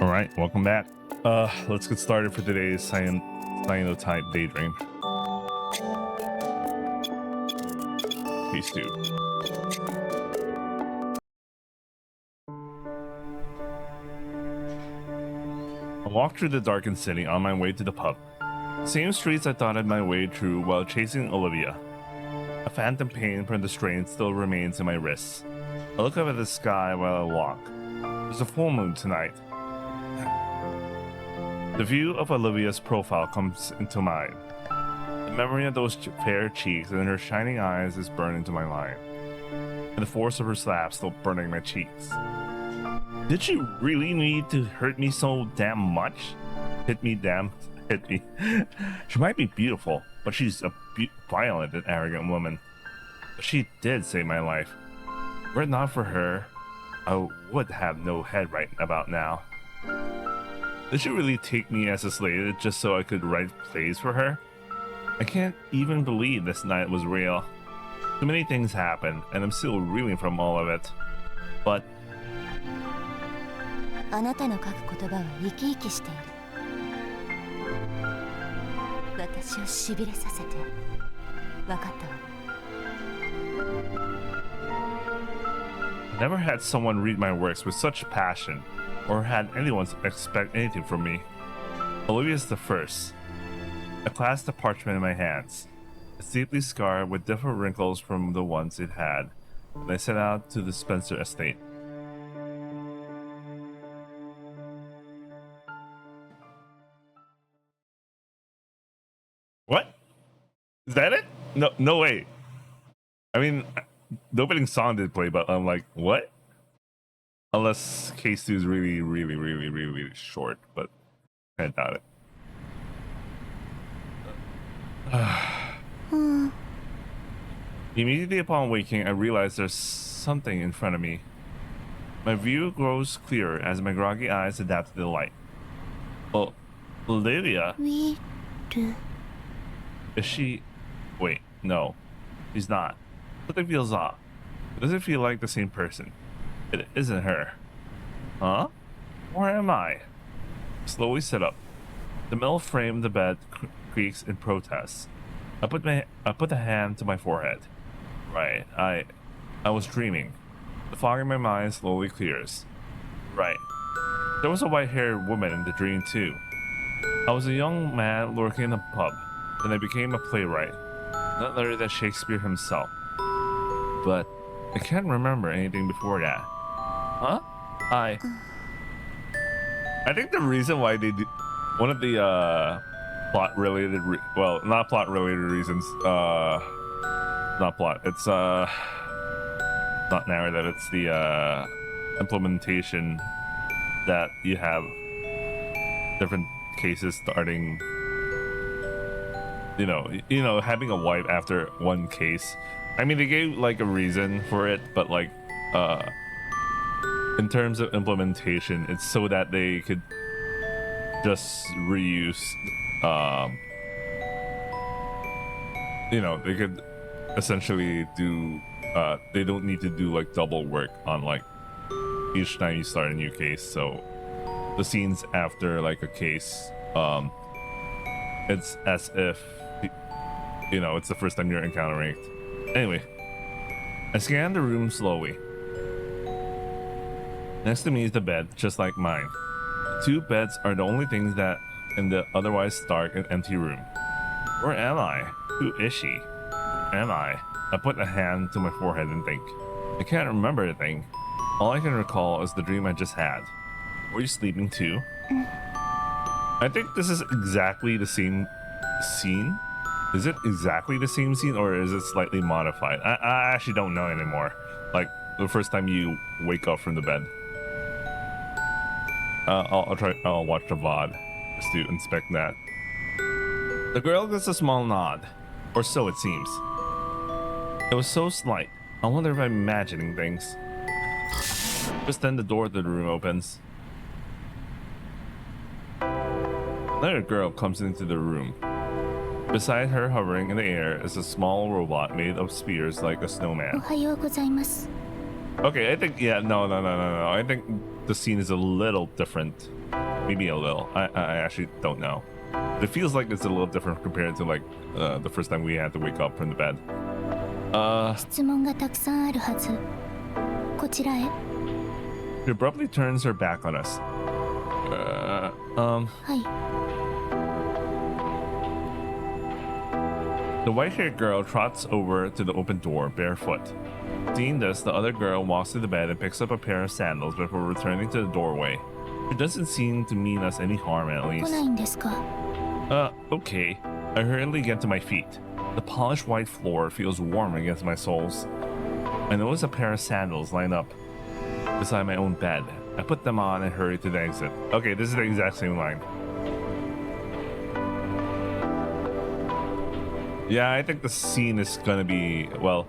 All right, welcome back. Let's get started for today's cyanotype daydream. Case 2. I walked through the darkened city on my way to the pub. Same streets I thought I'd my way through while chasing Olivia. A phantom pain from the strain still remains in my wrists. I look up at the sky while I walk. There's a full moon tonight. The view of Olivia's profile comes into mind. The memory of those fair cheeks and her shining eyes is burned into my mind, and the force of her slap still burning my cheeks. Did she really need to hurt me so damn much? Hit me. She might be beautiful, but she's a violent and arrogant woman. But she did save my life. Were it not for her, I would have no head right about now. Did she really take me as a slave just so I could write plays for her? I can't even believe this night was real. Too many things happened, and I'm still reeling from all of it. But あなたの書く言葉は生き生きしている。私をしびれさせて分かったわ。Never had someone read my works with such passion, or had anyone expect anything from me. Olivia's the first. I clasped the parchment in my hands. It's deeply scarred with different wrinkles from the ones it had, and I set out to the Spencer estate. What? Is that it? No way. I mean, the opening song did play, but I'm like, what? Unless case 2 is really short, but I doubt it. Immediately upon waking, I realize there's something in front of me. My view grows clearer as my groggy eyes adapt to the light. Oh, Olivia? Is she... Wait, no. She's not. Something feels off. It doesn't feel like the same person. It isn't her. Huh? Where am I? Slowly sit up. The metal frame of the bed creaks in protest. I put a hand to my forehead. Right, I was dreaming. The fog in my mind slowly clears. Right. There was a white-haired woman in the dream too. I was a young man lurking in a pub. Then I became a playwright. None other than Shakespeare himself. But I can't remember anything before that. Huh? I think the reason why they did one of the plot related well, not plot related reasons, not plot, it's not narrative, it's the implementation that you have different cases starting, you know, having a wipe after one case. I mean, they gave like a reason for it, but like in terms of implementation, it's so that they could just reuse, you know, they could essentially do, they don't need to do like double work on like each time you start a new case. So the scenes after like a case, it's as if, you know, it's the first time you're encountering it. Anyway, I scanned the room slowly. Next to me is the bed, just like mine. The two beds are the only things that in the otherwise dark and empty room. Where am I? Who is she? Am I? I put a hand to my forehead and think. I can't remember a thing. All I can recall is the dream I just had. Were you sleeping too? I think this is exactly the same scene. Is it exactly the same scene, or is it slightly modified? I actually don't know anymore. Like the first time you wake up from the bed. I'll watch the VOD just to inspect that. The girl gets a small nod, or so it seems. It was so slight. I wonder if I'm imagining things. Just then the door to the room opens. Another girl comes into the room. Beside her, hovering in the air, is a small robot made of spears like a お snowman. はようございます。 Okay, I think, yeah, no. I think the scene is a little different. Maybe a little. I actually don't know. But it feels like it's a little different compared to like the first time we had to wake up from the bed. 質問がたくさんあるはず。こちらへ。 She abruptly turns her back on us. はい。 The white-haired girl trots over to the open door, barefoot. Seeing this, the other girl walks to the bed and picks up a pair of sandals before returning to the doorway. She doesn't seem to mean us any harm, at 来 least. ないんですか？ Okay. I hurriedly get to my feet. The polished white floor feels warm against my soles. I notice a pair of sandals lined up beside my own bed. I put them on and hurry to the exit. Okay, this is the exact same line. Yeah, I think the scene is gonna be, well,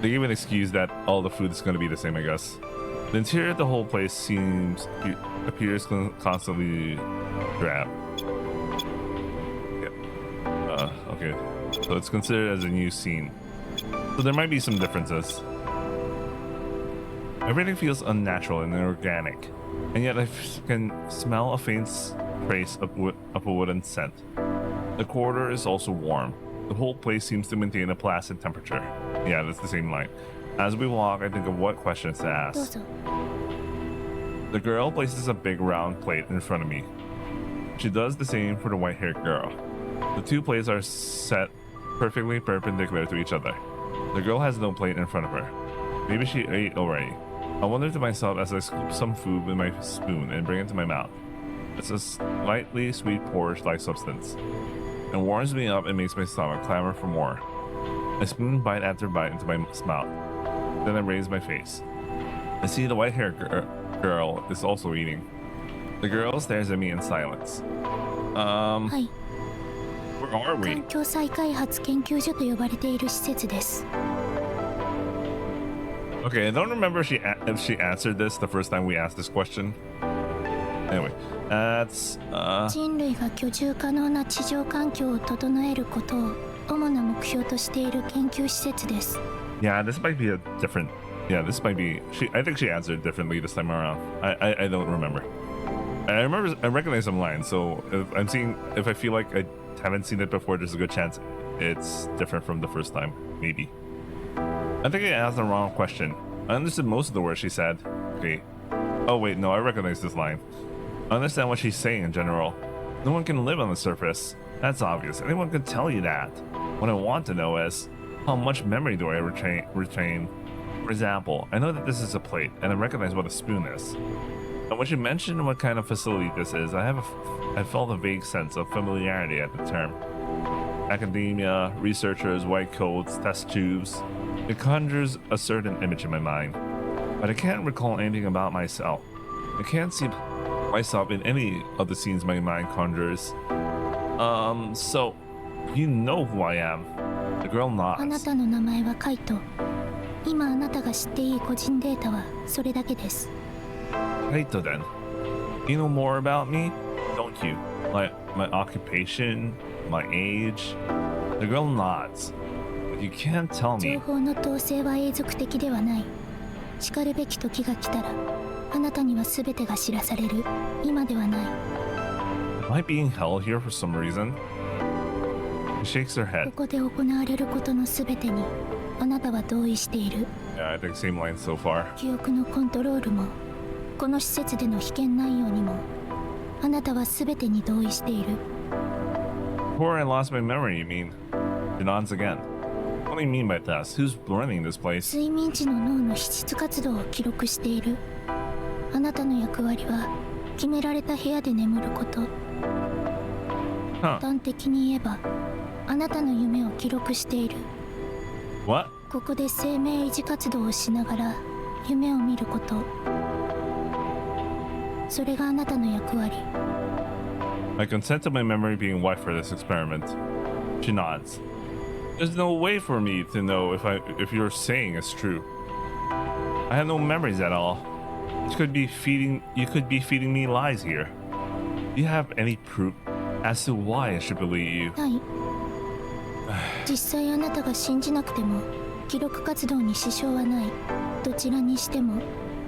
they give an excuse that all the food is gonna be the same, I guess. The interior of the whole place appears constantly drab. Yeah. Okay. So it's considered as a new scene. So there might be some differences. Everything feels unnatural and organic, and yet I can smell a faint trace of a wooden scent. The corridor is also warm. The whole place seems to maintain a placid temperature. Yeah, that's the same line. As we walk, I think of what questions to どう ask. ぞ。 The girl places a big round plate in front of me. She does the same for the white-haired girl. The two plates are set perfectly perpendicular to each other. The girl has no plate in front of her. Maybe she ate already. I wonder to myself as I scoop some food with my spoon and bring it to my mouth. It's a slightly sweet porridge-like substance. It warms me up and makes my stomach clamor for more. I spoon bite after bite into my mouth. Then I raise my face. I see the white-haired girl is also eating. The girl stares at me in silence. はい。 Where are we? 環境再開発研究所と呼ばれている施設です。 Okay, I don't remember if she answered this the first time we asked this question. Anyway, that's 人類が居住可能な地上環境を整えることを主な目標としている研究施設です。 yeah, this might be a different. Yeah, this might be. I think she answered differently this time around. I don't remember. I recognize some lines, so if I feel like I haven't seen it before, there's a good chance it's different from the first time, maybe. I think I asked the wrong question. I understood most of the words she said. Okay. Oh wait, no, I recognize this line. I understand what she's saying in general. No one can live on the surface. That's obvious. Anyone could tell you that. What I want to know is, how much memory do I retain? For example, I know that this is a plate, and I recognize what a spoon is. And when she mentioned what kind of facility this is, I felt a vague sense of familiarity at the term. Academia, researchers, white coats, test tubes. It conjures a certain image in my mind, but I can't recall anything about myself. I can't see myself in any of the scenes my mind conjures. So, you know who I am. The girl あな nods. たの名前はカイト。今あなたが知っていい個人データはそれだけです。 Kaito then. You know more about me? Don't you? My occupation, my age? The girl nods. But you can't tell 情 me. 報の統制は永続的ではない。しかるべき時が来たら、あなたには全てが知らされる。今ではない。 Am I being held here for some reason? She shakes her こ head. こで行われることの全てに、あなたは同意している。 Yeah, I think same line so far. 記憶のコントロールも、この施設での被験内容にも、あなたは全てに同意している。 Before I lost my memory, you mean? She nods again. What do you mean by this? Who's running this place? 睡眠時の脳の皮質活動を記録している。あなたの役割は決められた部屋で眠ること。 Huh. 端的に言えば、あなたの夢を記録している。 What? ここで生命維持活動をしながら夢を見ること。それがあなたの役割。 I consent to my memory being wiped for this experiment. She nods. There's no way for me to know if you're saying is true. I have no memories at all. You could be feeding me lies here. Do you have any proof As to why I should believe you. ない。実際あなたが信じなくても記録活動に支障はない。どちらにしても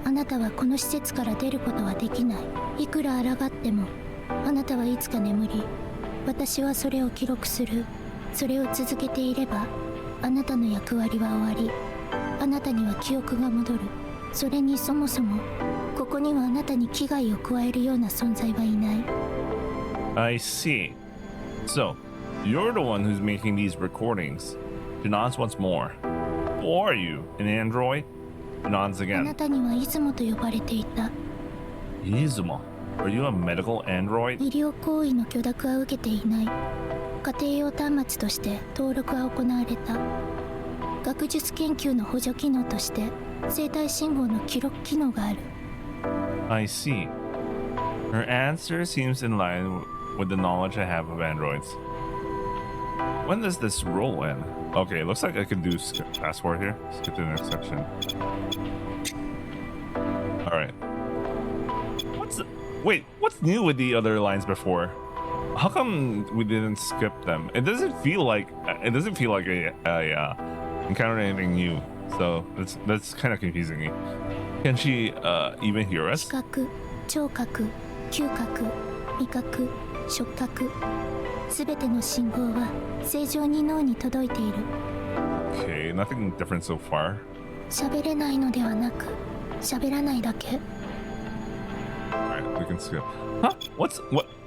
あなたはこの施設から出ることはできない。いくら抗ってもあなたはいつか眠り、私はそれを記録する。それを続けていればあなたの役割は終わり、あなたには記憶が戻る。それにそもそもここにはあなたに危害を加えるような存在はいない。 I see. So, you're the one who's making these recordings. Janon's once more. Who are you? An android? Janon's あな again. たには出雲と呼ばれていた。 Izumo, are you a medical android? 医療行為の許諾は受けていない。家庭用端末として登録は行われた。学術研究の補助機能として生体信号の記録機能がある。 I see. Her answer seems in line with the knowledge I have of androids. When does this roll end? Okay, it looks like I can do fast forward here. Skip to the next section. Alright. Wait, what's new with the other lines before? How come we didn't skip them? It doesn't feel like I encountered anything new. So that's kind of confusing me. Can she even hear 視 us? 覚、聴覚、嗅覚、味覚、触覚、すべての信号は正常に脳に届いている。 Okay, nothing different so far. 喋れないのではなく、喋らないだけ。 Alright, we can skip. Huh?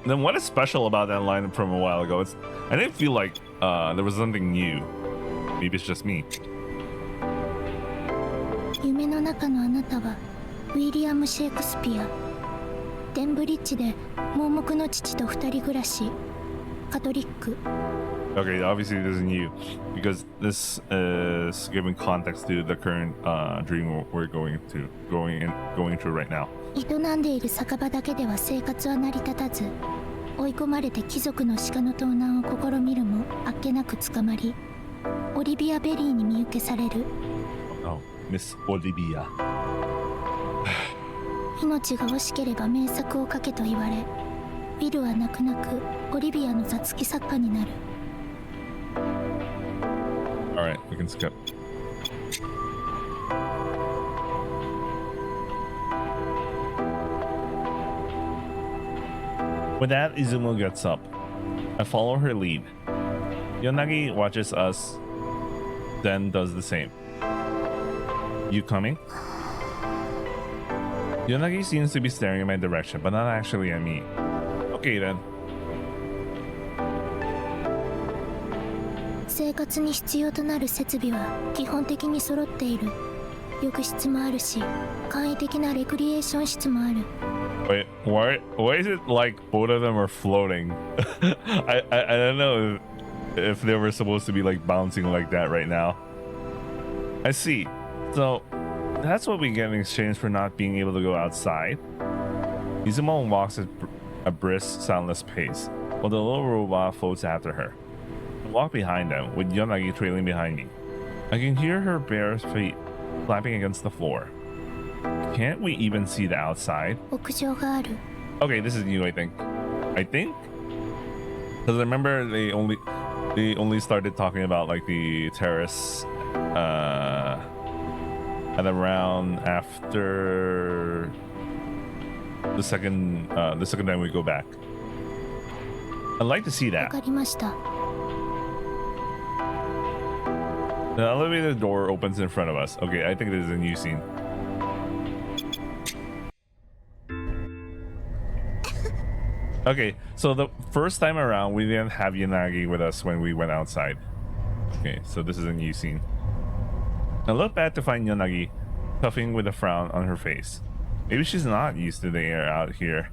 Then what is special about that line from a while ago? I didn't feel like there was something new. Maybe it's just me. 夢の中のあなたはウィリアム・シェイクスピア。デンブリッジで盲目の父と二人暮らし。カトリック。 Okay, obviously this is new because this is giving context to the current dream we're going through right now. 営んでいる酒場だけでは生活は成り立たず、追い込まれて貴族の鹿の盗難を試みるもあっけなく捕まり、オリビア・ベリーに身請けされる。 Oh, Miss Olivia. 命が惜しければ名作を書けと言われ、ウィルは泣く泣くオリビアの雑記作家になる。 Alright, we can skip. With that, Izumo gets up. I follow her lead. Yonagi watches us, then does the same. You coming? Yonagi seems to be staring in my direction, but not actually at me. Okay then. 生活に必要となる設備は基本的に揃っている。浴室もあるし、簡易的なレクリエーション室もある。 Wait, why is it like both of them are floating? I don't know if they were supposed to be like bouncing like that right now. I see. So that's what we get in exchange for not being able to go outside. Izumo walks at a brisk, soundless pace, while the little robot floats after her. I walk behind them, with Yonagi trailing behind me. I can hear her bare feet flapping against the floor. Can't we even see the outside? 屋上がある。 Okay, this is new, I think. Because I remember they only started talking about like the terrace at around after the second time we go back. I'd like to see わ that. かりました。 The elevator door opens in front of us. Okay, I think this is a new scene. Okay, so the first time around, we didn't have Yanagi with us when we went outside. Okay, so this is a new scene. I look back to find Yanagi puffing with a frown on her face. Maybe she's not used to the air out here.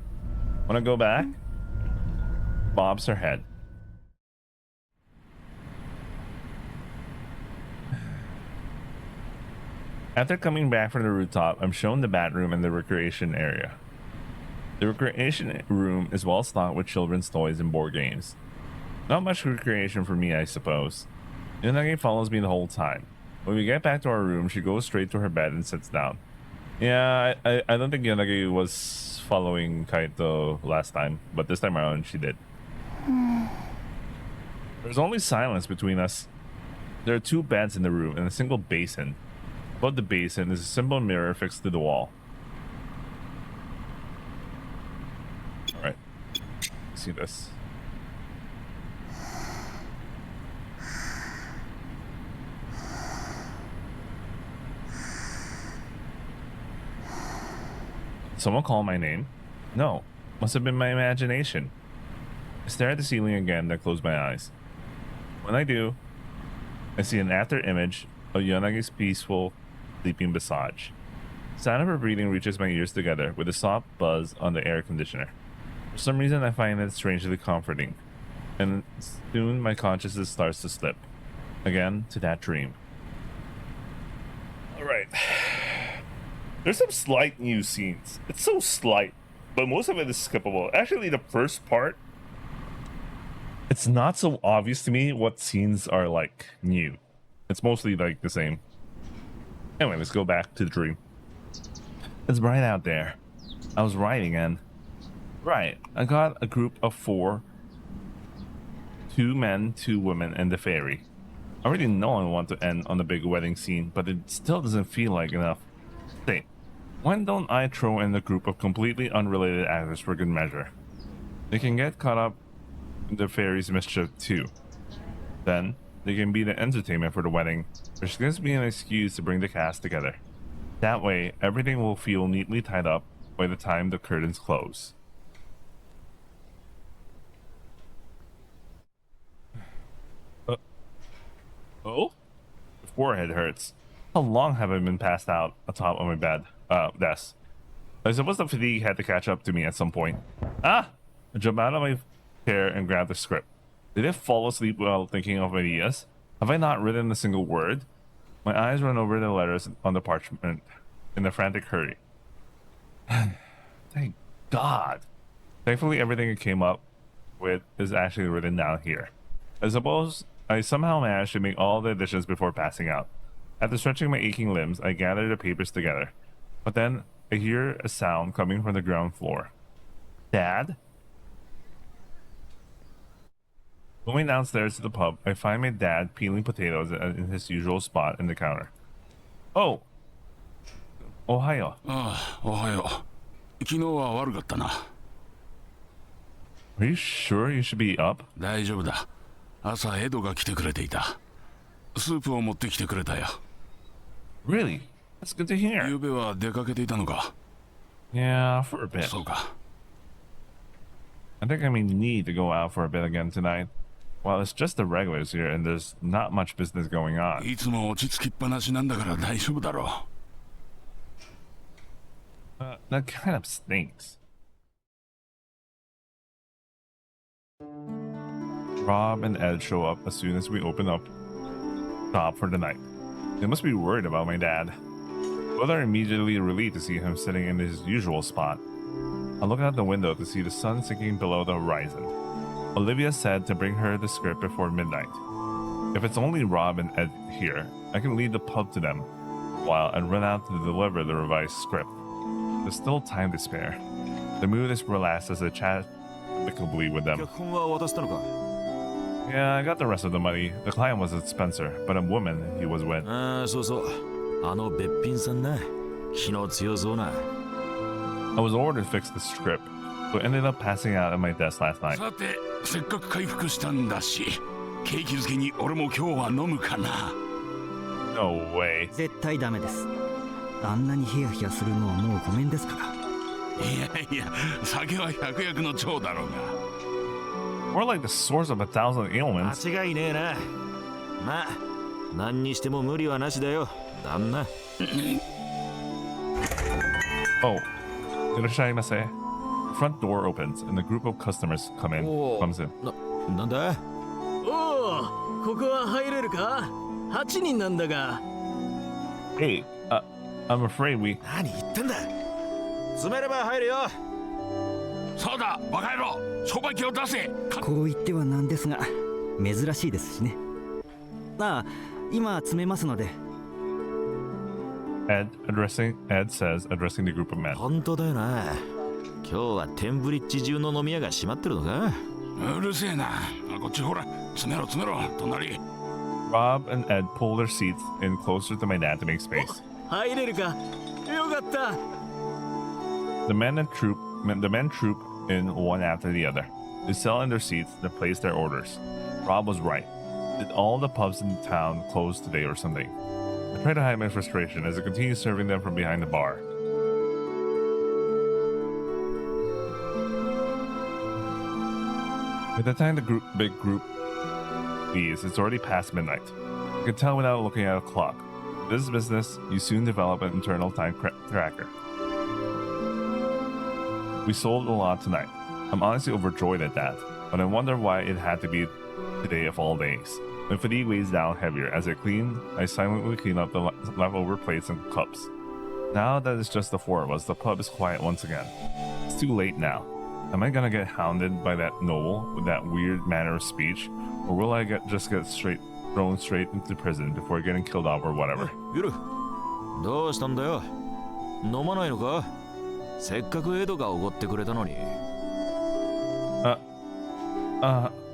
Wanna go back? Bobs her head. After coming back from the rooftop, I'm shown the bathroom and the recreation area. The recreation room is well stocked with children's toys and board games. Not much recreation for me, I suppose. Yanagi follows me the whole time. When we get back to our room, she goes straight to her bed and sits down. Yeah, I don't think Yanagi was following Kaito last time, but this time around she did. There's only silence between us. There are 2 beds in the room and a single basin. Above the basin is a simple mirror fixed to the wall. Alright. See this. Someone call my name? No. Must have been my imagination. I stare at the ceiling again, then close my eyes. When I do, I see an after image of Yonagi's peaceful, sleeping visage. The sound of her breathing reaches my ears together with a soft buzz on the air conditioner. For some reason, I find it strangely comforting, and soon my consciousness starts to slip again to that dream. Alright. There's some slight new scenes. It's so slight, but most of it is skippable. Actually, the first part, it's not so obvious to me what scenes are like new. It's mostly like the same. Anyway, let's go back to the dream. It's bright out there. I was right again. Right, I got a group of 4. 2 men, 2 women, and the fairy. I already know I want to end on the big wedding scene, but it still doesn't feel like enough. Say, why don't I throw in a group of completely unrelated actors for good measure? They can get caught up in the fairy's mischief too. Then, they can be the entertainment for the wedding. There's going to be an excuse to bring the cast together. That way, everything will feel neatly tied up by the time the curtains close. Oh? My forehead hurts. How long have I been passed out atop of my desk? I suppose the fatigue had to catch up to me at some point. I jump out of my chair and grab the script. Did I fall asleep while thinking of ideas? Have I not written a single word? My eyes run over the letters on the parchment in a frantic hurry. Thank God. Thankfully, everything I came up with is actually written down here. I suppose I somehow managed to make all the additions before passing out. After stretching my aching limbs, I gather the papers together. But then I hear a sound coming from the ground floor. Dad? Going downstairs to the pub, I find my dad peeling potatoes in his usual spot in the counter. Oh! Ohayo. Ohayo. 昨日は悪かったな。 Are you sure you should be up? 大丈夫だ。朝エドが来てくれていた。スープを持ってきてくれたよ。 Really? That's good to hear. 昨夜は出かけていたのか。 Yeah, for a bit. そうか。 I think I may need to go out for a bit again tonight. Well, it's just the regulars here and there's not much business going on. いつも落ち着きっぱなしなんだから大丈夫だろう。 That kind of stinks. Rob and Ed show up as soon as we open up shop for the night. They must be worried about my dad. Both are immediately relieved to see him sitting in his usual spot. I look out the window to see the sun sinking below the horizon. Olivia said to bring her the script before midnight. If it's only Rob and Ed here, I can leave the pub to them while and run out to deliver the revised script. There's still time to spare. The mood is relaxed as I chat amicably with them. 脚本は渡したのか Yeah, I got the rest of the money. The client was at Spencer, but a woman he was with. ああそうそうあのべっぴんさんな気の強そうな I was ordered to fix the script, but ended up passing out at my desk last night. さて、せっかく回復したんだし、ケーキ漬けに俺も今日は飲むかな。 No way. 絶対ダメです。あんなにヒヤヒヤするのはもうごめんですから。いやいや、酒は百薬の長だろうが。 More like the source of 1,000 ailments. 間違いねえなまあ何にしても無理はなしだよ旦那 Oh, irashaimase. The front door opens and a group of customers comes in. なんだおおここは入れるか8人なんだが Hey, I'm afraid we... 何言ってんだ詰めれば入るよそうだ、バカ野郎、商売機を出せ。こう言ってはなんですが珍しいですしね。ああ今詰めますので。 Ed says, addressing the group of men. 本当だよな今日はテンブリッジ中の飲み屋が閉まってるのかうるせえな。こっちほら。詰めろ詰めろ隣 Rob and Ed pull their seats in closer to my dad to make space. 入れるか。よかった。 The men troop in one after the other. They settle in their seats and place their orders. Rob was right. Did all the pubs in town close today or something? I try to hide my frustration as I continue serving them from behind the bar. By the time the big group leaves, it's already past midnight. I can tell without looking at a clock. In this business, you soon develop an internal time tracker. We sold a lot tonight. I'm honestly overjoyed at that, but I wonder why it had to be today of all days. My fatigue weighs down heavier as I silently clean up the leftover plates and cups. Now that it's just the four of us, the pub is quiet once again. It's too late now. Am I gonna get hounded by that noble with that weird manner of speech, or will I just get thrown straight into prison before getting killed off or whatever? ユル、どうしたんだよ。飲まないのか。せっかくエドがおごってくれたのに。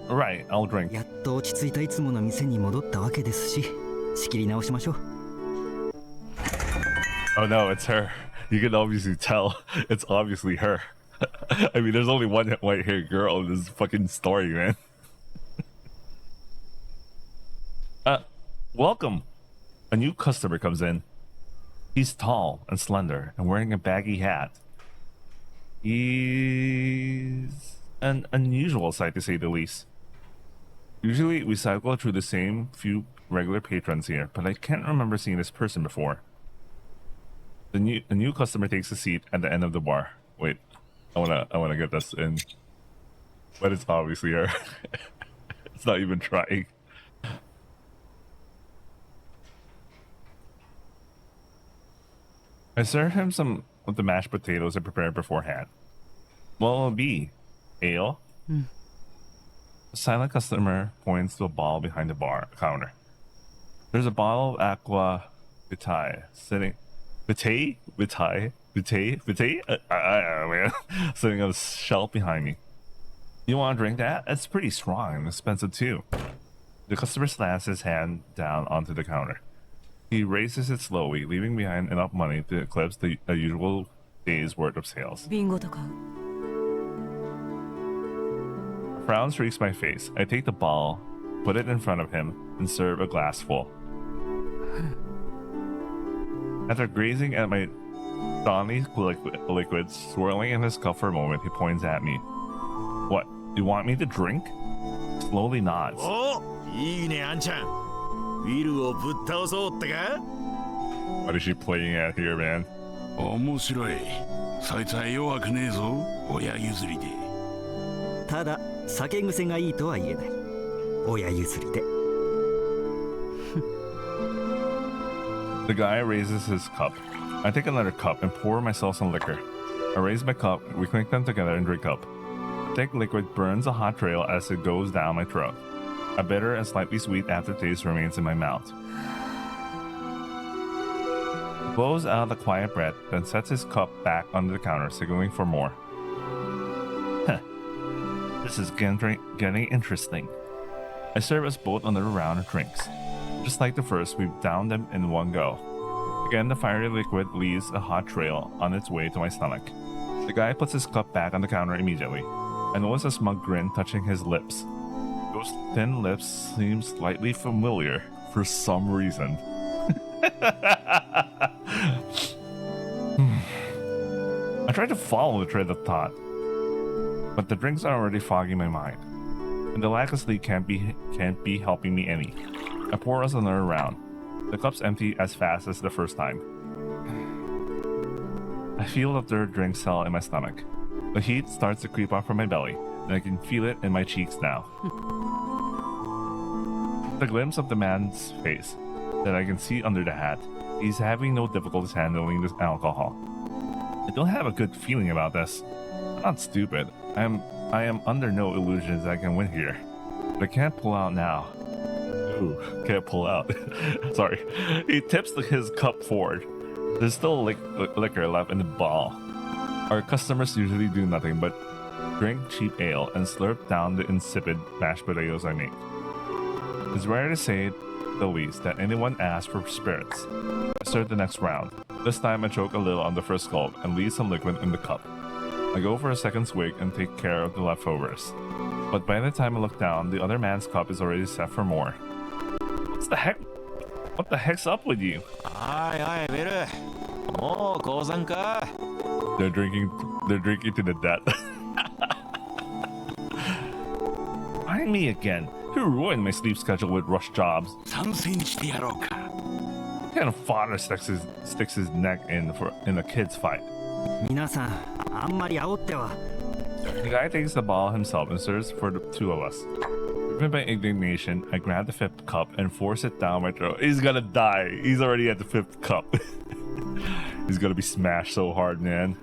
Right, I'll drink. やっと落ち着いたいつもの店に戻ったわけですし、仕切り直しましょう。Oh no, it's her. You can obviously tell. It's obviously her. I mean, there's only one white-haired girl in this fucking story, man. Welcome. A new customer comes in. He's tall and slender and wearing a baggy hat. He's an unusual sight to say the least. Usually we cycle through the same few regular patrons here, but I can't remember seeing this person before. A new customer takes a seat at the end of the bar. Wait, I wanna get this in. But it's obviously her. It's not even trying. I serve him some of the mashed potatoes I prepared beforehand. What'll it be? Ale? A silent customer points to a bottle behind the bar counter. There's a bottle of aqua vitae sitting. Vitae? I don't know, man. Sitting on a shelf behind me. You want to drink that? It's pretty strong and expensive too. The customer slams his hand down onto the counter. He raises it slowly, leaving behind enough money to eclipse the usual day's worth of sales. ビンゴとか A frown streaks my face. I take the bottle, put it in front of him, and serve a glass full. After gazing at my stony liquid swirling in his cup for a moment, he points at me. What? You want me to drink? Slowly nods. お、いいねあんちゃん。ウィルをぶっ倒そうってか。 What is she playing at here, man? 面白いそいつは弱くねえぞ親譲りでただ酒癖がいいとは言えない。親譲りで。The guy raises his cup. I take another cup and pour myself some liquor. I raise my cup, we clink them together and drink up. The thick liquid burns a hot trail as it goes down my throat. A bitter and slightly sweet aftertaste remains in my mouth. He blows out the quiet breath, then sets his cup back under the counter, signaling for more. Heh. This is getting interesting. I serve us both another round of drinks. Just like the first, we down them in one go. Again, the fiery liquid leaves a hot trail on its way to my stomach. The guy puts his cup back on the counter immediately. I notice a smug grin touching his lips. Those thin lips seem slightly familiar for some reason. I try to follow the train of thought, but the drinks are already fogging my mind, and the lack of sleep can't be helping me any. I pour us another round. The cup's empty as fast as the first time. I feel the third drink settle in my stomach. The heat starts to creep up from my belly, and I can feel it in my cheeks now. The glimpse of the man's face that I can see under the hat. He's having no difficulties handling this alcohol. I don't have a good feeling about this. I'm not stupid. I am under no illusions that I can win here. But I can't pull out now. Ooh, can't pull out. Sorry. He tips his cup forward. There's still liquor left in the bottle. Our customers usually do nothing but drink cheap ale and slurp down the insipid mashed potatoes I make. It's rare to say the least that anyone asks for spirits. I start the next round. This time I choke a little on the first gulp and leave some liquid in the cup. I go for a second swig and take care of the leftovers. But by the time I look down, the other man's cup is already set for more. What's the heck? What the heck's up with you? はいはい、ベル。もう降参か。They're drinking to the death. Find me again. You ruined my sleep schedule with rush jobs. 参戦してやろうか。 What kind of father sticks his neck in a kid's fight? 皆さんあんまり煽っては。 The guy takes the ball himself and serves for the two of us. Driven by indignation, I grab the fifth cup and force it down my throat. He's gonna die. He's already at the fifth cup. He's gonna be smashed so hard, man.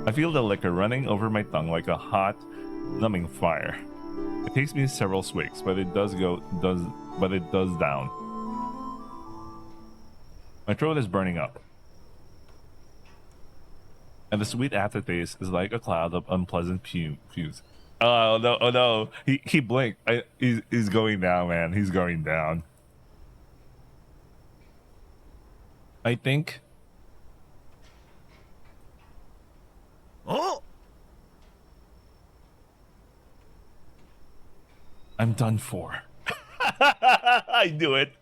I feel the liquor running over my tongue like a hot, numbing fire. It takes me several swigs, but it does down. My throat is burning up, and the sweet aftertaste is like a cloud of unpleasant fumes. Oh no! Oh no! He blinked. He's going down, man. He's going down. I think. Oh! I'm done for. I knew it.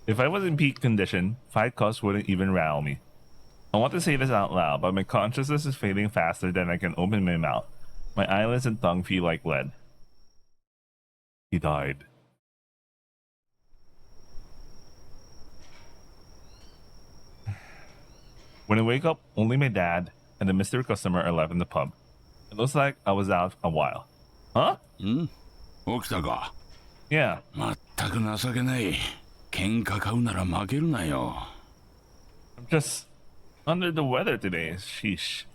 If I was in peak condition, 5 cups wouldn't even rattle me. I want to say this out loud, but my consciousness is fading faster than I can open my mouth. My eyelids and tongue feel like lead. He died. When I wake up, only my dad and the mystery customer are left in the pub. It looks like I was out a while. Huh? 起きたか。 Yeah. まったく情けない。喧嘩買うなら負けるなよ。 I'm just under the weather today. Sheesh.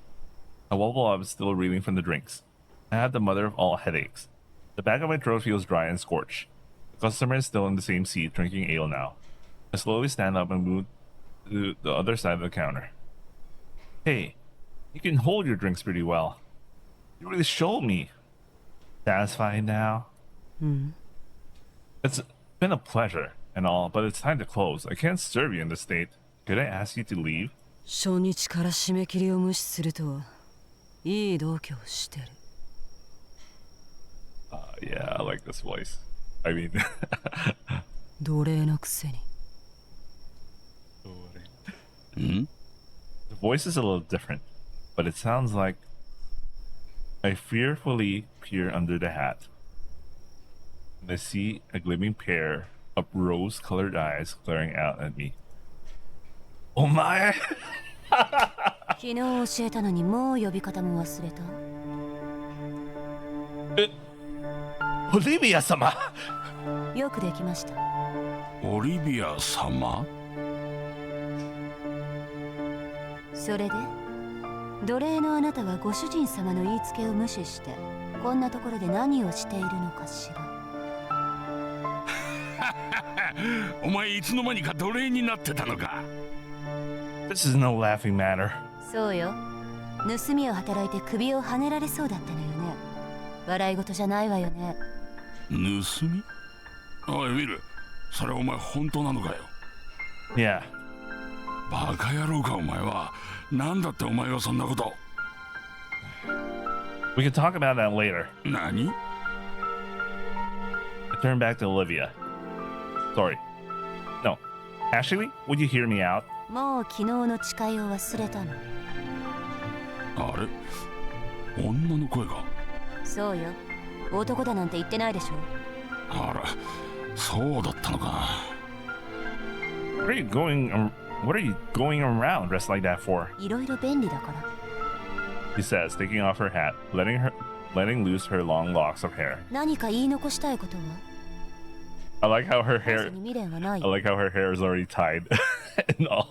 I wobble up, still reeling from the drinks. I have the mother of all headaches. The back of my throat feels dry and scorched. The customer is still in the same seat, drinking ale now. I slowly stand up and move to the other side of the counter. Hey, you can hold your drinks pretty well. You really showed me. Satisfied now? It's been a pleasure and all, but it's time to close. I can't serve you in this state. Could I ask you to leave? 初日から締め切りを無視するとはいい度胸してる。Yeah, I like this voice. I mean... 奴隷のくせに。ん The voice is a little different, but it sounds like I fearfully peer under the hat. And I see a gleaming pair of rose-colored eyes glaring out at me. Oh my! 昨日教えたのにもう呼び方も忘れた。Olivia-sama! よくできました。オリビア様。それで奴隷のあなたはご主人様の言いつけを無視してこんなところで何をしているのかしら。お前いつの間にか奴隷になってたのか。 This is no laughing matter. そうよ。盗みを働いて首をはねられそうだったのよね。笑い事じゃないわよね。盗み？おいウィル、それお前本当なのかよ。 Yeah. バカ野郎かお前は。なんだってお前はそんなこと。 We can talk about that later. 何？ I turn back to Olivia. Sorry. No. Actually, would you hear me out? もう昨日の誓いを忘れたの。あれ？女の声か。そうよ。男だなんて言ってないでしょ。あら、そうだったのか。 What are you going around dressed like that for? いろいろ便利だから。 She says, taking off her hat, letting loose her long locks of hair. 何か言い残したいことは？ I like how her ま hair ずに未練はない。 I like how her hair is already tied and all.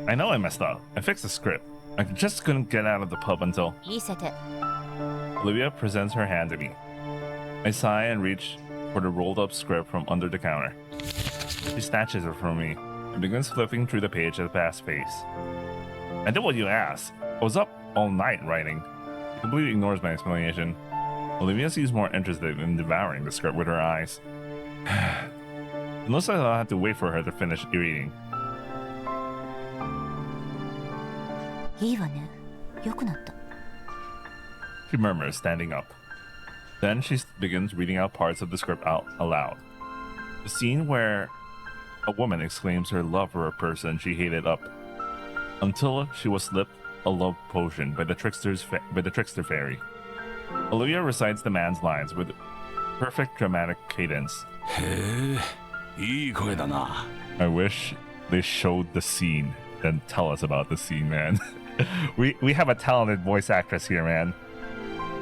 I know I messed up. I fixed the script. I just couldn't get out of the pub until 見せて。 Olivia presents her hand to me. I sigh and reach for the rolled up script from under the counter. She snatches it from me and begins flipping through the page at a fast pace. I did what you asked. I was up all night writing. She completely ignores my explanation. Olivia seems more interested in devouring the script with her eyes. It looks like I'll have to wait for her to finish reading. いいわね。よくなった。 She murmurs, standing up. Then she begins reading out parts of the script out aloud. The scene where a woman exclaims her love for a person she hated up until she was slipped a love potion by the trickster fairy. Olivia recites the man's lines with perfect dramatic cadence. へえ、いい声だな。 I wish they showed the scene and tell us about the scene, man. we have a talented voice actress here, man.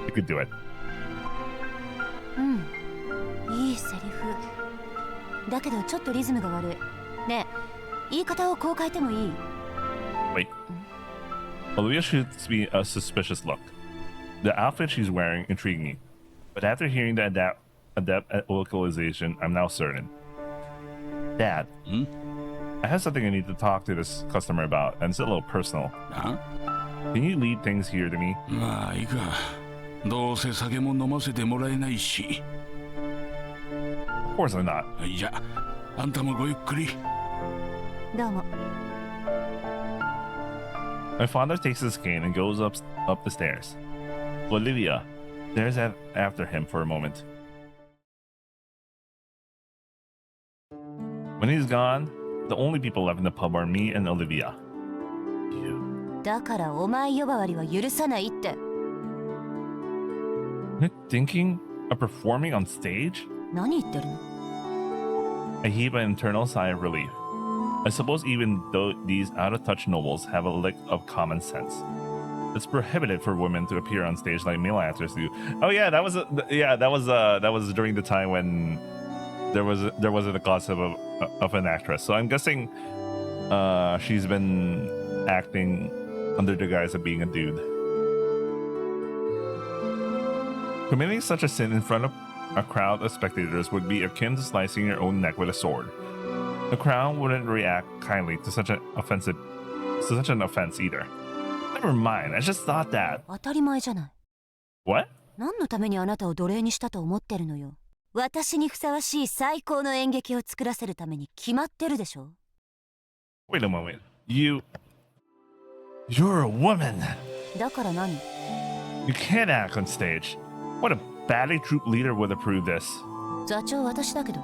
You could do it. うん。いいセリフ。だけどちょっとリズムが悪い。ねえ、言い方をこう変えてもいい？ Wait. Olivia shoots me a suspicious look. The outfit she's wearing intrigued me, but after hearing the adept localization, I'm now certain. Dad, I have something I need to talk to this customer about, and it's a little personal. な？ Can you lead things here to me? まあいいか。どうせ酒も飲ませてもらえないし。 Of course I'm not. じゃあ、あんたもごゆっくり。どうも。 My father takes his cane and goes up the stairs. Olivia stares after him for a moment. When he's gone, the only people left in the pub are me and Olivia. だからお前呼ばわりは許さないって。 You're thinking of performing on stage? 何言ってるの？ I heave an internal sigh of relief. I suppose even though these out-of-touch nobles have a lick of common sense, it's prohibited for women to appear on stage like male actors do. Oh yeah, that was during the time when there wasn't a gossip of an actress. So I'm guessing she's been acting under the guise of being a dude. Committing such a sin in front of a crowd of spectators would be akin to slicing your own neck with a sword. The crowd wouldn't react kindly to such an offense either. Never mind, I just thought that. 当たり前じゃない。 What? 何のためにあなたを奴隷にしたと思ってるのよ。私にふさわしい最高の演劇を作らせるために決まってるでしょ。 Wait a moment. You're a woman. だから何？ You can't act on stage. What a ballet troupe leader would approve this. 座長私だけど。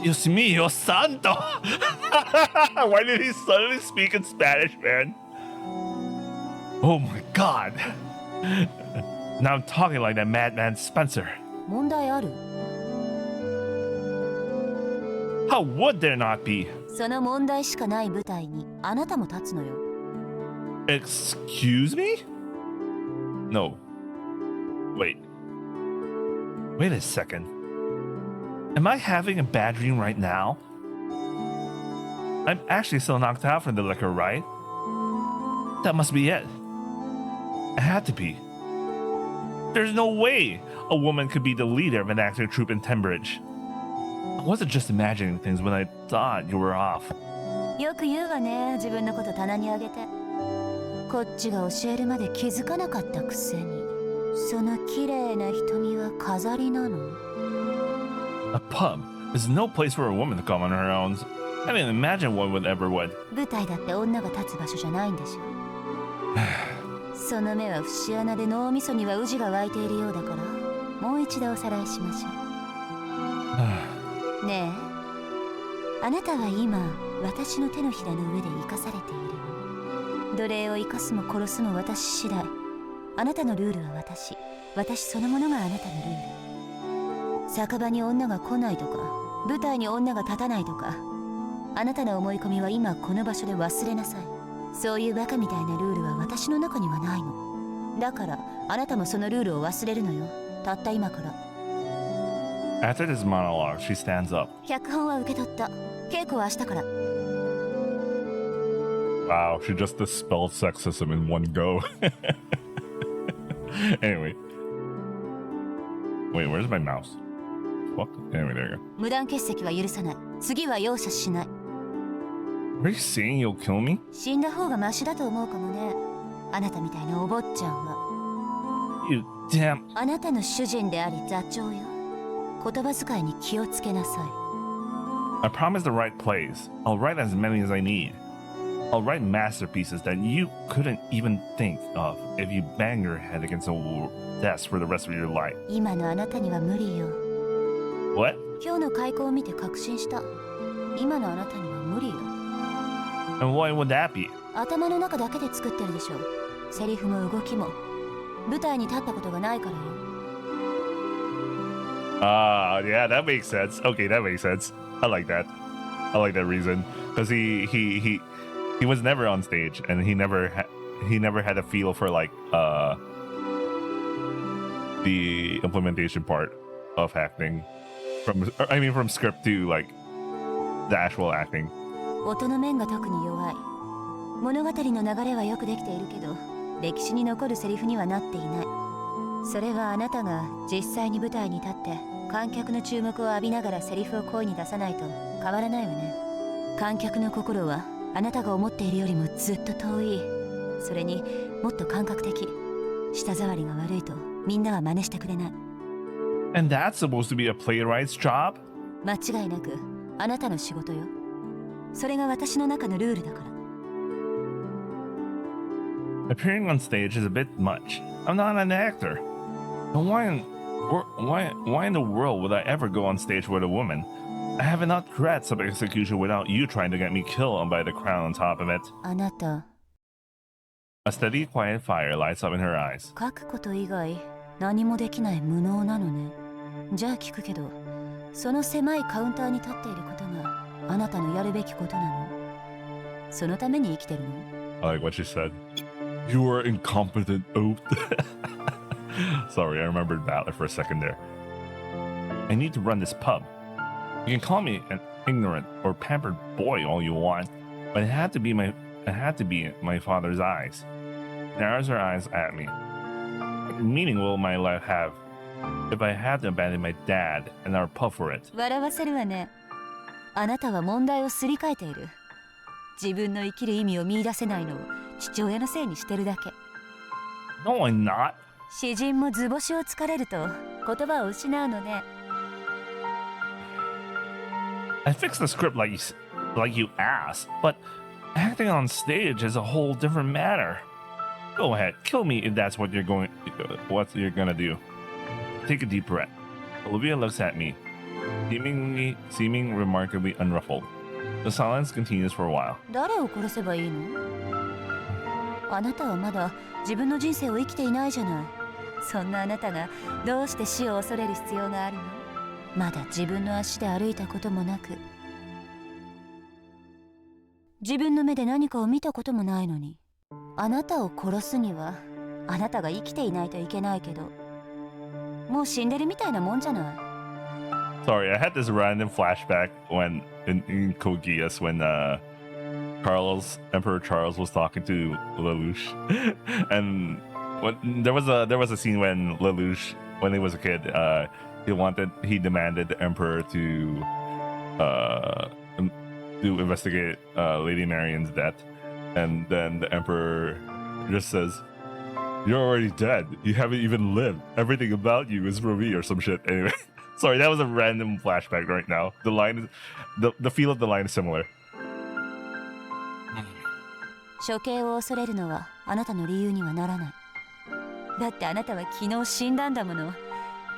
Dios mío santo! Why did he suddenly speak in Spanish, man? Oh my god. Now I'm talking like that madman Spencer. 問題ある？ How would there not be? その問題しかない舞台にあなたも立つのよ。 Excuse me? No. Wait. Wait a second. Am I having a bad dream right now? I'm actually still knocked out from the liquor, right? That must be it. It had to be. There's no way a woman could be the leader of an acting troupe in Tembridge. I wasn't just imagining things when I thought you were off. よく言うわね、自分のこと棚にあげて。こっちが教えるまで気づかなかったくせに。その綺麗な瞳は飾りなの。 A pub is no place for a woman to come on her own. I didn't imagine one would ever would. 舞台だって女が立つ場所じゃないんでしょ。その目は節穴で脳みそにはウジが湧いているようだから、もう一度おさらいしましょう。ねえ、あなたは今私の手のひらの上で生かされているの。奴隷を生かすも殺すも私次第。あなたのルールは私そのものがあなたのルール。酒場に女が来ないとか、舞台に女が立たないとか、あなたの思い込みは今この場所で忘れなさい。そういうバカみたいなルールは私の中にはないの。だからあなたもそのルールを忘れるのよ。たった今から。 After this monologue, she stands up. 脚本は受け取った。稽古は明日から。 Wow, she just dispelled sexism in one go. Anyway. Wait, where's my mouse? Fuck. Anyway, there you go. 無断欠席は許さない。次は容赦しない。 Are you saying you'll kill me? 死んだ方がマシだと思うかもね。あなたみたいなお坊ちゃんは。You Damn. あなたの主人であり座長よ。言葉遣いに気をつけなさい。 I promise the right place. I'll write as many as I need. I'll write masterpieces that you couldn't even think of if you bang your head against a desk for the rest of your life. 今のあなたには無理よ。 What? 今日の開口を見て確信した。今のあなたには無理よ。 And what would that be? 頭の中だけで作ってるでしょ。セリフも動きも。舞台に立ったことがないからよ。 Yeah, that makes sense. Okay, that makes sense. I like that. I like that reason because he was never on stage and he never had a feel for like the implementation part of acting from script to like the actual acting. 音の面が特に弱い。物語の流れはよくできているけど、歴史に残るセリフにはなっていない。それはあなたが実際に舞台に立って観客の注目を浴びながらセリフを声に出さないと変わらないわね。観客の心はあなたが思っているよりもずっと遠い。それにもっと感覚的。舌触りが悪いとみんなは真似してくれない。 And that's supposed to be a playwright's job? 間違いなくあなたの仕事よ。それが私の中のルールだから。 Appearing on stage is a bit much. I'm not an actor. And why in the world would I ever go on stage with a woman? I have enough threats of execution without you trying to get me killed by the crown on top of it. あなた、 A steady, quiet fire lights up in her eyes. 書くこと以外何もできない無能なのね。じゃあ聞くけど、その狭いカウンターに立っていることがあなたのやるべきことなの？そのために生きてるの？ I like what she said. You are incompetent, oaf. Sorry, I remembered Ballard for a second there. I need to run this pub. You can call me an ignorant or pampered boy all you want, but it had to be my father's eyes. Narrows her eyes at me. What meaning will my life have if I had to abandon my dad and our pub for it? 笑わせるわね。あなたは問題をすり替えている。自分の生きる意味を見出せないのを父親のせいにしてるだけ。 No, I'm not. 詩人も図星をつかれると言葉を失うのね。 I fixed the script like you asked, but acting on stage is a whole different matter. Go ahead, kill me if that's what you're gonna do. Take a deep breath. Olivia looks at me, seeming remarkably unruffled. The silence continues for a while. 誰を殺せばいいの？あなたはまだ自分の人生を生きていないじゃない。そんなあなたがどうして死を恐れる必要があるの？まだ自分の足で歩いたこともなく、自分の目で何かを見たこともないのに、あなたを殺すにはあなたが生きていないといけないけど、もう死んでるみたいなもんじゃない。 Sorry, I had this random flashback when in Code Geass when Emperor Charles was talking to Lelouch, and there was a scene when Lelouch, when he was a kid, he demanded the Emperor to investigate Lady Marion's death, and then the Emperor just says, "You're already dead. You haven't even lived. Everything about you is for me," or some shit. Anyway. Sorry, that was a random flashback right now. The line is, the feel of the line is similar. 処刑を恐れるのはあなたの理由にはならない。だってあなたは昨日死んだんだもの。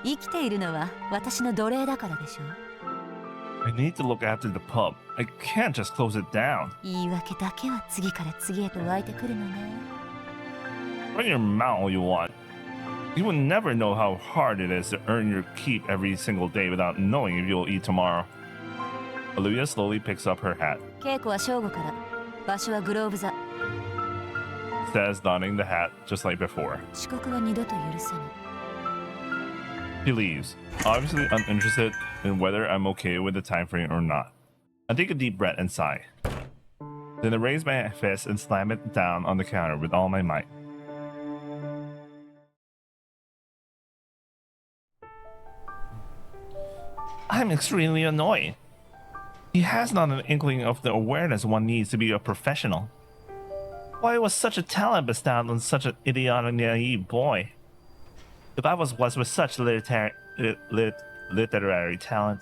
生きているのは私の奴隷だからでしょ。 I need to look after the pub. I can't just close it down. 言い訳だけは次から次へと湧いてくるのね。 Run your mouth all you want. You will never know how hard it is to earn your keep every single day without knowing if you'll eat tomorrow. Olivia slowly picks up her hat, 稽古は正午から。場所はグローブ座。 says, donning the hat just like before. 遅刻は二度と許さない。 He leaves, obviously uninterested in whether I'm okay with the time frame or not. I take a deep breath and sigh. Then I raise my fist and slam it down on the counter with all my might. I'm extremely annoyed. He has not an inkling of the awareness one needs to be a professional. Why was such a talent bestowed on such an idiotic, naive boy? If I was blessed with such literary talent,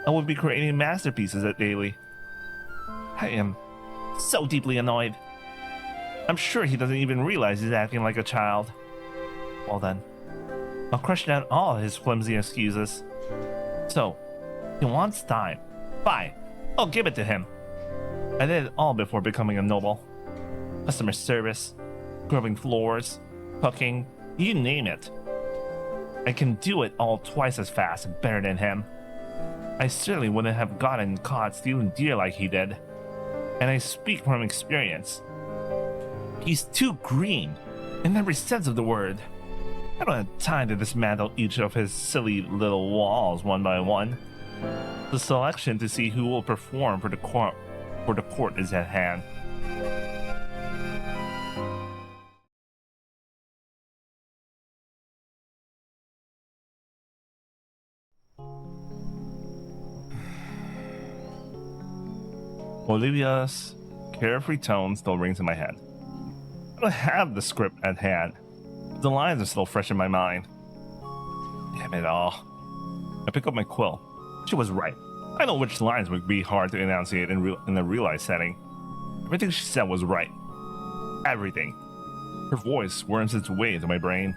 I would be creating masterpieces at daily. I am so deeply annoyed. I'm sure he doesn't even realize he's acting like a child. Well then, I'll crush down all his flimsy excuses. So, he wants time. Fine, I'll give it to him. I did it all before becoming a noble. Customer service, scrubbing floors, cooking, you name it. I can do it all twice as fast and better than him. I certainly wouldn't have gotten caught stealing deer like he did. And I speak from experience. He's too green, in every sense of the word. I don't have time to dismantle each of his silly little walls one by one. The selection to see who will perform for the court is at hand. Olivia's carefree tone still rings in my head. I don't have the script at hand. The lines are still fresh in my mind. Damn it all. I pick up my quill. She was right. I know which lines would be hard to enunciate in a realized setting. Everything she said was right. Everything. Her voice worms its way into my brain.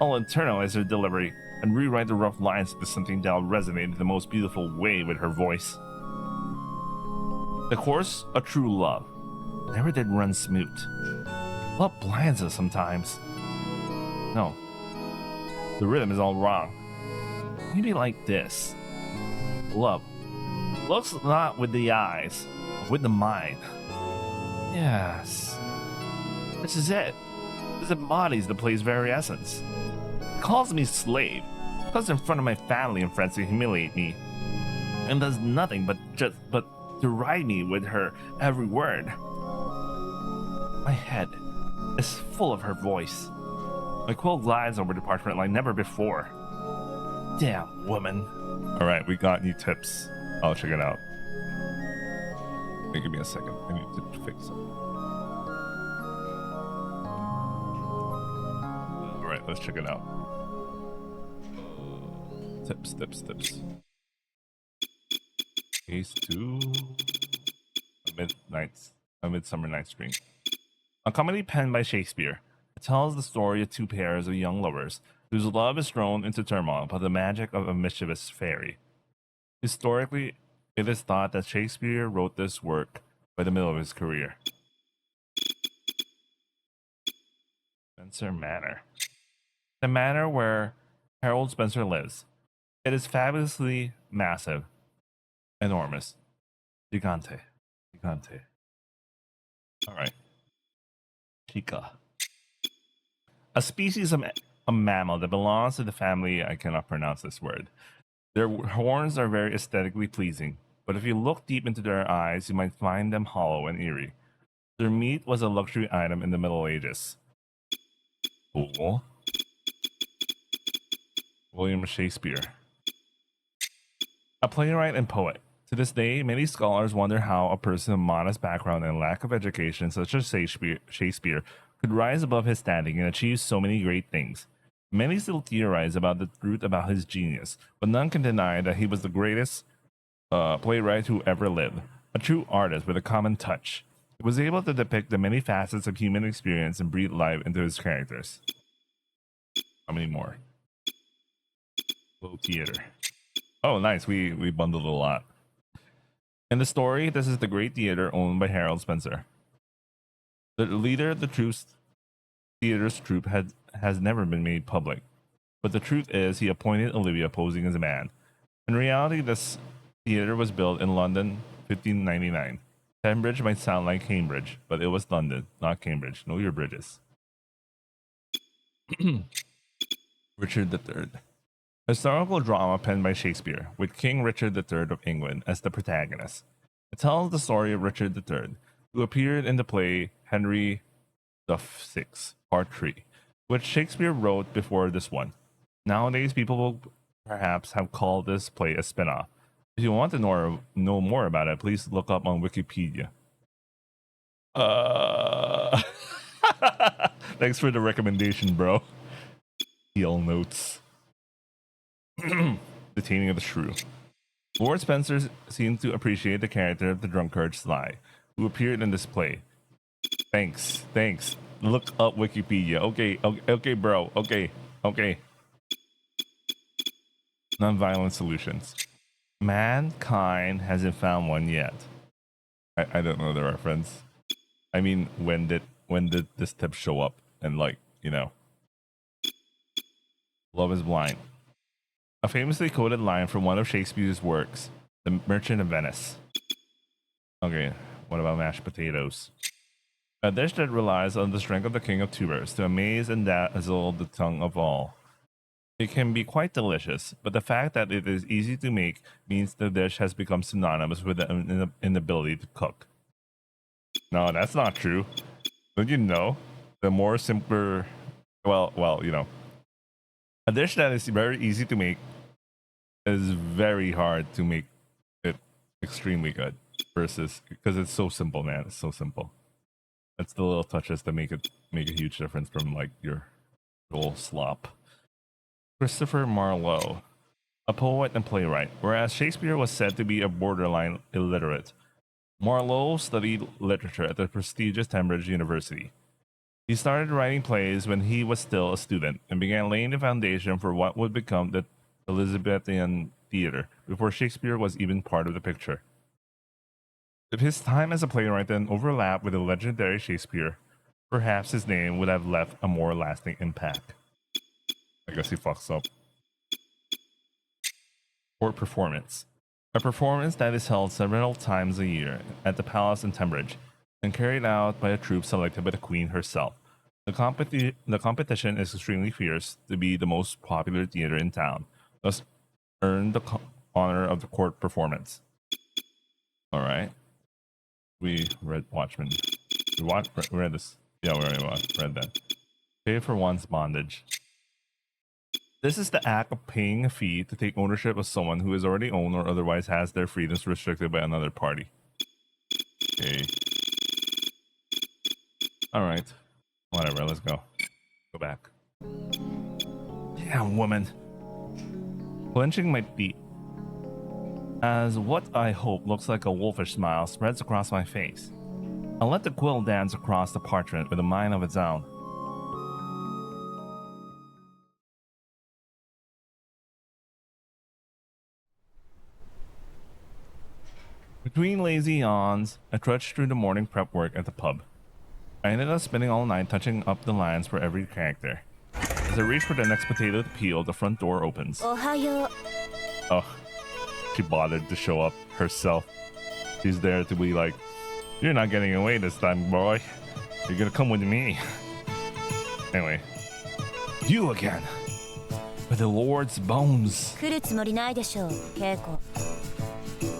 I'll internalize her delivery and rewrite the rough lines into something that'll resonate in the most beautiful way with her voice. The course of true love never did run smooth. Love blinds us sometimes. No, the rhythm is all wrong. Maybe like this. Love looks not with the eyes, but with the mind. Yes, this is it. This embodies the play's very essence. It calls me slave, comes in front of my family and friends to humiliate me, and does nothing but deride me with her every word. My head is full of her voice. My quill glides over the parchment like never before. Damn woman. Alright, we got new tips. I'll check it out. Hey, give me a second. I need to fix something. Alright, let's check it out. Tips. Case 2. A Midsummer Night's Dream. A comedy penned by Shakespeare. It tells the story of two pairs of young lovers whose love is thrown into turmoil by the magic of a mischievous fairy. Historically, it is thought that Shakespeare wrote this work by the middle of his career. Spencer Manor. The manor where Harold Spencer lives. It is fabulously massive. Enormous. Gigante. Alright. Chica. A species of a mammal that belongs to the family, I cannot pronounce this word. Their horns are very aesthetically pleasing, but if you look deep into their eyes, you might find them hollow and eerie. Their meat was a luxury item in the Middle Ages. Cool. William Shakespeare. A playwright and poet. To this day, many scholars wonder how a person of modest background and lack of education, such as Shakespeare, could rise above his standing and achieve so many great things. Many still theorize about the truth about his genius, but none can deny that he was the greatest playwright who ever lived, a true artist with a common touch. He was able to depict the many facets of human experience and breathe life into his characters. How many more? Globe Theater. Oh, nice. We bundled a lot. In the story, this is the great theater owned by Harold Spencer. The leader of the theater's troupe has never been made public, but the truth is he appointed Olivia posing as a man. In reality, this theater was built in London, 1599. Cambridge might sound like Cambridge, but it was London, not Cambridge. Know your bridges. Richard III. Historical drama penned by Shakespeare, with King Richard III of England as the protagonist. It tells the story of Richard III, who appeared in the play Henry VI, Part 3, which Shakespeare wrote before this one. Nowadays, people will perhaps have called this play a spin-off. If you want to know more about it, please look up on Wikipedia. Thanks for the recommendation, bro. Heel notes. The Taming of the Shrew. Lord Spencer seemed to appreciate the character of the drunkard Sly, who appeared in this play. Thanks. Look up Wikipedia. Okay, bro. Okay. Non-violent solutions. Mankind hasn't found one yet. I don't know the reference. I mean, when did this tip show up? And like, you know, Love is Blind. A famously quoted line from one of Shakespeare's works, The Merchant of Venice. Okay, what about mashed potatoes? A dish that relies on the strength of the king of tubers to amaze and dazzle the tongue of all. It can be quite delicious, but the fact that it is easy to make means the dish has become synonymous with the inability to cook. No, that's not true. Don't you know? The more simpler, well, you know, a dish that is very easy to make is very hard to make it extremely good. Versus, because it's so simple, man. It's so simple. That's the little touches that make a huge difference from like your whole slop. Christopher Marlowe, a poet and playwright. Whereas Shakespeare was said to be a borderline illiterate, Marlowe studied literature at the prestigious Cambridge University. He started writing plays when he was still a student and began laying the foundation for what would become the Elizabethan theater before Shakespeare was even part of the picture. If his time as a playwright then overlapped with the legendary Shakespeare, perhaps his name would have left a more lasting impact. I guess he fucks up. Court performance. A performance that is held several times a year at the palace in Tunbridge and carried out by a troupe selected by the Queen herself. The competition is extremely fierce to be the most popular theater in town, thus earned the honor of the court performance. Alright. We read Watchmen. We read this. Yeah, we already read that. Pay for one's bondage. This is the act of paying a fee to take ownership of someone who is already owned or otherwise has their freedoms restricted by another party. Okay. Alright. Whatever, let's go. Go back. Yeah, woman. Clenching my teeth, as what I hope looks like a wolfish smile spreads across my face. I'll let the quill dance across the parchment with a mind of its own. Between lazy yawns, I trudged through the morning prep work at the pub. I ended up spending all night touching up the lines for every character. As I reach for the next potato to peel, the front door opens. Ohayo. Oh, she bothered to show up herself. She's there to be like, you're not getting away this time, boy. You're gonna come with me. Anyway, you again. With the Lord's bones. 来るつもりないでしょう、稽古。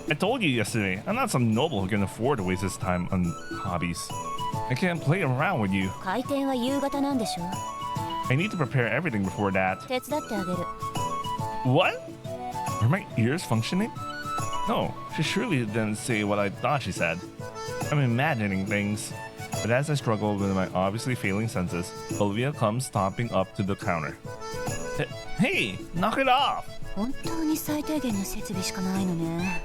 I told you yesterday, I'm not some noble who can afford to waste his time on hobbies. I can't play around with you. 開店は夕方なんでしょ。 I need to prepare everything before that. 手伝ってあげる。 What? Are my ears functioning? No, she surely didn't say what I thought she said. I'm imagining things. But as I struggle with my obviously failing senses, Olivia comes stomping up to the counter. Hey, knock it off! 本当に最低限の設備しかないのね。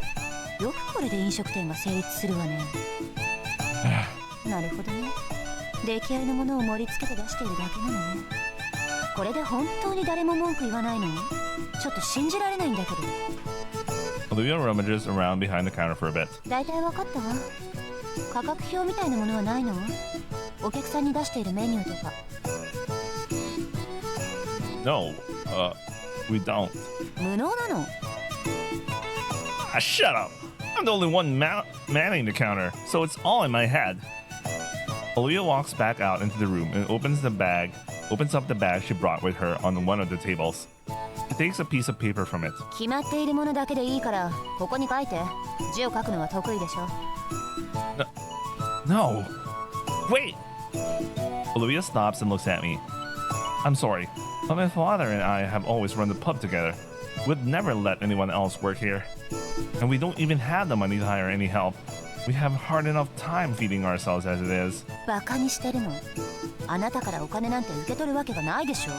よくこれで飲食店が成立するわね。なるほどね。出来合いのものを盛り付けて出しているだけなのね。これで本当に誰も文句言わないの？ちょっと信じられないんだけど。Olivia rummages around behind the counter for a bit. 大体分かったわ。価格表みたいなものはないの？お客さんに出しているメニューとか。No, we don't. 無能なの？ Shut up! I'm the only one manning the counter, so it's all in my head. Olivia walks back out into the room and opens up the bag she brought with her on one of the tables. She takes a piece of paper from it. 決まっているものだけでいいからここに書いて。字を書くのは得意でしょ。No! Wait! Olivia stops and looks at me. I'm sorry, but my father and I have always run the pub together. We'd never let anyone else work here. And we don't even have the money to hire any help. We have hard enough time feeding ourselves as it is. バカにしてるの？あなたからお金なんて受け取るわけがないでしょ。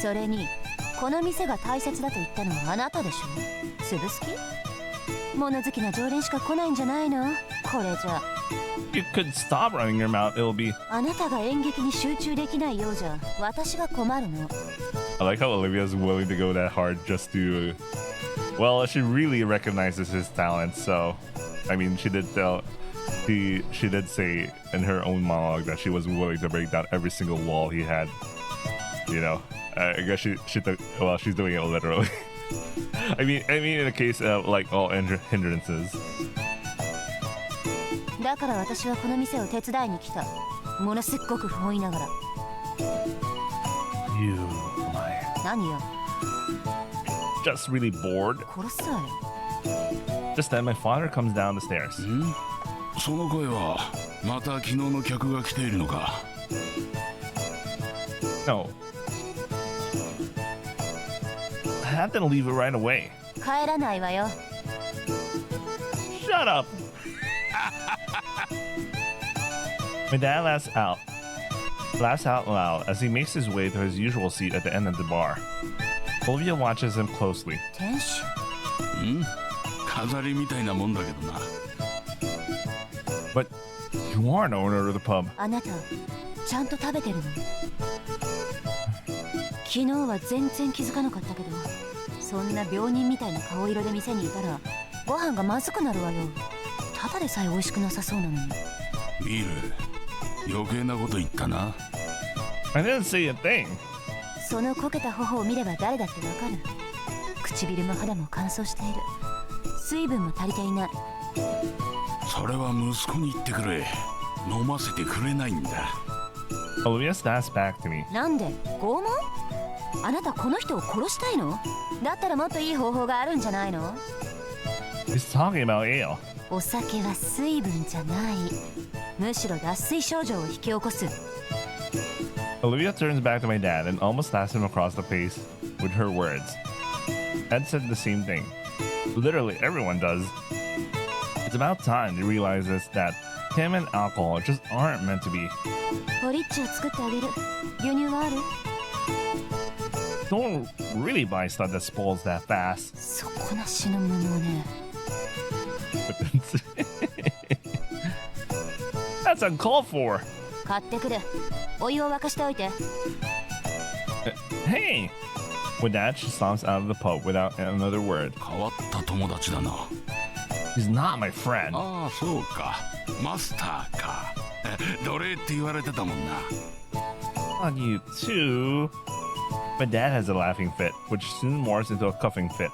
それにこの店が大切だと言ったのはあなたでしょ。潰す気？物好きな常連しか来ないんじゃないの？これじゃ You could stop running your mouth. It'll be. あなたが演劇に集中できないようじゃ私が困るの。 I like how Olivia's willing to go that hard just to. Well, she really recognizes his talent. So, I mean, she did say in her own monologue that she was willing to break down every single wall he had. You know, I guess she's doing it literally. I mean, in the case of like all hindrances. だから私はこの店を手伝いに来た。ものすっごく不本意ながら。You, my. 何よ。Just really bored. 殺すわよ。 Just then, my father comes down the stairs. その声はまた昨日の客が来ているのか。 No. I had to leave it right away. 帰らないわよ。 Shut up. My dad laughs out loud as he makes his way to his usual seat at the end of the bar. Olivia watches him closely. 店主？飾りみたいなもんだけどな。 But you are an owner of the pub. あなたちゃんと食べてるの？昨日は全然気づかなかったけど、そんな病人みたいな顔色で店にいたらご飯がまずくなるわよ。ただでさえ美味しくなさそうなのに。ビール、余計なこと言ったな。 I didn't say a thing. そのこけた頬を見れば誰だってわかる。唇も肌も乾燥している。水分も足りていない。それは息子に言ってくれ。飲ませてくれないんだ。 Olivia snaps back to me. なんで？拷問？あなたこの人を殺したいの？だったらもっといい方法があるんじゃないの？ He's talking about ale. お酒は水分じゃない。むしろ脱水症状を引き起こす。 Olivia turns back to my dad and almost slaps him across the face with her words. Ed said the same thing. Literally everyone does. It's about time he realizes that him and alcohol just aren't meant to be. ポリッチを作ってあげる。牛乳はある？ Don't really buy stuff that spoils that fast. 底なしの無能ね。That's uncalled for. 買ってくる。お湯を沸かしておいて。 Hey! With that, she stomps out of the pub without another word. 変わった友達だな。 He's not my friend. ああ、そうか。マスターか。奴隷って言われてたもんな。 On you too. My dad has a laughing fit, which soon morphs into a coughing fit.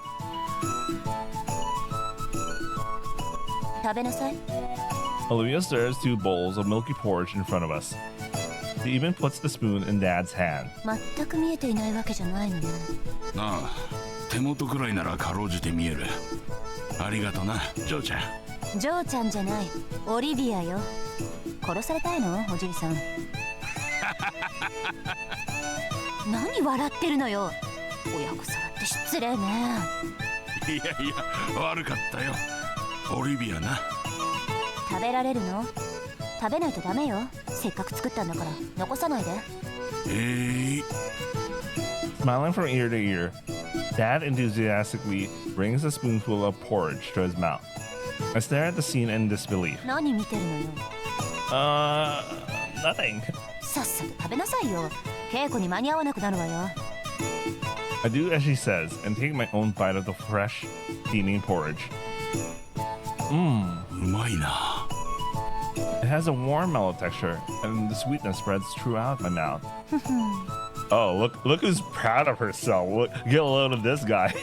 食べなさい。 Olivia stirs 2 bowls of milky porridge in front of us. She even puts the spoon in Dad's hand. 全く見えていないわけじゃないのね。なあ、手元くらいならかろうじて見える。ありがとな、ジョーちゃん。ジョーちゃんじゃない。オリビアよ。殺されたいの？おじいさん。何笑ってるのよ。親子さらって失礼ね。いやいや、悪かったよ。オリビアな。食べられるの？食べないとダメよ。せっかく作ったんだから残さないで。Smiling from ear to ear, Dad enthusiastically brings a spoonful of porridge to his mouth. I stare at the scene in disbelief. 何見てるのよ。Nothing. さっさと食べなさいよ。稽古に間に合わなくなるわよ。 I do as she says and take my own bite of the fresh, steaming porridge. うまいな。 It has a warm, mellow texture, and the sweetness spreads throughout my mouth. Oh, look who's proud of herself. Look, get a load of this guy.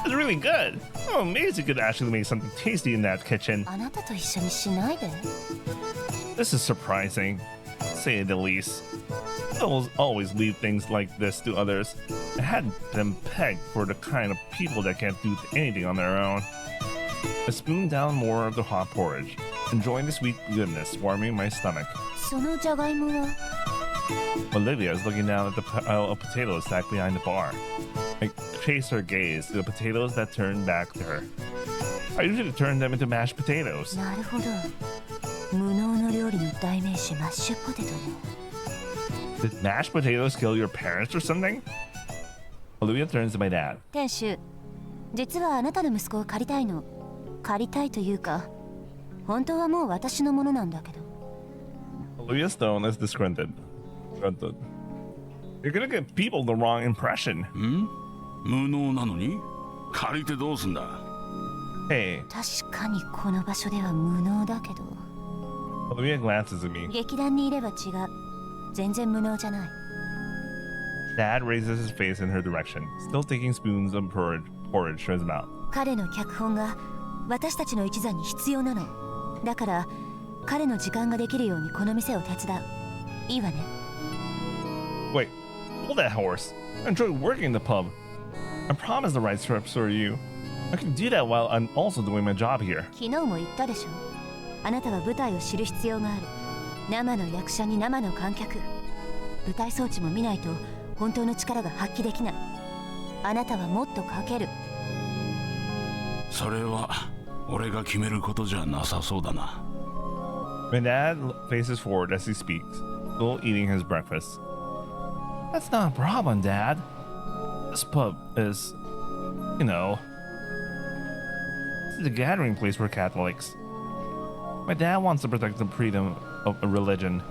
It's really good. Oh, Maisie could actually make something tasty in that kitchen. あなたと一緒にしないで。 This is surprising, say the least. I always leave things like this to others. I had them pegged for the kind of people that can't do anything on their own. I spooned down more of the hot porridge, enjoying the sweet goodness warming my stomach. そのじゃがいもは？ Olivia is looking down at the pile of potatoes stacked behind the bar. I chase her gaze to the potatoes that turn back to her. I usually turn them into mashed potatoes. なるほど。無能の料理の代名詞マッシュポテトね。Did mashed potatoes kill your parents or something? Olivia turns to my dad. 店主、実はあなたの息子を借りたいの。借りたいというか、本当はもう私のものなんだけど。Olivia's tone is disgruntled. You're gonna give people the wrong impression. 無能なのに借りてどうすんだ。 Hey, 確かにこの場所では無能だけど。Olivia glances at me. 劇団にいれば違う。全然無能じゃない。Dad raises his face in her direction, still taking spoons of porridge from his mouth. 彼の脚本が私たちの一座に必要なの。だから彼の時間ができるようにこの店を手伝う。いいわね。 Wait, hold that horse. I enjoy working in the pub. I promise the right steps for you. I can do that while I'm also doing my job here. 昨日も言ったでしょ。あなたは舞台を知る必要がある。生の役者に生の観客。舞台装置も見ないと本当の力が発揮できない。あなたはもっと書ける。それは俺が決めることじゃなさそうだな。 My dad faces forward as he speaks, still eating his breakfast. That's not a problem, Dad. This pub is, you know, this is a gathering place for Catholics. My dad wants to protect the freedom of a religion.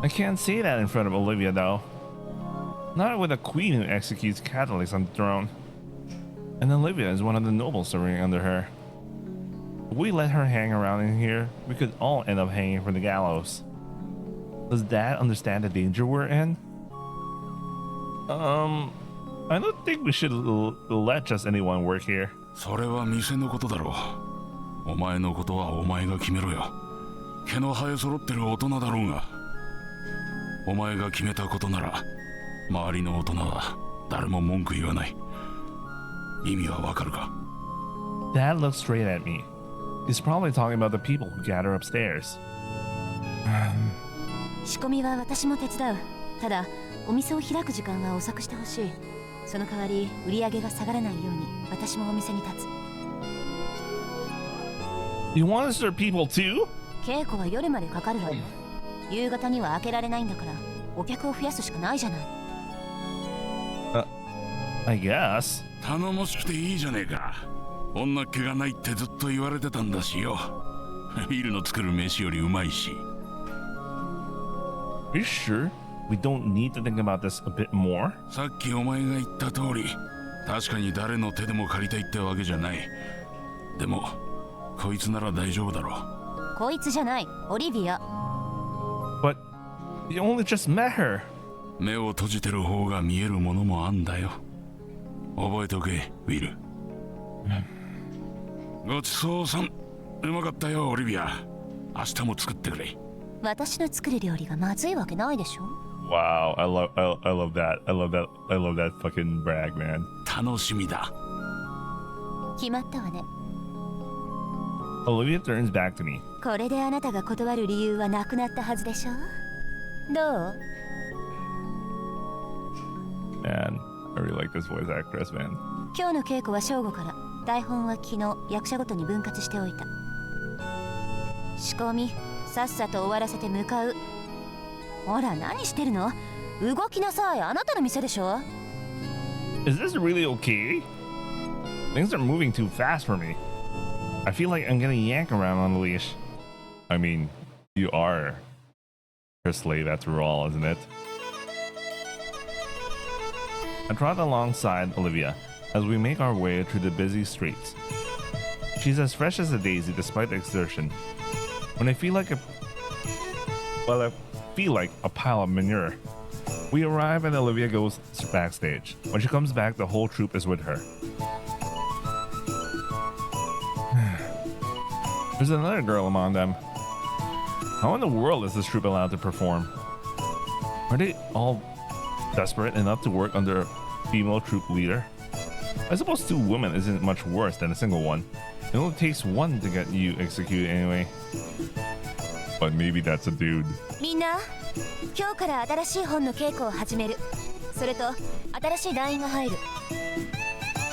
I can't say that in front of Olivia, though. Not with a queen who executes Catholics on the throne. And Olivia is one of the nobles serving under her. If we let her hang around in here, we could all end up hanging from the gallows. Does Dad understand the danger we're in? I don't think we should let just anyone work here. それは店のことだろう。お前のことはお前が決めろよ。毛の生え揃ってる大人だろうが。お前が決めたことなら周りの大人は誰も文句言わない。意味はわかるか？ Dad looks straight at me. He's probably talking about the people who gather upstairs. 仕込みは私も手伝う。ただお店を開く時間は遅くしてほしい。その代わり売り上げが下がらないように私もお店に立つ。 You want to serve people too? 稽古は夜までかかるわよ。夕方には開けられないんだからお客を増やすしかないじゃない。I guess. 頼もしくていいじゃねえか。女っ気がないってずっと言われてたんだしよ。ビルの作る飯よりうまいし。 Are you sure we don't need to think about this a bit more? さっきお前が言った通り、確かに誰の手でも借りたいってわけじゃない。でもこいつなら大丈夫だろう。こいつじゃない、オリビア。 But you only just met her. 目を閉じてる方が見えるものもあんだよ。覚えておけ、ウィル。ごちそうさん。うまかったよ、オリビア。明日も作ってくれ。私の作る料理がまずいわけないでしょ。 Wow, I love that. I love that fucking brag, man. 楽しみだ。決まったわね。 Olivia turns back to me. これであなたが断る理由はなくなったはずでしょ。どう？ Man, I really like this voice actress, man. 今日の稽古は正午から。台本は昨日役者ごとに分割しておいた。仕込みさっさと終わらせて向かう。ほら何してるの？動きなさい。あなたの店でしょ。 Is this really okay? Things are moving too fast for me. I feel like I'm gonna yank around on the leash. I mean, you are her slave after all, isn't it? I trot alongside Olivia as we make our way through the busy streets. She's as fresh as a daisy despite the exertion. When I feel like a pile of manure. We arrive and Olivia goes backstage. When she comes back, the whole troupe is with her. There's another girl among them. How in the world is this troupe allowed to perform? Are they all desperate enough to work under a female troupe leader? I suppose 2 women isn't much worse than a single one. It only takes 1 to get you executed anyway. But maybe that's a dude. みんな、今日から新しい本の稽古を始める。それと新しい団員が入る。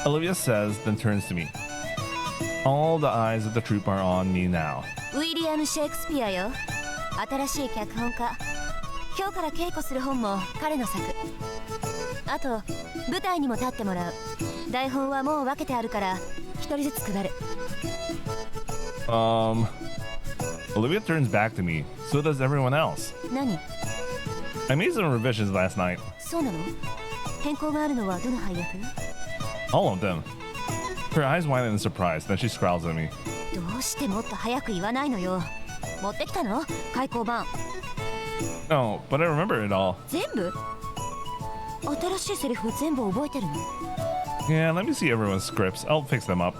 Olivia says, then turns to me. All the eyes of the troupe are on me now. ウィリアム・シェイクスピアよ。新しい脚本家。今日から稽古する本も彼の作。あと舞台にも立ってもらう。台本はもう分けてあるから一人ずつ配る。Olivia turns back to me. So does everyone else. 何？ I made some revisions last night. そうなの？変更があるのはどの配役？ All of them. Her eyes widen in surprise, then she scowls at me. どうしてもっと早く言わないのよ。持ってきたの？開口版。No, but I remember it all. 全部？新しいセリフ全部覚えてるの？ Yeah, let me see everyone's scripts. I'll fix them up.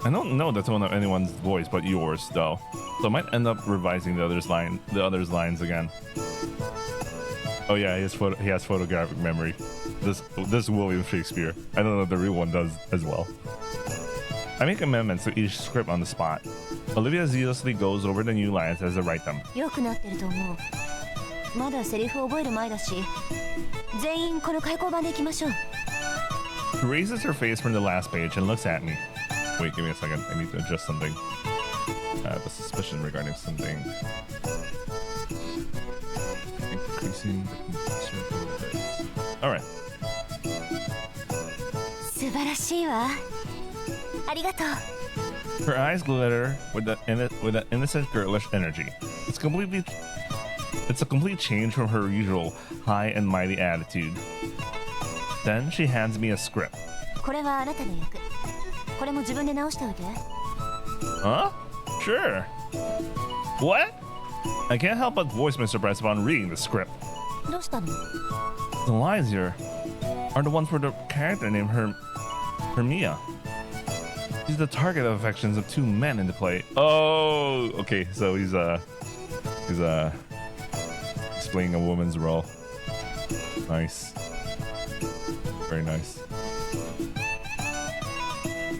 I don't know the tone of anyone's voice but yours, though. So I might end up revising the others' lines again. Oh yeah, he has photographic memory. This William Shakespeare. I don't know if the real one does as well. I make amendments to each script on the spot. Olivia zealously goes over the new lines as I write them. 良くなってると思う。まだセリフ覚える前だし、全員この開口版でいきましょう。She raises her face from the last page and looks at me. Wait, give me a second. I need to adjust something. I have a suspicion regarding something. Increasing the circle bits. Alright. 素晴らしいわ。ありがとう。 Her eyes glitter with an innocent girlish energy. It's a complete change from her usual high and mighty attitude. Then she hands me a script. これはあなたの役。これも自分で直しておいて。Huh? Sure. What? I can't help but voice my surprise upon reading the script. どうしたの？ The lines here are the ones for the character named Hermia. She's the target of affections of two men in the play. Oh, okay. So he's displaying a woman's role. Nice. Very nice.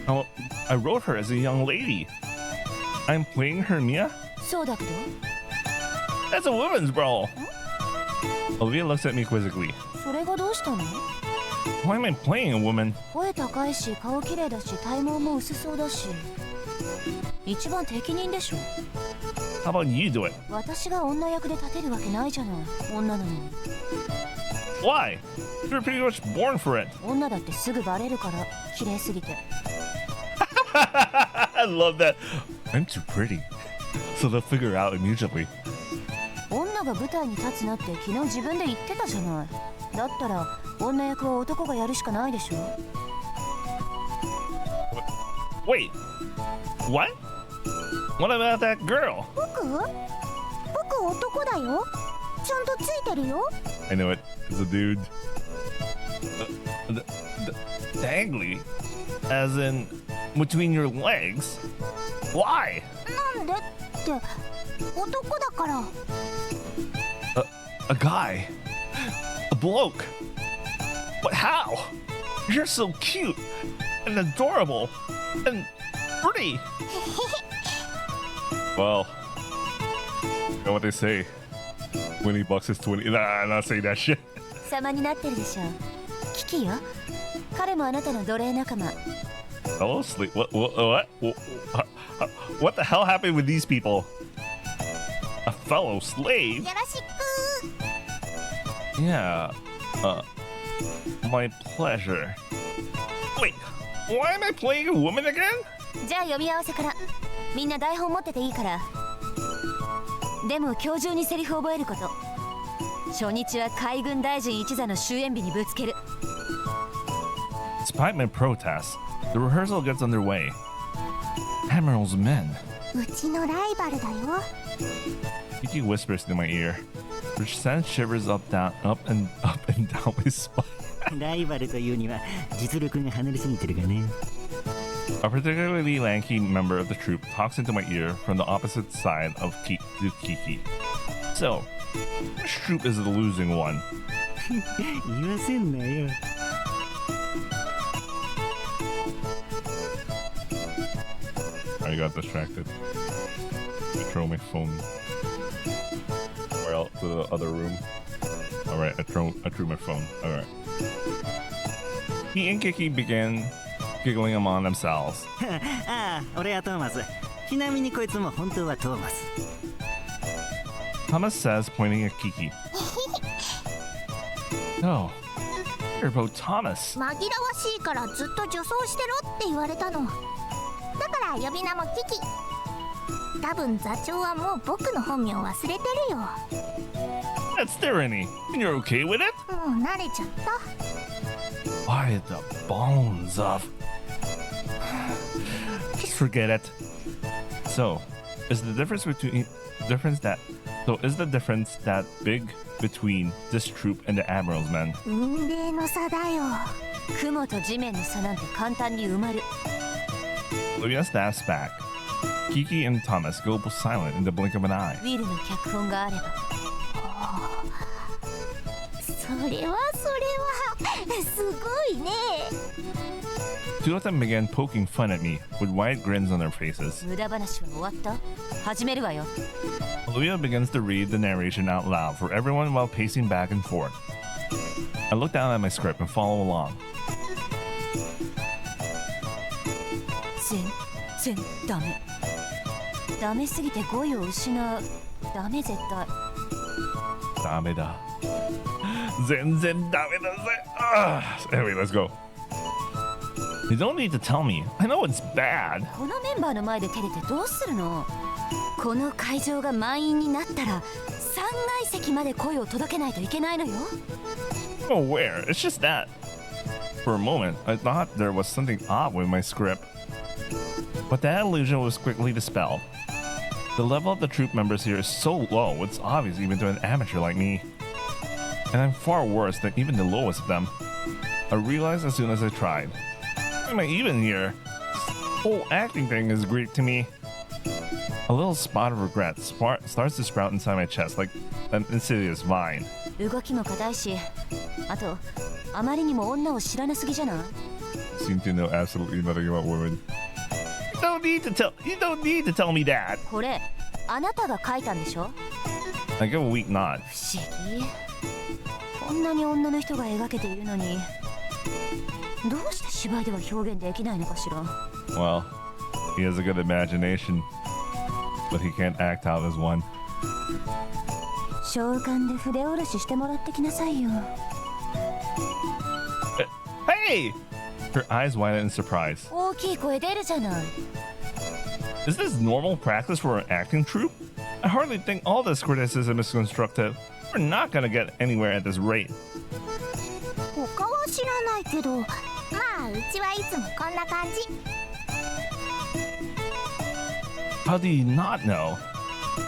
Oh, I wrote her as a young lady. I'm playing Hermia? そうだけど。 That's a woman's role. Olivia looks at me quizzically. それがどうしたの？ Why am I playing a woman? 声高いし、顔綺麗だし、体毛も薄そうだし。一番適任でしょ。 How about you do it? 私が女役で立てるわけないじゃない。女なのに。 Why? You're pretty much born for it. 女だってすぐバレるから、綺麗すぎて。I love that. I'm too pretty. So they'll figure out immediately. 女が舞台に立つなって昨日自分で言ってたじゃない。だったら女役は男がやるしかないでしょ。 Wait. What? What about that girl? 僕男だよ。ちゃんとついてるよ。 I know it. It's a dude. Dangly? As in, between your legs? Why? なんでって男だから。A guy? A bloke? But how? You're so cute and adorable and pretty. Well, you know what they say. 20 bucks is 20. Nah, I'm not saying that shit. 様になってるでしょ。キキよ。彼もあなたの奴隷仲間。 Fellow slave? What the hell happened with these people? A fellow slave? よろしく。 Yeah. My pleasure. Wait, why am I playing a woman again? じゃあ読み合わせから。みんな台本持ってていいから。でも今日中にセリフ覚えること。初日は海軍大臣一座の終演日にぶつける。 Despite my protests, the rehearsal gets underway. Admiral's men. うちのライバルだよ。 Kiki whispers in my ear, which sends shivers up and down my spine. ライバルというには実力が離れすぎてるがね。 A particularly lanky member of the troupe talks into my ear from the opposite side of Kiki. So, which troupe is the losing one? 言わせんなよ。 I got distracted. Throw my phone. Or else to the other room. Alright, I threw my phone. Alright. He and Kiki began giggling among themselves. ああ、俺はトーマス。ちなみにこいつも本当はトーマス。Thomas says, pointing at Kiki. No, you're about Thomas. 紛らわしいからずっと女装してろって言われたの。だから呼び名もキキ。多分座長はもう僕の本名忘れてるよ。That's tyranny, and you're okay with it? もう慣れちゃった。By the bones of. Just forget it. So, is the difference that big between this troop and the Admiral's men? 運命の差だよ。雲と地面の差なんて簡単に埋まる。 Olivia snaps back. Kiki and Thomas go silent in the blink of an eye. ウィルの脚本があれば。それはすごいね。 Two of them began poking fun at me with wide grins on their faces. 無駄話は終わった？始めるわよ。 Olivia begins to read the narration out loud for everyone while pacing back and forth. I look down at my script and follow along. 全然ダメ。ダメすぎて語彙を失う。ダメ絶対。ダメだ。全然ダメだぜ。Anyway, let's go. You don't need to tell me. I know it's bad. このメンバーの前で照れてどうするの？この会場が満員になったら3階席まで声を届けないといけないのよ。I'm aware. It's just that. For a moment, I thought there was something odd with my script. But that illusion was quickly dispelled. The level of the troop members here is so low, it's obvious even to an amateur like me. And I'm far worse than even the lowest of them. I realized as soon as I tried. Why am I even here? This whole acting thing is Greek to me. A little spot of regret starts to sprout inside my chest like an insidious vine. 動きも硬いし、あとあまりにも女を知らなすぎじゃない？ Seem to know absolutely nothing about women. You don't need to tell me that. これあなたが書いたんでしょ？ I give a weak nod. 不思議。こんなに女の人が描けているのに、どうして芝居では表現できないのかしら。 Well, he has a good imagination, but he can't act out as one. 召喚で筆下ろししてもらってきなさいよ。Hey! Her eyes widen in surprise. 大きい声出るじゃない。 Is this normal practice for an acting troupe? I hardly think all this criticism is constructive. We're not gonna get anywhere at this rate. 他は知らないけど、まあうちはいつもこんな感じ。 How do you not know?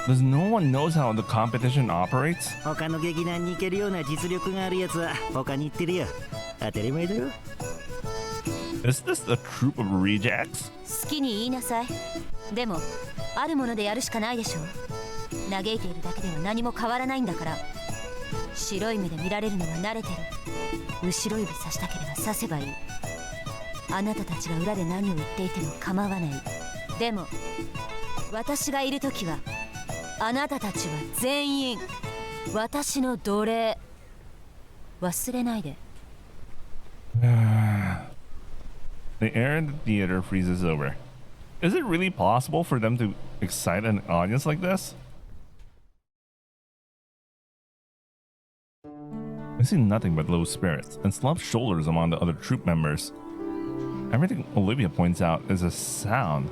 Does no one knows how the competition operates? 他の劇団に行けるような実力があるやつは他に行ってるよ。当たり前だろ。 Is this a troop of rejects? 好きに言いなさい。でもあるものでやるしかないでしょ。嘆いているだけでは何も変わらないんだから。白い目で見られるのは慣れてる。後ろ指さしたければ刺せばいい。あなたたちが裏で何を言っていても構わない。でも私がいるときはあなたたちは全員私の奴隷。忘れないで。The air in the theater freezes over. Is it really possible for them to excite an audience like this? I see nothing but low spirits and slumped shoulders among the other troop members. Everything Olivia points out is a sound,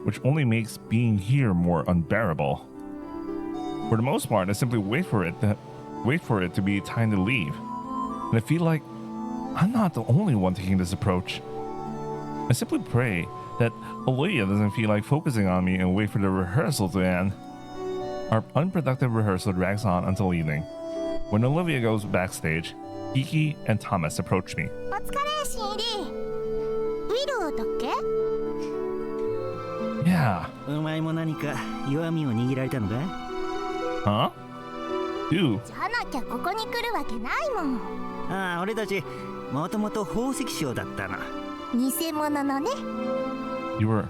which only makes being here more unbearable. For the most part, I simply wait for it to be time to leave, and I feel like I'm not the only one taking this approach. I simply pray that Olivia doesn't feel like focusing on me and wait for the rehearsal to end. Our unproductive rehearsal drags on until evening. When Olivia goes backstage, Kiki and Thomas approach me. お疲れ、新入り。ウィルだっけ？ Yeah. お前も何か弱みを握られたのか？ Huh? You? じゃなきゃここに来るわけないもん。ああ、俺たちもともと宝石商だったの。偽物のね。You were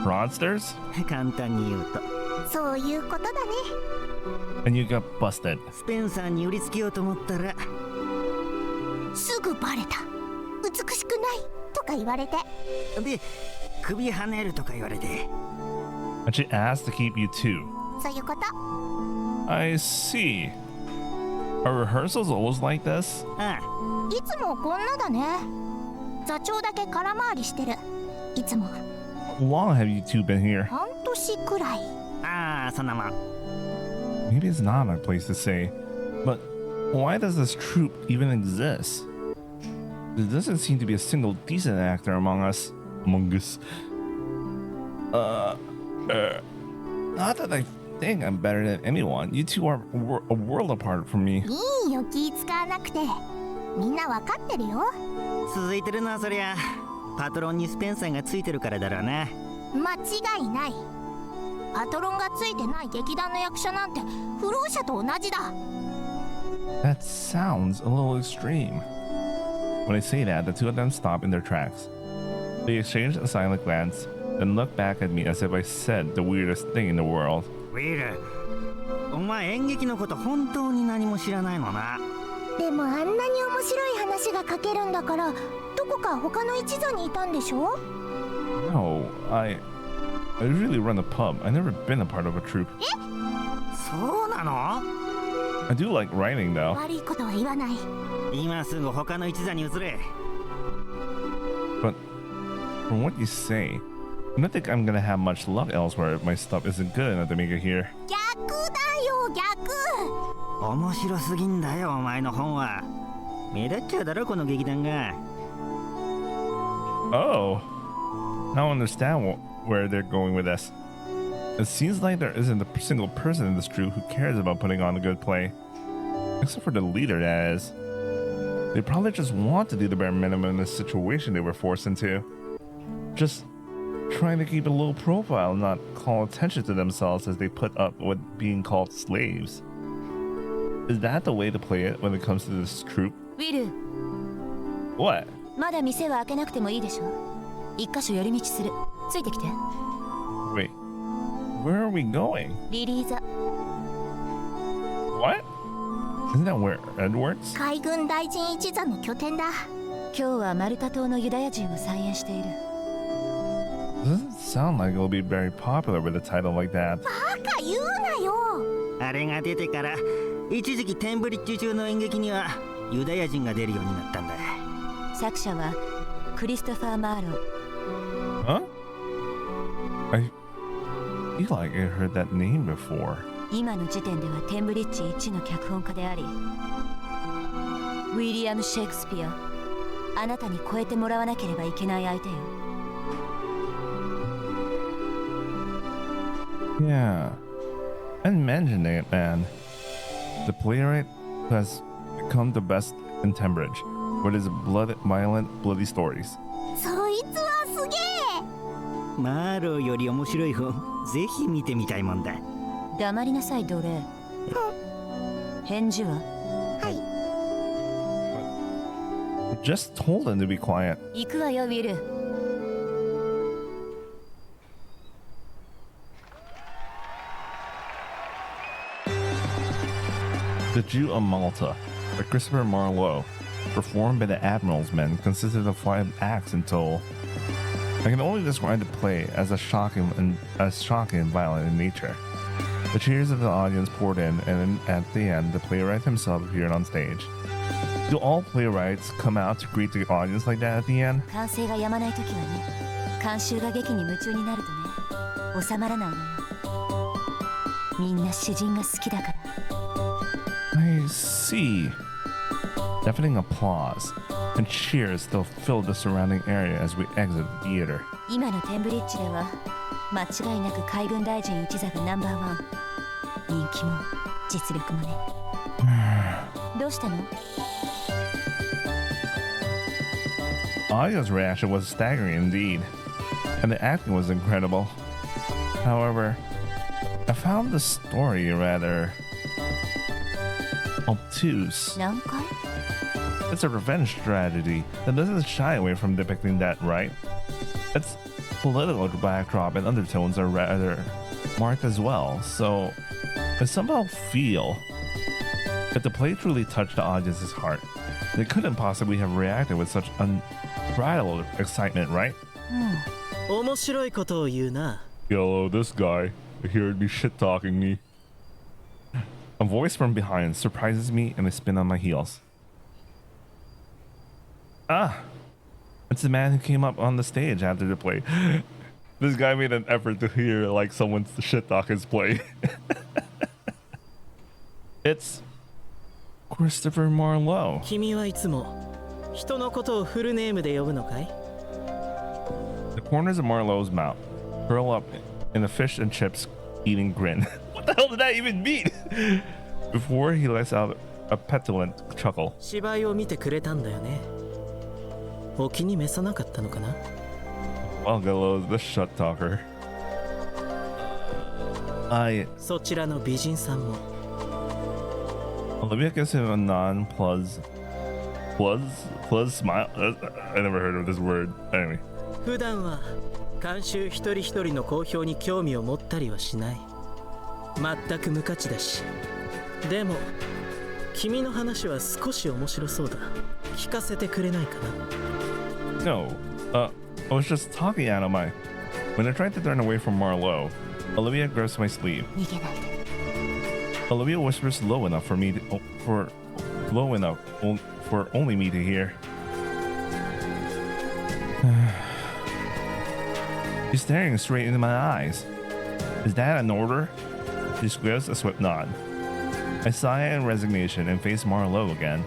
fraudsters? 簡単に言うと。そういうことだね。 And you got busted. スペンサーに売りつけようと思ったらすぐバレた。美しくないとか言われて。で、首跳ねるとか言われて。 And she asked to keep you too. そういうこと。 I see. Are rehearsals always like this? あいつもこんなだね。座長だけ空回りしてる。いつも。 How long have you two been here? 半年くらい。あそんなもん。 Maybe it's not my place to say, but why does this troupe even exist? There doesn't seem to be a single decent actor among us. Not that I think I'm better than anyone. You two are a world apart from me. いいよ、気使わなくて。みんなわかってるよ。続いてるのはそりゃパトロンにスペンサーがついてるからだろうな。間違いない。パトロンがついてない劇団の役者なんて不老者と同じだ。 That sounds a little extreme. When I say that, the two of them stop in their tracks. They exchange a silent glance, then look back at me as if I said the weirdest thing in the world. ウィル、お前演劇のこと本当に何も知らないのな。でもあんなに面白い話が書けるんだから、どこか他の一座にいたんでしょ？ No, I usually run a pub. I've never been a part of a troupe. そうなの？ I do like writing though. 悪いことは言わない。今すぐ他の一座に移れ。 But from what you say, I don't think I'm gonna have much luck elsewhere if my stuff isn't good enough to make it here. 逆だよ、逆。面白すぎんだよお前の本は。目立っちゃうだろこの劇団が。 Oh, now I understand where they're going with this. It seems like there isn't a single person in this troupe who cares about putting on a good play. Except for the leader, that is. They probably just want to do the bare minimum in the situation they were forced into. Just trying to keep a low profile and not call attention to themselves as they put up with being called slaves. Is that the way to play it when it comes to this troupe? ウィル、 What? まだ店は開けなくてもいいでしょ。一箇所寄り道する。ついてきて。 Wait, where are we going? リリーザ。 What? Isn't that where Ed works? 海軍大臣一座の拠点だ。今日はマルタ島のユダヤ人を再演している。 Doesn't sound like it'll be very popular with a title like that. バカ言うなよ。あれが出てから一時期テンブリッジ中の演劇にはユダヤ人が出るようになったんだ。作者はクリストファー・マーロー。 Huh? I feel like I heard that name before. 今の時点ではテンブリッジ一の脚本家であり、ウィリアム・シェイクスピア、あなたに超えてもらわなければいけない相手よ。 Yeah. And mentioning it, man. The playwright who has become the best in Tembridge with his violent, bloody stories. そいつはすげえ。マーローより面白い本ぜひ見てみたいもんだ。黙りなさい、奴隷。返事は？はい。 Just told him to be quiet. 行くわよ、ウィル。 The Jew of Malta, by Christopher Marlowe, performed by the Admiral's Men, consisted of 5 acts in total. I can only describe the play as shocking and violent in nature. The cheers of the audience poured in, and at the end, the playwright himself appeared on stage. Do all playwrights come out to greet the audience like that at the end? 歓声が止まないときはね、観衆が劇に夢中になるとね、収まらないのよ。みんな詩人が好きだから。 I see. Deafening applause and cheers still filled the surrounding area as we exit the theater. 今のテンブリッジでは間違いなく海軍大臣一座がナンバーワン。人気も実力もね。どうしたの？ Aoya's reaction was staggering indeed, and the acting was incredible. However, I found the story rather obtuse. 何回？ It's a revenge tragedy that doesn't shy away from depicting that, right? Its political backdrop and undertones are rather marked as well, so I somehow feel that the play truly touched the audience's heart. They couldn't possibly have reacted with such unbridled excitement, right? 面白いことを言うな。 Yo, this guy. heard me shit talking me. A voice from behind surprises me and I spin on my heels. Ah, it's the man who came up on the stage after the play. This guy made an effort to hear like someone's shit talk his play. It's Christopher Marlowe. 君はいつも人のことをフルネームで呼ぶのかい？ The corners of Marlowe's mouth curl up in a fish and chips eating grin. What the hell did that even mean? Before he lets out a petulant chuckle. 芝居を見てくれたんだよね。お気に召さなかったのかな？ Gallows, the shut talker. そちらの美人さんも。 Olivia gives him a non-plus smile. I never heard of this word. Anyway. 普段は監修一人一人の好評に興味を持ったりはしない。全く無価値だし。でも君の話は少し面白そうだ。聞かせてくれないかな？ No, I was just talking out of my. When I tried to turn away from Marlowe, Olivia grabs my sleeve. 逃げないで。 Olivia whispers low enough for only me to hear. She's staring straight into my eyes. Is that an order? She gives a swift nod. I sigh in resignation and face Marlowe again.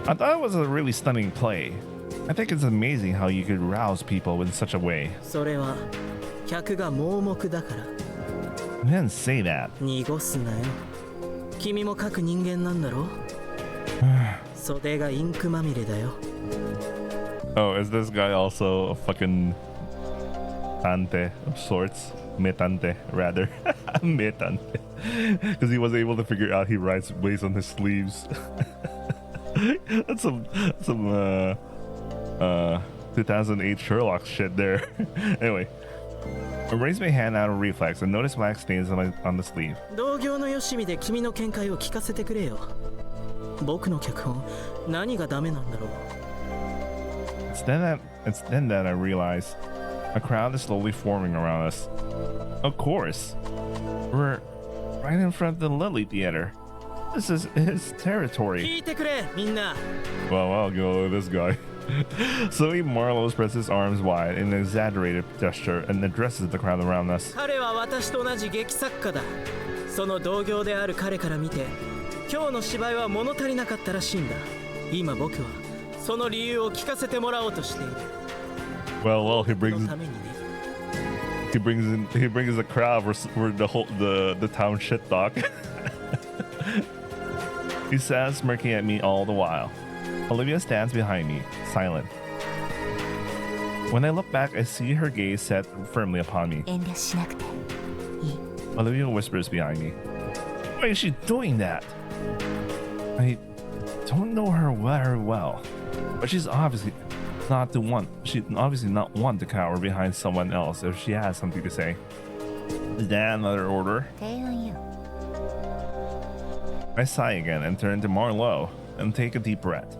I thought it was a really stunning play. I think it's amazing how you could rouse people in such a way. それは客が盲目だから。 I didn't say that. 濁すなよ。君も書く人間なんだろ？袖がインクまみれだよ。 Oh, is this guy also a fucking tante of sorts? Metante, rather. Metante. Because he was able to figure out he writes based on his sleeves. That's some 2008 Sherlock shit there. Anyway, I raise my hand out of reflex and notice black stains on the sleeve. 同業のよしみで君の見解を聞かせてくれよ。僕の脚本、何がダメなんだろう。 It's then that I realize a crowd is slowly forming around us. Of course, we're right in front of the Lily Theater. This is his territory. 聞いてくれ、みんな。 Well, I'll go with this guy. Slowly, Marlowe spreads his arms wide in an exaggerated gesture and addresses the crowd around us. 彼は私と同じ劇作家だ。その同業である彼から見て、今日の芝居は物足りなかったらしいんだ。今僕はその理由を聞かせてもらおうとしている。 Well, he そ brings のためにね。 he brings the crowd for the town shit talk. He stands smirking at me all the while. Olivia stands behind me, silent. When I look back, I see her gaze set firmly upon me. 遠慮しなくていい。 Olivia whispers behind me. Why is she doing that? I don't know her very well, but she's obviously not one to cower behind someone else if she has something to say. Is that another order? 提案よ。 I sigh again and turn to Marlowe and take a deep breath.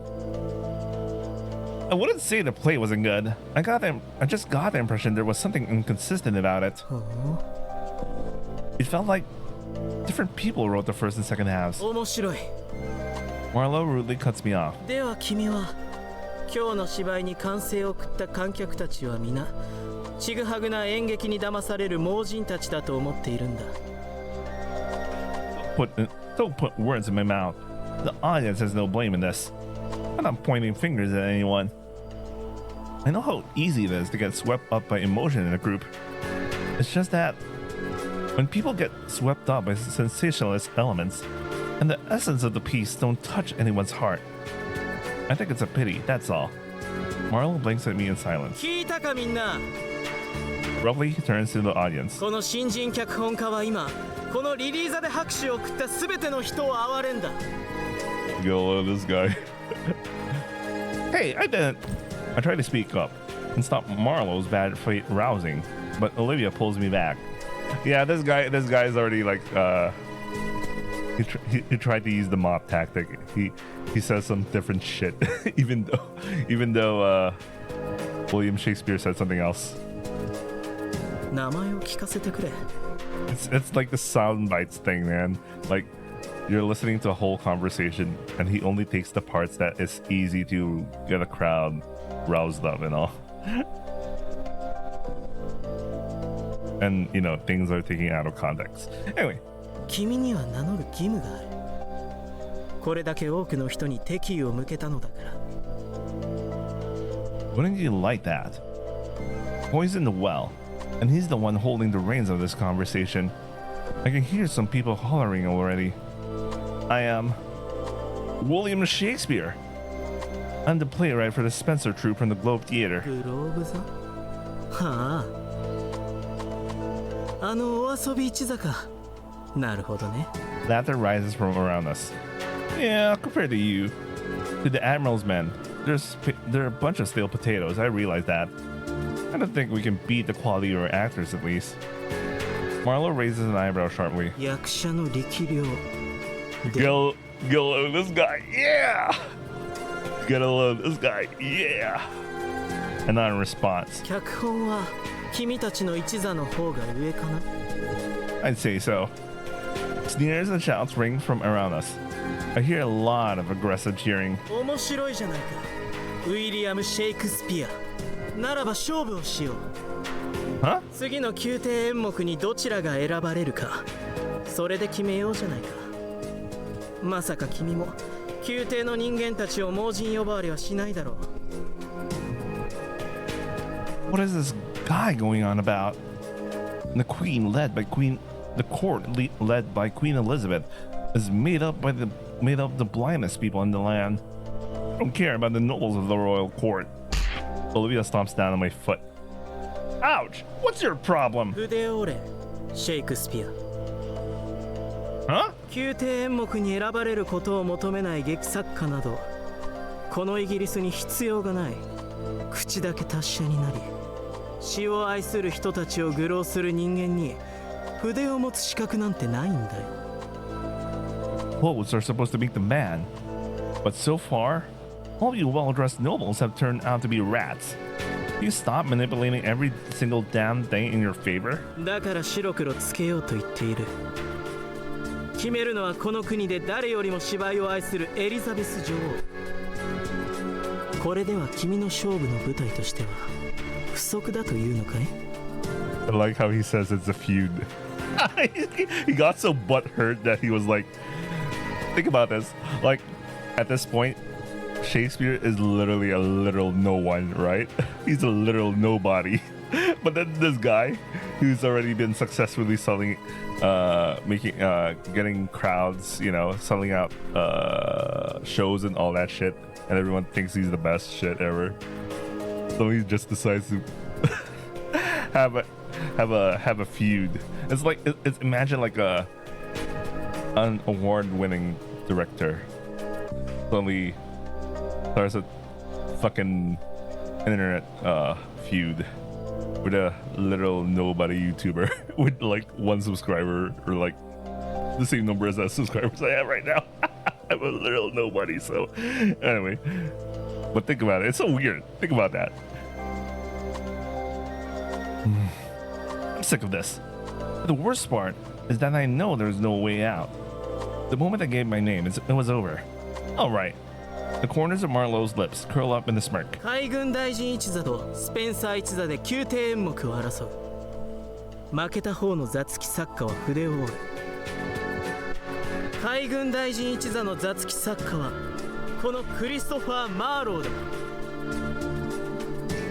I wouldn't say the play wasn't good. I just got the impression there was something inconsistent about it. It felt like different people wrote the first and second halves. 面白い。 Marlowe rudely cuts me off. では君は今日の芝居に歓声を送った観客たちは皆ちぐはぐな演劇に騙される盲人たちだと思っているんだ。 Don't put words in my mouth. The audience has no blame in this. I'm not pointing fingers at anyone. I know how easy it is to get swept up by emotion in a group. It's just that when people get swept up by sensationalist elements and the essence of the piece don't touch anyone's heart, I think it's a pity, that's all. Marlowe blinks at me in silence. 聞いたかみんな。 Roughly, he turns to the audience. この新人脚本家は今このリリーザで拍手を送った全ての人を憐れんだ。 Go this guy. Hey, I try to speak up and stop Marlowe's bad fate rousing, but Olivia pulls me back. Yeah, this guy's already like he tried to use the mop tactic. He says some different shit, even though William Shakespeare said something else. 名前を聞かせてくれ。 It's like the sound bites thing, man. Like you're listening to a whole conversation, and he only takes the parts that is easy to get a crowd roused up and all. And you know, things are taken out of context. Anyway. 君には名乗る義務がある。これだけ多くの人に敵意を向けたのだから。 Wouldn't you like that? Poison the well, and he's the one holding the reins of this conversation. I can hear some people hollering already. I am William Shakespeare. I'm the playwright for the Spencer troupe from the Globe Theater. グローブ座？はあ。あのお遊び一座か。なるほどね。 Laughter rises from around us. Yeah, compared to you, to the Admiral's men, there are a bunch of stale potatoes. I realize that. I don't think we can beat the quality of our actors, at least. Marlowe raises an eyebrow sharply. 役者の力量。 Get alone this guy, yeah! Get alone this guy, yeah! And not in response. 脚本は君たちの一座の方が上かな。 I'd say so. Sneers and shouts ring from around us. I hear a lot of aggressive cheering. 面白いじゃないか。ウィリアム・シェイクスピア。ならば勝負をしよう。 Huh? 次の宮廷演目にどちらが選ばれるか。それで決めようじゃないか。まさか君も宮廷の人間たちを盲人呼ばわりはしないだろう。 What is this guy going on about? The court led by Queen Elizabeth is made up of the blindest people in the land. I don't care about the nobles of the royal court. Olivia stomps down on my foot. Ouch! What's your problem? 筆折れ、シェイクスピア。 Huh? 宮廷演目に選ばれることを求めない劇作家など、このイギリスに必要がない。口だけ達者になり、詩を愛する人たちを愚弄する人間に筆を持つ資格なんてないんだよ。 Clothes are supposed to make the man, but so far, all you well-dressed nobles have turned out to be rats. You stop manipulating every single damn thing in your favor? だから白黒つけようと言っている。決めるのはこの国で誰よりも芝居を愛するエリザベス女王。これでは君の勝負の舞台としては不足だというのかい？ I like how he says it's a feud. He got so butthurt that he was like, think about this. Like, at this point, Shakespeare is literally a literal no one, right? He's a literal nobody. But then this guy, who's already been successfully selling, getting crowds, you know, selling out shows and all that shit, and everyone thinks he's the best shit ever. So he just decides to have a feud. It's like it's imagine like an award-winning director suddenly starts a fucking internet feud with a literal nobody YouTuber with like one subscriber or like the same number as the subscribers I have right now. I'm a literal nobody. So anyway, but think about it. It's so weird. Think about that. I'm sick of this. The worst part is that I know there's no way out. The moment I gave my name, it was over. All right. The corners of Marlowe's lips curl up in a smirk. 海軍大臣一座とスペンサー一座で宮廷演目を争う。負けた方の座付き作家は筆を折る。海軍大臣一座の座付き作家はこのクリストファー・マーロー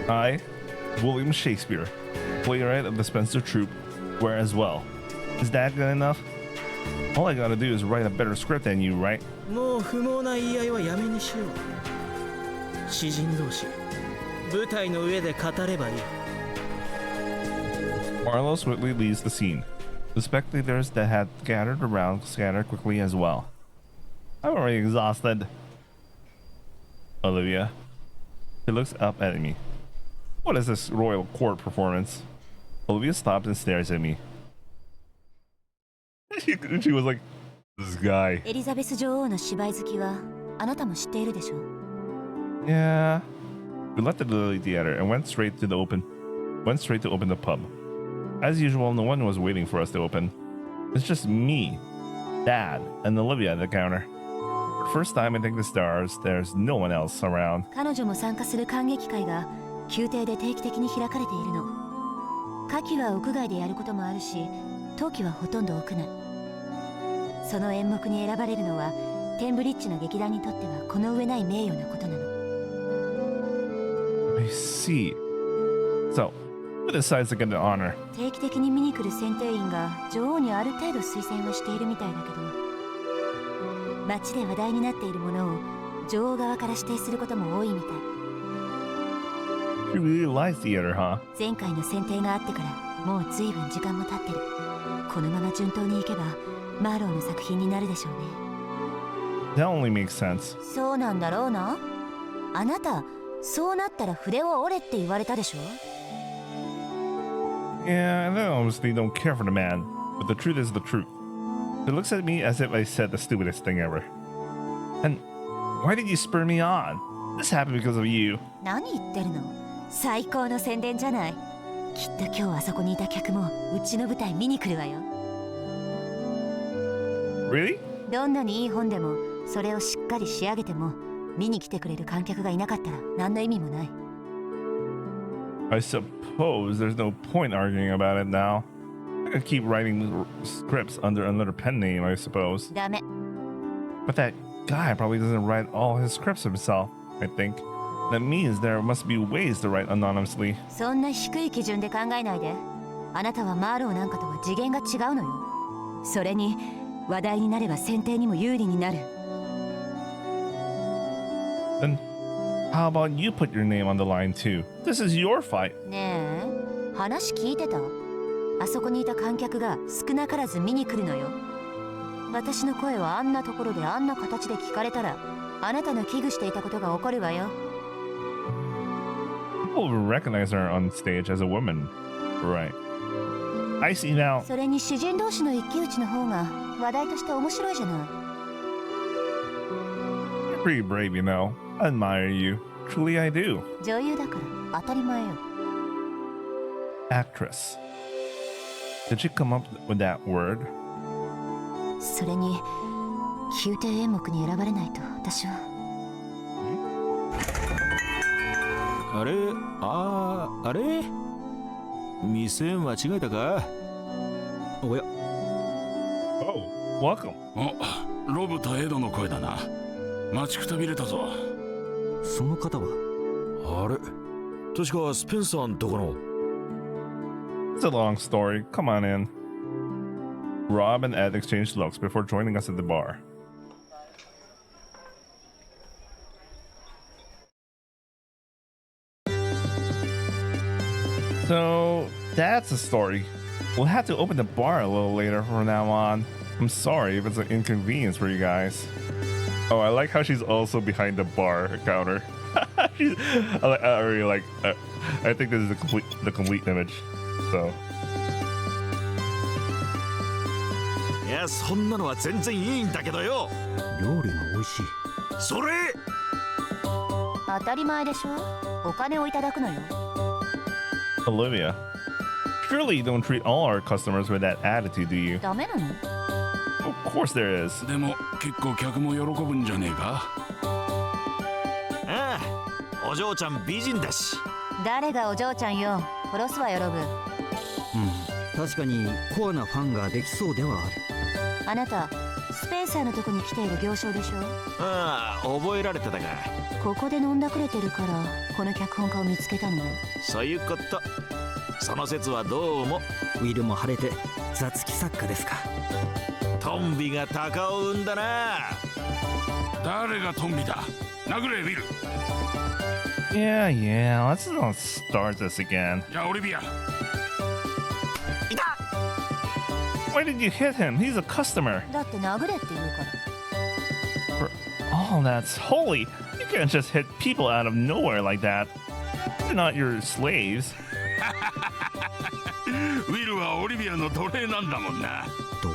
だ。 I, William Shakespeare, playwright of the Spencer troupe, wear as well. Is that good enough? All I gotta do is write a better script than you, right? もう不毛な言い合いはやめにしよう。詩人同士、舞台の上で語ればいい。 Marlowe swiftly leaves the scene. The spectators that had gathered around scatter quickly as well. I'm already exhausted. Olivia. She looks up at me. What is this royal court performance? Olivia stops and stares at me. She was like, this guy. エリザベス女王の芝居好きはあなたも知っているでしょう。 Yeah, We left the Lily Theater and went straight to open the pub. As usual, no one was waiting for us to open. It's just me, Dad, and Olivia at the counter. First time I think the stars, there's no one else around. 彼女も参加する観劇会が宮廷で定期的に開かれているの。夏季は屋外でやることもあるし、冬季はほとんど屋内。その演目に選ばれるのはテンブリッジの劇団にとってはこの上ない名誉なことなの。I see. So, who decides to get the honor? 定期的に見に来る選定員が女王にある程度推薦はしているみたいだけど、街で話題になっているものを女王側から指定することも多いみたい。She really likes theater, huh? 前回の選定があってからもう随分時間も経ってる。このまま順当にいけばマーローの作品になるでしょうね。That only makes sense. そうなんだろうな。あなた、そうなったら筆を折れって言われたでしょ。 Yeah, I honestly don't care for the man, but the truth is the truth. It looks at me as if I said the stupidest thing ever. And why did you spur me on? This happened because of you. 何言ってるの？最高の宣伝じゃない。きっと今日あそこにいた客もうちの舞台見に来るわよ。Really? どんなにいい本でもそれをしっかり仕上げても見に来てくれる観客がいなかったら何の意味もない。I suppose there's no point arguing about it now. I could keep writing scripts under another pen name, I suppose. ダメ。 But that guy probably doesn't write all his scripts himself, I think. That means there must be ways to write anonymously. そんな低い基準で考えないで。あなたはマーローなんかとは次元が違うのよ。それに話題になれば選定にも有利になる。 Then how about you put your name on the line too? This is your fight. ねえ、話聞いてた？あそこにいた観客が少なからず見に来るのよ。私の声はあんなところであんな形で聞かれたら、あなたの危惧していたことが起こるわよ。People will recognize her on stage as a woman. Right. I see now. それに詩人同士の一騎打ちの方が話題として面白いじゃない。 You're pretty brave, you know. I admire you. Truly I do. 女優だから当たり前よ。 Actress. Did she come up with that word? それに宮廷演目に選ばれないと私は。あれあれ店間違えたか？おや。 Oh, welcome. お、ロブとエドの声だな。待ちくたびれたぞ。その方は？あれ確かスペンサーんとこの。 It's a long story. Come on in. Rob and Ed exchanged looks before joining us at the bar. So, that's the story. We'll have to open the bar a little later from now on. I'm sorry if it's an inconvenience for you guys. Oh, I like how she's also behind the bar counter. I really like. I think this is the complete image. So. いや、そんなのは全然いいんだけどよ。料理が美味しい。それ。当たり前でしょ。お金をいただくのよ。 Olivia, surely you don't treat all our customers with that attitude, do you? ダメなの？ Of course there is. でも結構客も喜ぶんじゃねえか？ああ、お嬢ちゃん美人だし。誰がお嬢ちゃんよ。殺すわよロブ。確かにコアなファンができそうではある。あなたスペンサーのとこに来ている行商でしょ。ああ、覚えられてたか。ここで飲んだくれてるからこの脚本家を見つけたのよ。そういうこと。その説はどうも。ウィルも晴れて雑記作家ですか。トンビが鷹を生んだな。誰がトンビだ？殴れウィル。 Yeah, let's not start this again. じゃあオリビア。 Why did you hit him? He's a customer. だって殴れって言うから。 For all that's holy, you can't just hit people out of nowhere like that. They're not your slaves. ウィルはオリビアの奴隷なんだもんな。奴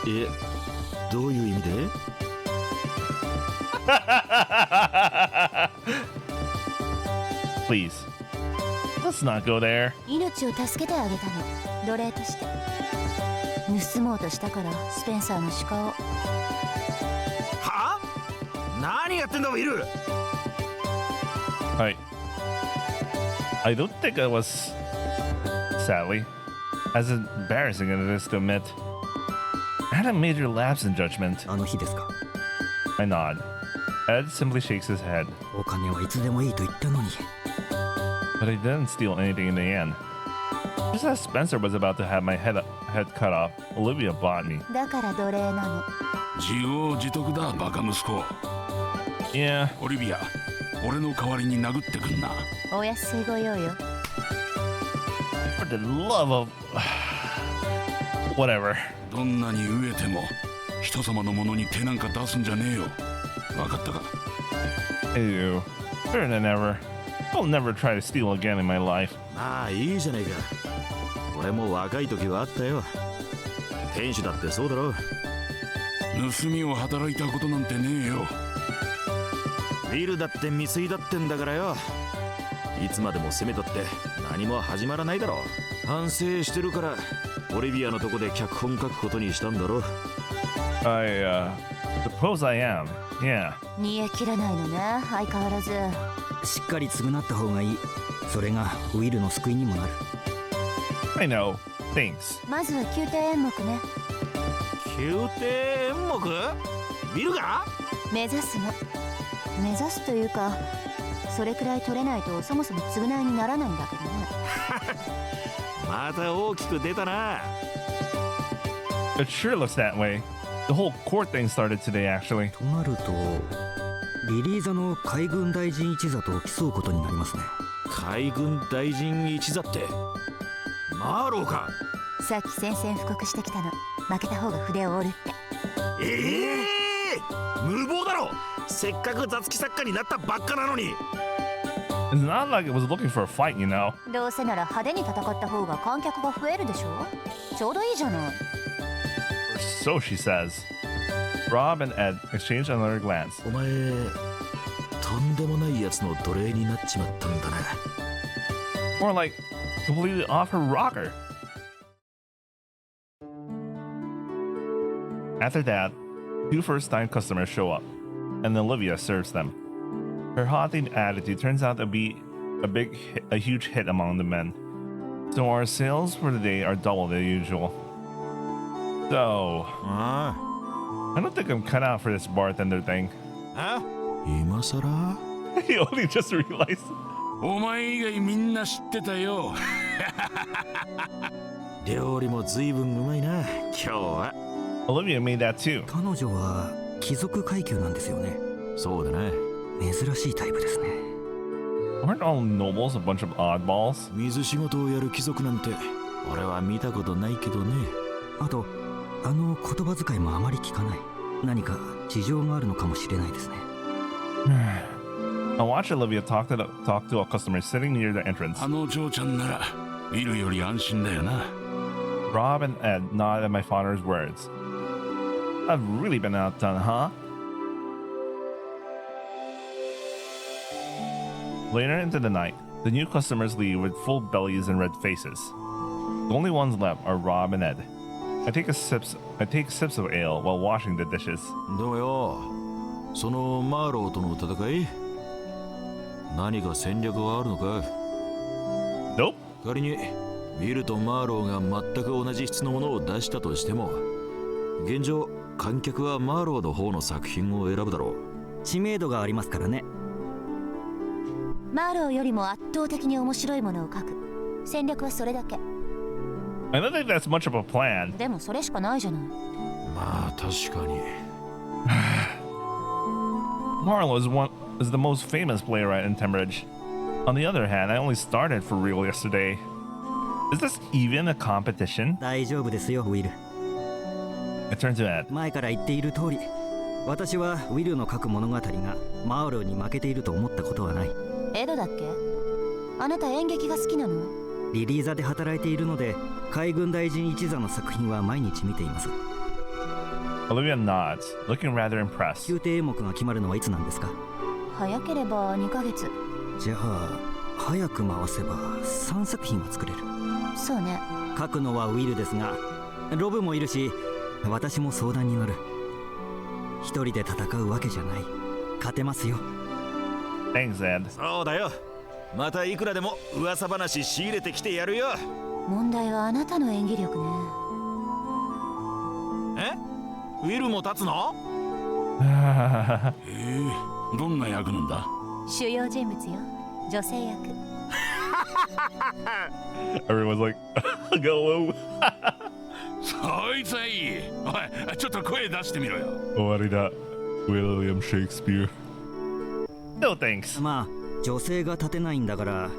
隷？え、どういう意味で？ I Please. Let's not go there. 命を助けてあげたの、奴隷として。盗もうとしたからスペンサーの鹿を。は？何やってんだウィル。I don't think I was, sadly, as embarrassing as it is to admit. I had a major lapse in judgment. あの日ですか。 I nod. Ed simply shakes his head. お金はいつでもいいと言ったのに。 But I didn't steal anything in the end. Just as Spencer was about to have my head cut off, Olivia bought me. だから奴隷なの。自業自得だバカ息子。 Yeah. オリビア、俺の代わりに殴ってくんな。お安いご用よ。 For the love of... Whatever. どんなに飢えても人様のものに手なんか出すんじゃねえよ。わかったか。 Ew. Better than ever. I'll never try to steal again in my life. まあいいじゃねえか。俺も若い時はあったよ。天使だってそうだろ。盗みを働いたことなんてねえよ。ウィルだって未遂だってんだからよ。いつまでも攻めたって何も始まらないだろ。反省してるからオリビアのとこで脚本書くことにしたんだろ。I suppose I am. Yeah. 煮え切らないのね、相変わらず。しっかり償った方がいい。それがウィルの救いにもなる。 I know. Thanks. まずは宮廷演目ね。宮廷演目？ウィルが？目指すの。目指すというか、それくらい取れないとそもそも償いにならないんだけどね。また大きく出たな。 It sure looks that way. The whole court thing started today, actually. となるとリリーザの海軍大臣一座と競うことになりますね。海軍大臣一座ってマーローか。さっき宣戦布告してきたの。負けた方が筆を折るって。無謀だろ。せっかく雑記作家になったばっかなのに。 It's not like it was looking for a fight, you know. どうせなら派手に戦った方が観客が増えるでしょ。ちょうどいいじゃない。 Or so she says. Rob and Ed exchange another glance. お前とんでもないやつの奴隷になっちまったんだな。 More like completely off her rocker. After that, two first-time customers show up, and Olivia serves them. Her haughty attitude turns out to be a huge hit among the men. So our sales for the day are double the usual. So, あ I don't think I'm cut out for this bartender thing. あ、今さら He only just realized. お前以外みんな知ってたよ。料理も随分うまいな今日は。 Olivia made that too. 彼女は貴族階級なんですよね。そうだな。珍しいタイプですね。 Aren't all nobles a bunch of oddballs? 水仕事をやる貴族なんて俺は見たことないけどね。あと言葉遣いもあまり聞かない。何か事情があるのかもしれないですね。I watch Olivia talk to a customer sitting near the entrance. あの嬢ちゃんならいるより安心だよな。 Rob and Ed nod at my father's words. I've really been outdone, huh? Later into the night, the new customers leave with full bellies and red faces. The only ones left are Rob and Ed. I take sips of ale while washing the dishes. でもよ、そのマーローとの戦い、何か戦略はあるのか？ Nope. 仮にウィルとマーローが全く同じ質のものを出したとしても、現状観客はマーローの方の作品を選ぶだろう。知名度がありますからね。マーローよりも圧倒的に面白いものを書く。戦略はそれだけ。 I don't think that's much of a plan. でもそれしかないじゃない。まあ確かに。Marlowe is the most famous playwright in Tembridge. On the other hand, I only started for real yesterday. Is this even a competition? 大丈夫ですよ、ウィル。 I turn to Ed. 前から言っている通り、私はウィルの書く物語がマーローに負けていると思ったことはない。エドだっけ？あなた演劇が好きなの？リリーザで働いているので、海軍大臣一座の作品は毎日見ています。 Olivia nods, looking rather impressed. 宮廷演目が決まるのはいつなんですか？早ければ2ヶ月。じゃあ、早く回せば3作品は作れる。そうね。書くのはウィルですが、ロブもいるし、私も相談に乗る。一人で戦うわけじゃない。勝てますよ。 Thanks, Ed. そうだよ。またいくらでも噂話仕入れてきてやるよ。問題はあなたの演技力ね。ウィルも立つの？どんな役なんだ？主要人物よ。女性役。Everyone's like, go. そいつはいい。おい、ちょっと声出してみろよ。終わりだ。William Shakespeare. No thanks. まあ女性が立てないんだから、ウ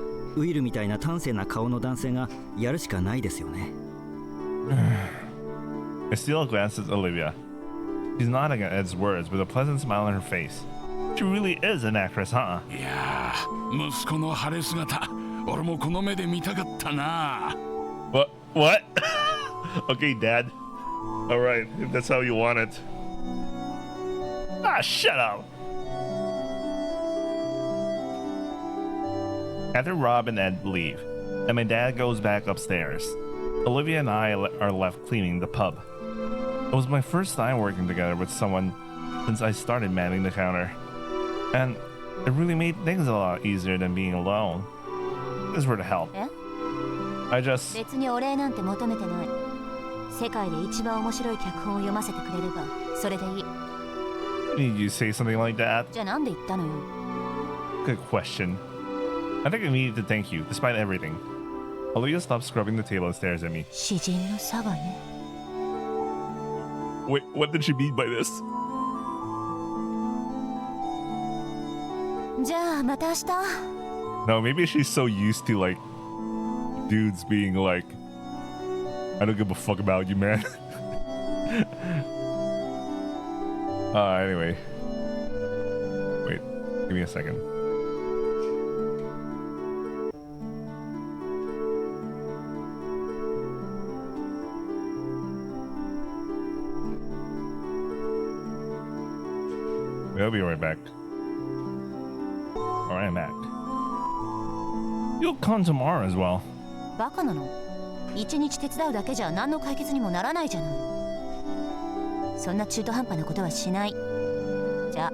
ィルみたいな端正な顔の男性がやるしかないですよね。I steal a glance at Olivia. She's nodding at Ed's words with a pleasant smile on her face. She really is an actress, huh? いやー、息子の晴れ姿、俺もこの目で見たかったな。What? Okay, Dad. Alright, if that's how you want it. Ah, shut up! After Rob and Ed leave, and my dad goes back upstairs, Olivia and I are left cleaning the pub. It was my first time working together with someone since I started manning the counter, and it really made things a lot easier than being alone. This were to help. I just... 別にお礼なんて求めてない。世界で一番面白い脚本を読ませてくれればそれでいい。Did you say something like that? じゃあなんで言ったのよ。Good question. I think I needed to thank you, despite everything. Olivia stops scrubbing the table and stares at me. 詩人の差がね。Wait, what did she mean by this? じゃあまた明日。 No, maybe she's so used to, like, dudes being like, I don't give a fuck about you, man. Anyway. Wait, give me a second. I'll be right back. Alright, I'm back. You'll come tomorrow as well. バカなの？一日手伝うだけじゃ何の解決にもならないじゃない。そんな中途半端なことはしない。じゃあ。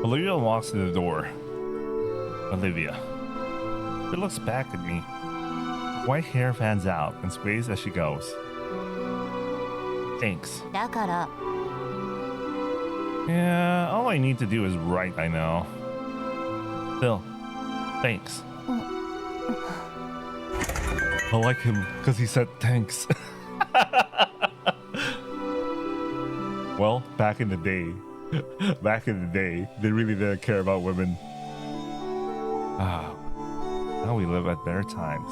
Olivia walks to the door. Olivia. She looks back at me. White hair fans out and sways as she goes. Thanks. だから。Yeah, all I need to do is write, I know. Still, thanks. I like him because he said thanks. Well, back in the day, they really didn't care about women. Now we live at better times.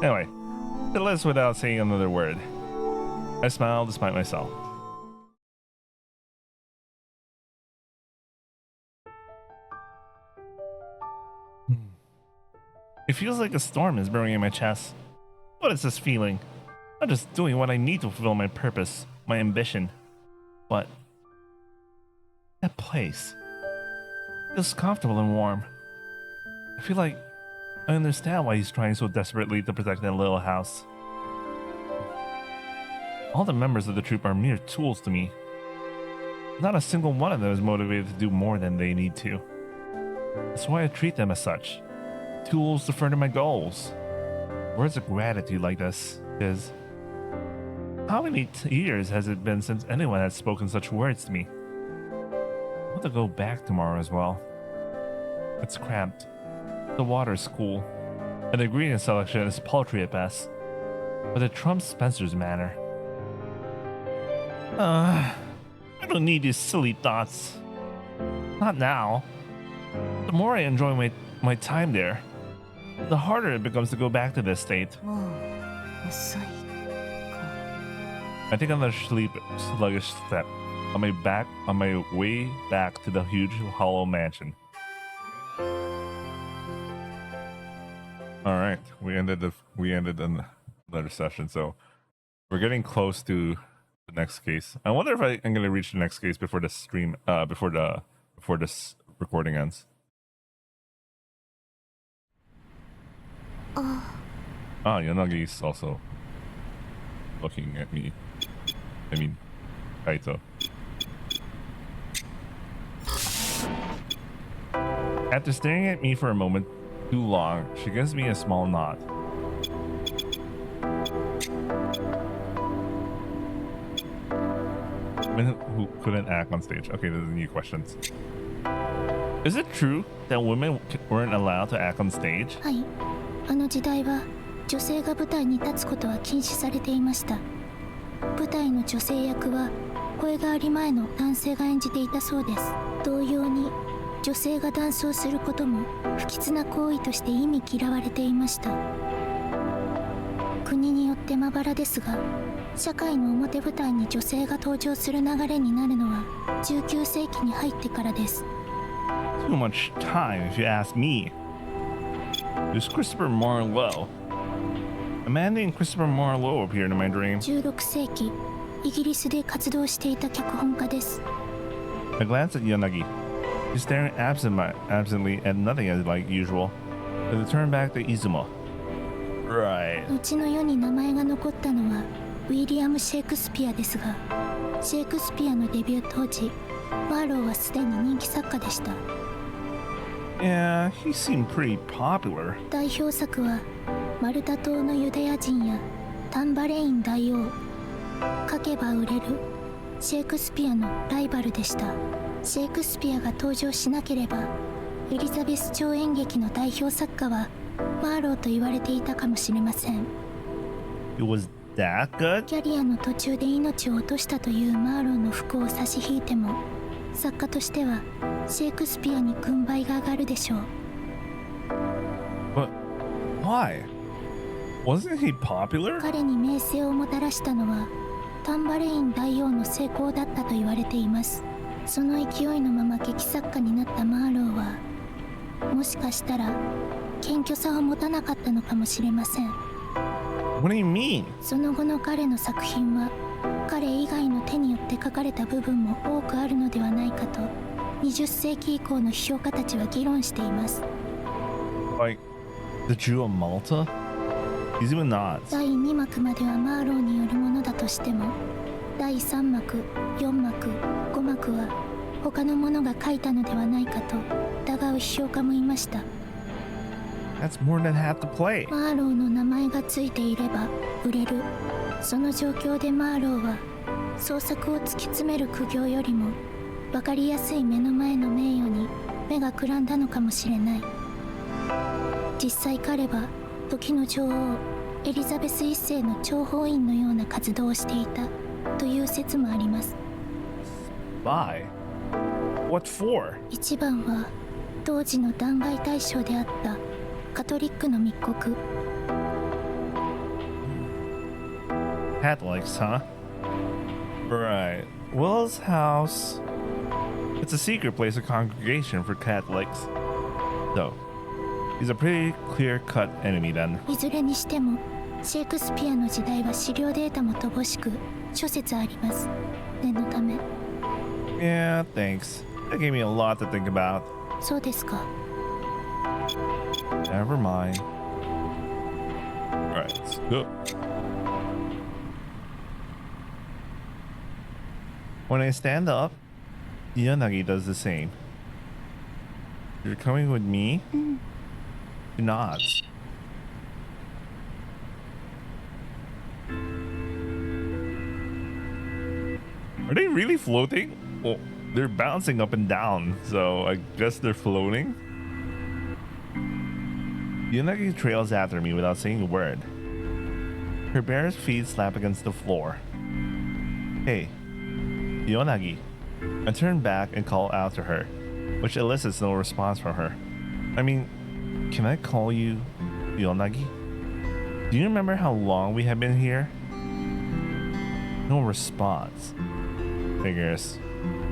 Anyway, the list without saying another word. I smile despite myself. It feels like a storm is brewing in my chest. What is this feeling? I'm just doing what I need to fulfill my purpose, my ambition. But that place feels comfortable and warm. I feel like I understand why he's trying so desperately to protect that little house. All the members of the troop are mere tools to me. Not a single one of them is motivated to do more than they need to. That's why I treat them as such. Tools to further my goals. Words of gratitude like this is... How many years has it been since anyone has spoken such words to me? I want to go back tomorrow as well. It's cramped. The water's cool. And the ingredient selection is paltry at best. But it trumps Spencer's manner. I don't need these silly thoughts. Not now. The more I enjoy my time there, the harder it becomes to go back to this state. もう遅いか。 I take another sluggish step on my way back to the huge hollow mansion. All right, we ended another session, so we're getting close to the next case. I wonder if I'm going to reach the next case before the stream, before this recording ends. Ah, Yanagi's also looking at me. I mean, Kaito. After staring at me for a moment too long, she gives me a small nod. Women who couldn't act on stage. Okay, those are new questions. Is it true that women weren't allowed to act on stage? はい、あの時代は女性が舞台に立つことは禁止されていました。舞台の女性役は声変わり前の男性が演じていたそうです。同様に女性がダンスをすることも不吉な行為として意味嫌われていました。国によってまばらですが、社会の表舞台に女性が登場する流れになるのは19世紀に入ってからです。Too much time, if you ask me. There's Christopher Marlowe. A man named Christopher Marlowe appeared in my dream. 16世紀、イギリスで活動していた脚本家です。I glanced at Yanagi. He's staring absently at nothing as like usual. As I turned back to Izumo. Right. 後の世に名前が残ったのはウィリアム・シェイクスピアですが、シェイクスピアのデビュー当時、マーローはすでに人気作家でした。Yeah, he seemed pretty popular. 代表作はマルタ島のユダヤ人やタンバレイン大王、書けば売れる、シェイクスピアのライバルでした。シェイクスピアが登場しなければ、エリザベス朝演劇の代表作家はマーローと言われていたかもしれません。It was that good? キャリアの途中で命を落としたというマーローの不幸を差し引いても、作家としてはシェイクスピアに軍配が上がるでしょう。But why? Wasn't he popular? 彼に名声をもたらしたのはタンバレイン大王の成功だったと言われています。その勢いのまま劇作家になったマーローは、もしかしたら謙虚さを持たなかったのかもしれません。What do you mean? その後の彼の作品は彼以外の手によって書かれた部分も多くあるのではないかと20世紀以降の批評家たちは議論しています。 Like, the Jew of Malta? He's even not. 第2幕まではマーローによるものだとしても、第3幕、4幕、5幕は他の者が書いたのではないかと疑う批評家もいました。That's more than half the play. マーローの名前がついていれば売れる。その状況でマーローは創作を突き詰める苦行よりも分かりやすい目の前の名誉に目がくらんだのかもしれない。実際彼は時の女王エリザベス一世の諜報員のような活動をしていたという説もあります。 Why? What for? 一番は当時の弾劾対象であったカトリックの密告。 Catholics, huh? Right. Will's house. It's a secret place of congregation for Catholics. So, he's a pretty clear-cut enemy then. いずれにしてもシェイクスピアの時代は資料データも乏しく諸説あります。念のため。 Yeah, thanks. That gave me a lot to think about. そうですか。 Never mind. Alright, let's go. When I stand up, Yanagi does the same. You're coming with me? She nods. Are they really floating? Well, they're bouncing up and down, so I guess they're floating. Yanagi trails after me without saying a word. Her bare feet slap against the floor. Hey, Yanagi. I turn back and call out to her, which elicits no response from her. I mean, can I call you Yanagi? Do you remember how long we have been here? No response. Figures.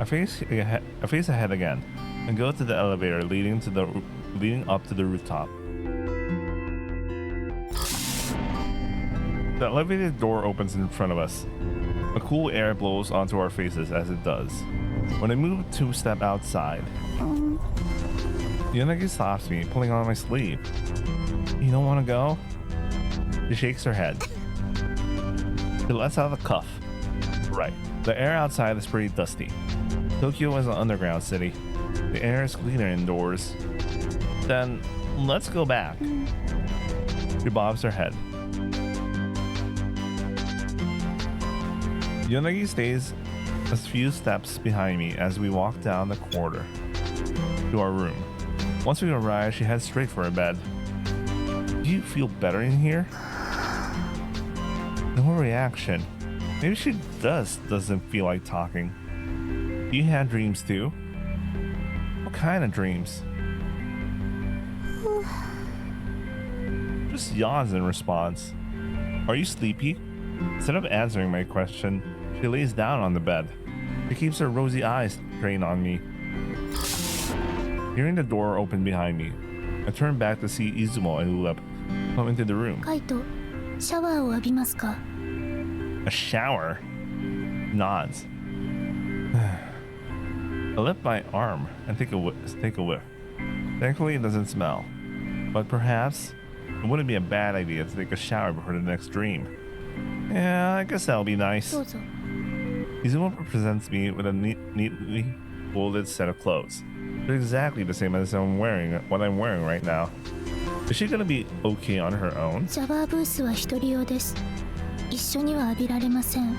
I face ahead again and go to the elevator leading up to the rooftop. The elevator door opens in front of us. A cool air blows onto our faces as it does. When I move to step outside, Yanagi stops me, pulling on my sleeve. don't want to go? She shakes her head. She lets out the cuff. Right. The air outside is pretty dusty. Tokyo is an underground city. The air is cleaner indoors. Then let's go back. She bobs her head. Yonagi stays a few steps behind me as we walk down the corridor to our room. Once we arrive, she heads straight for her bed. Do you feel better in here? No reaction. Maybe she doesn't feel like talking. Do you have dreams too? What kind of dreams? Just yawns in response. Are you sleepy? Instead of answering my question, she lays down on the bed. She keeps her rosy eyes trained on me. Hearing the door open behind me, I turn back to see Izumo and Ulep come into the room. カイト、シャワーを浴びますか? A shower? Nods. I lift my arm and take a whiff. Thankfully, it doesn't smell. But perhaps it wouldn't be a bad idea to take a shower before the next dream. Yeah, I guess that'll be nice. どうぞ。 Izumo presents me with a neatly folded set of clothes. They're exactly the same as what I'm wearing right now. Is she gonna be okay on her own? シャワーブースは一人用です。一緒には浴びられません。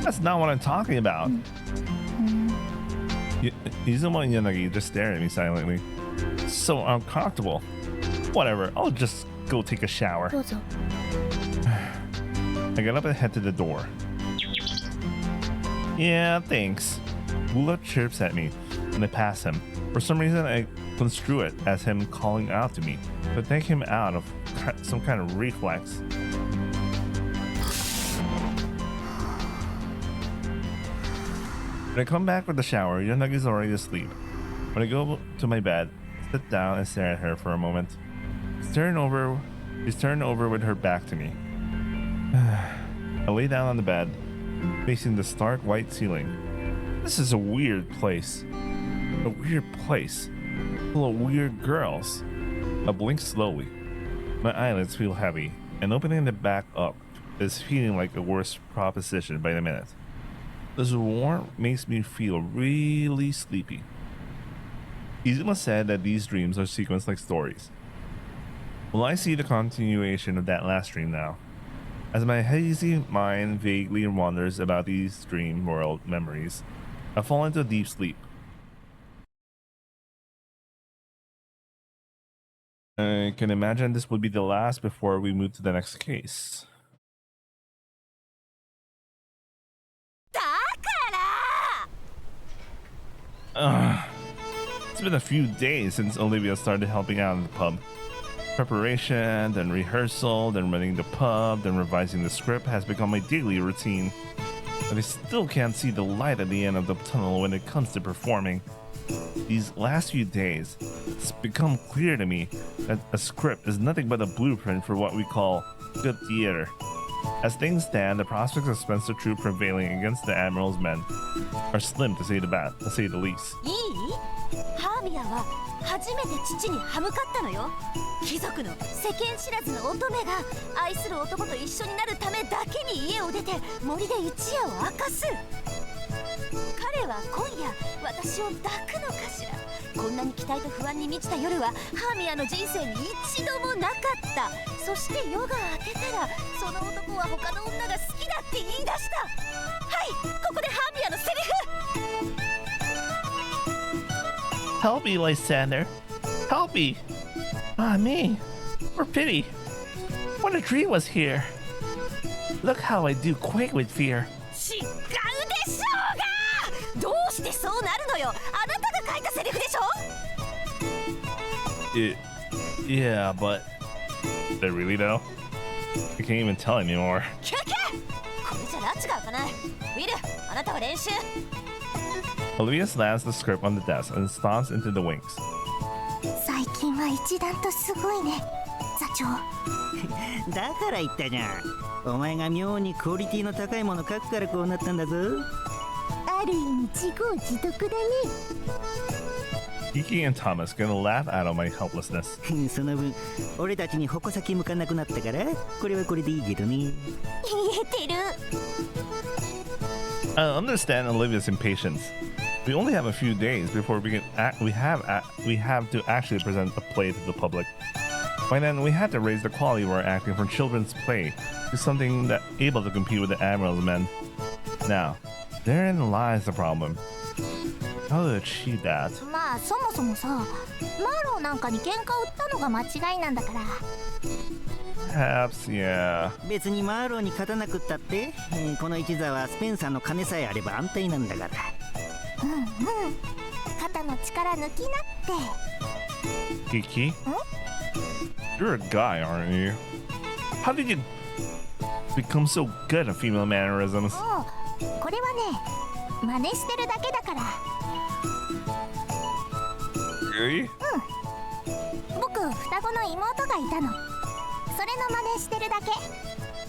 That's not what I'm talking about. Izumo and Yanagi just stare at me silently. So uncomfortable. Whatever, I'll just go take a shower. どうぞ。 I get up and head to the door. Yeah, thanks. Wula chirps at me, and I pass him. For some reason, I construe it as him calling out to me, but thank him out of some kind of reflex. When I come back from the shower, Yanagi's already asleep. When I go to my bed, I sit down and stare at her for a moment. She's turned over with her back to me. I lay down on the bed, facing the stark white ceiling. This is a weird place. A weird place. Full of weird girls. I blink slowly. My eyelids feel heavy, and opening the back up is feeling like a worse proposition by the minute. This warmth makes me feel really sleepy. Izuma said that these dreams are sequenced like stories. Well, I see the continuation of that last dream now. As my hazy mind vaguely wanders about these dream world memories, I fall into a deep sleep. I can imagine this would be the last before we move to the next case. It's been a few days since Olivia started helping out in the pub. Preparation, then rehearsal, then running the pub, then revising the script has become my daily routine. But I still can't see the light at the end of the tunnel when it comes to performing. These last few days, it's become clear to me that a script is nothing but a blueprint for what we call good theater. As things stand, the prospects of Spencer Troop prevailing against the Admiral's men are slim to say the least. ハーミヤは初めて父に歯向かったのよ。貴族の世間知らずの乙女が愛する男と一緒になるためだけに家を出て森で一夜を明かす。彼は今夜私を抱くのかしら。こんなに期待と不安に満ちた夜はハーミヤの人生に一度もなかった。そして夜が明けたらその男は他の女が好きだって言い出した。はい、ここでハーミヤのセリフ。 Help me, Lysander. Help me. Ah, me. For pity. What a dream was here. Look how I do quake with fear. 違うでしょうが。どうしてそうなるのよ。あなたが書いたセリフでしょ。Yeah, but did I really know? I can't even tell anymore. キャキャ。これじゃ拉致が開かない。ウィル、あなたは練習。 Olivia slams the script on the desk and stomps into the wings. 最近は一段とすごいね、座長。だから言ったじゃん。お前が妙にクオリティの高いもの書くからこうなったんだぞ。ある意味自業自得だね。Kiki and Thomas gonna laugh out of my helplessness. その分俺たちに矛先向かなくなったからこれはこれでいいけどね。言えてる。 I understand Olivia's impatience. We only have a few days before we have to actually present a play to the public. By then, we had to raise the quality of our acting from children's play to something that able to compete with the Admiral's men. Now, therein lies the problem. How to achieve that? まあそもそもさ、マーローなんかに喧嘩を売ったのが間違いなんだから。 Perhaps, yeah. 別にマーローに勝たなくったって、この一座はスペンサーの金さえあれば安泰なんだから。うんうん。肩の力抜きなって。 Kiki? You're a guy, aren't you? How did you become so good at female mannerisms? おう、これはね、真似してるだけだから。 Really? 僕、双子の妹がいたの。それの真似してるだけ。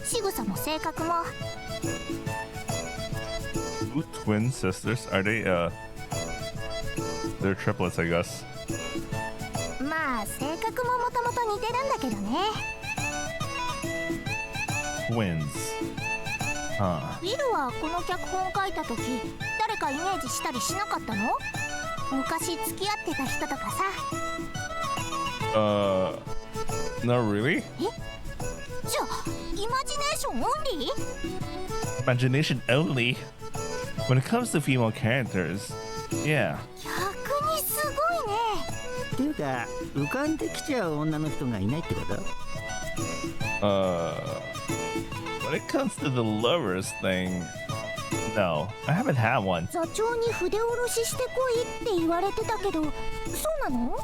仕草も性格も。 Two twin sisters? Are they, they're triplets, I guess. まあ、性格ももともと似てるんだけどね。 Twins. Huh. ウィルはこの脚本を書いた時、誰かイメージしたりしなかったの？昔付き合ってた人とかさ。Not really? え？じゃあ、イマジネーションオンリー？ Imagination only? When it comes to female characters, yeah. 逆にすごいね。っていうか浮かんできちゃう女の人がいないってこと？ When it comes to the lovers thing, no, I haven't had one. 座長に筆下ろししてこいって言われてたけど、そうなの？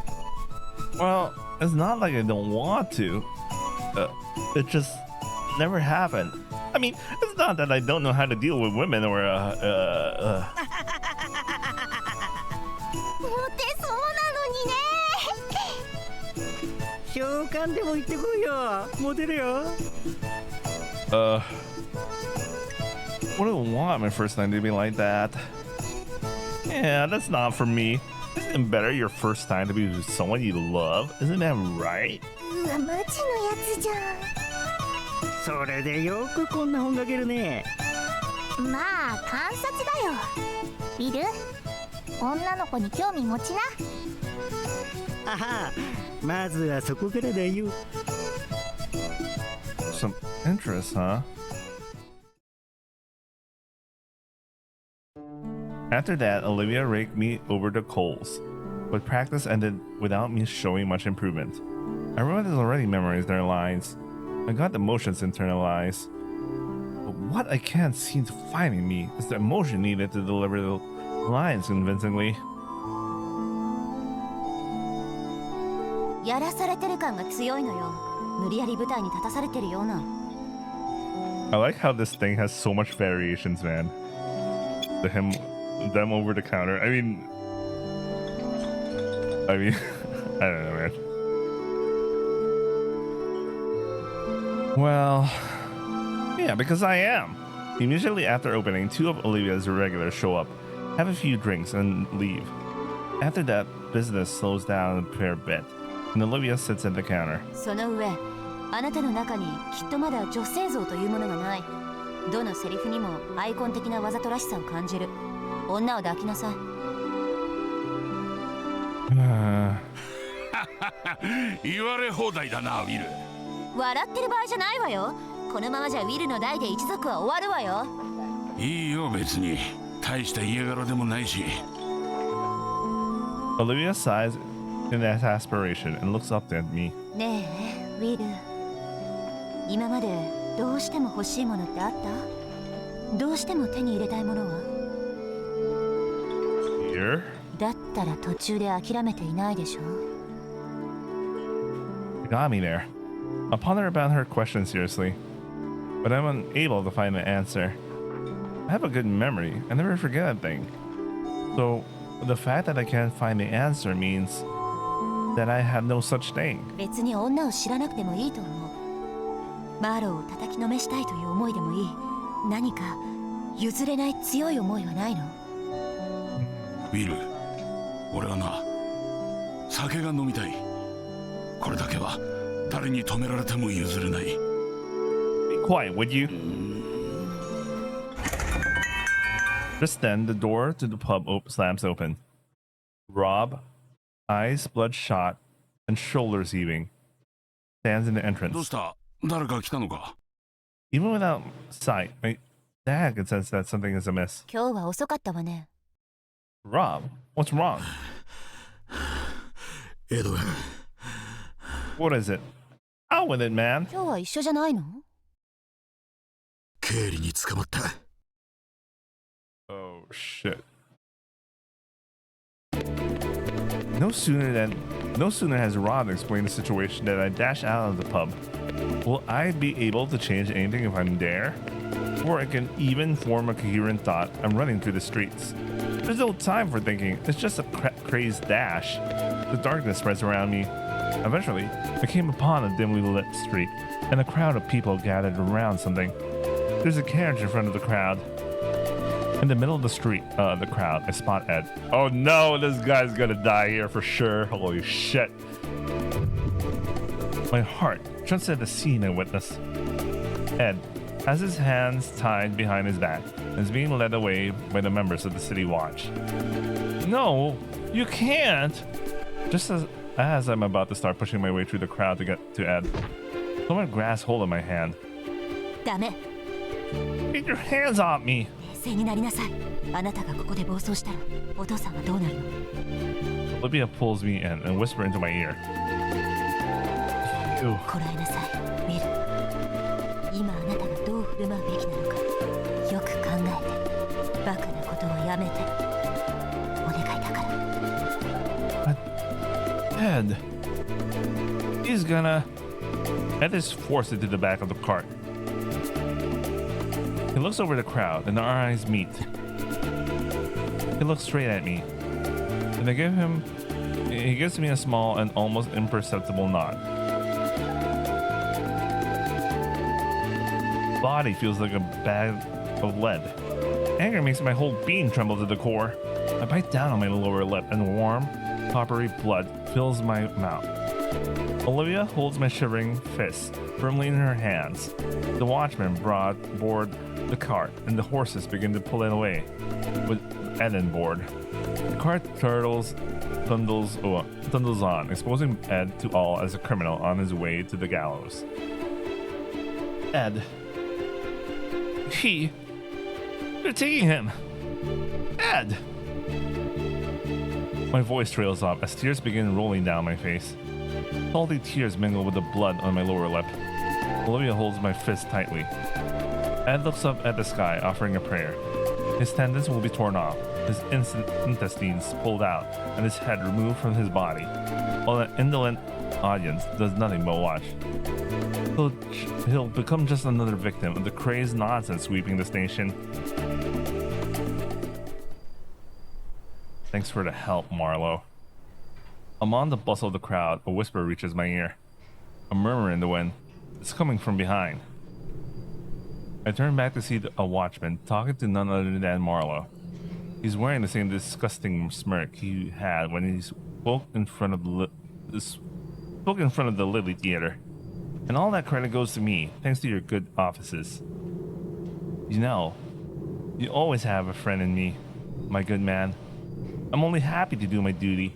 Well, it's not like I don't want to. It just never happened. I mean, it's not that I don't know how to deal with women or モテそうなのにね。召喚でも行ってこいよ。モテるよ。wouldn't want my first time to be like that. Yeah, that's not for me. Isn't it better your first time to be with someone you love? Isn't that right? うわ、マジのやつじゃそれでよくこんな本がけるね。ん。まあ、観察だよ。ビル、女の子に興味持ちな。はは、まずはそこからだよ。Some interest, huh? After that, Olivia raked me over the coals, but practice ended without me showing much improvement. I realized I already memorized their lines. I got the motions internalized. But what I can't seem to find in me is the emotion needed to deliver the lines convincingly. やらされてる感が強いのよ。無理やり舞台に立たされてるような。 I like how this thing has so much variations, man. Them over the counter. I mean, I don't know, man. Well, yeah, because I am. Immediately after opening, two of Olivia's regulars show up, have a few drinks, and leave. After that, business slows down a fair bit, and Olivia sits at the counter. その上、あなたの中にきっとまだ女性像というものがない。どのセリフにもアイコン的なわざとらしさを感じる。女を抱きなさい。言われ放題だな、ウィル。笑ってる場合じゃないわよ。このままじゃウィルの代で一族は終わるわよ。いいよ、別に。大した家柄でもないし。Olivia sighs in exasperation and looks up at me. ねえ、ウィル。今までどうしても欲しいものってあった？どうしても手に入れたいものは？ Here? だったら途中で諦めていないでしょ。 You got me there. I ponder about her question seriously, but I'm unable to find an answer. I have a good memory. I never forget a thing. So, the fact that I can't find the answer means that I have no such thing. 別に女を知らなくてもいいと思う。マーローを叩きのめしたいという思いでもいい。何か譲れない強い思いはないの？ウィル、俺はな、酒が飲みたい。これだけは誰に止められても譲れない。Be quiet, would you? Just then, the door to the pub slams open. Rob, eyes bloodshot and shoulders heaving, stands in the どう entrance. した？誰か来たのか？ Even without sight, my dad can sense that something is amiss. 今日は遅かったわね。 Rob, what's wrong? エドウェン、 What is it? Out with it, man. 今日は一緒じゃないの？経理に捕まった。Oh, shit. No sooner has Rob explained the situation that I dash out of the pub. Will I be able to change anything if I'm there? Before I can even form a coherent thought, I'm running through the streets. There's no time for thinking, it's just a crazed dash. The darkness spreads around me. Eventually, I came upon a dimly lit street, and a crowd of people gathered around something. There's a carriage in front of the crowd. In the middle of the street, the crowd, I spot Ed. Oh no, this guy's gonna die here for sure. Holy shit. My heart jumps at the scene I witness. Ed has his hands tied behind his back and is being led away by the members of the city watch. No, you can't! Just as I'm about to start pushing my way through the crowd to get to Ed, someone grasps hold of my hand. ダメ。 Get your hands off me! 冷静になりなさい。あなたがここで暴走したらお父さんはどうなるの？ Olivia pulls me in and whispers into my ear. Ew. こらえなさい、ウィル。今あなたがどう振る舞うべきなのかよく考えて。バカなことはやめて。お願いだから。Ed. He's gonna... Ed is forced into the back of the cart. He looks over the crowd and our eyes meet. He looks straight at me. And he gives me a small and almost imperceptible nod. Body feels like a bag of lead. Anger makes my whole being tremble to the core. I bite down on my lower lip and warm, coppery blood fills my mouth. Olivia holds my shivering fist firmly in her hands. The watchman board the cart and the horses begin to pull it away with Ed on board. The cart thunders on, exposing Ed to all as a criminal on his way to the gallows. Ed. They're taking him! Ed! My voice trails off as tears begin rolling down my face. Salty tears mingle with the blood on my lower lip. Olivia holds my fist tightly. Ed looks up at the sky, offering a prayer. His tendons will be torn off, his intestines pulled out, and his head removed from his body, while an indolent audience does nothing but watch. He'll become just another victim of the crazed nonsense sweeping this nation. Thanks for the help, Marlowe. Among the bustle of the crowd, a whisper reaches my ear. A murmur in the wind. It's coming from behind. I turn back to see a watchman talking to none other than Marlowe. He's wearing the same disgusting smirk he had when he spoke in front of the Lily Theater. And all that credit goes to me, thanks to your good offices. You know, you always have a friend in me, my good man. I'm only happy to do my duty.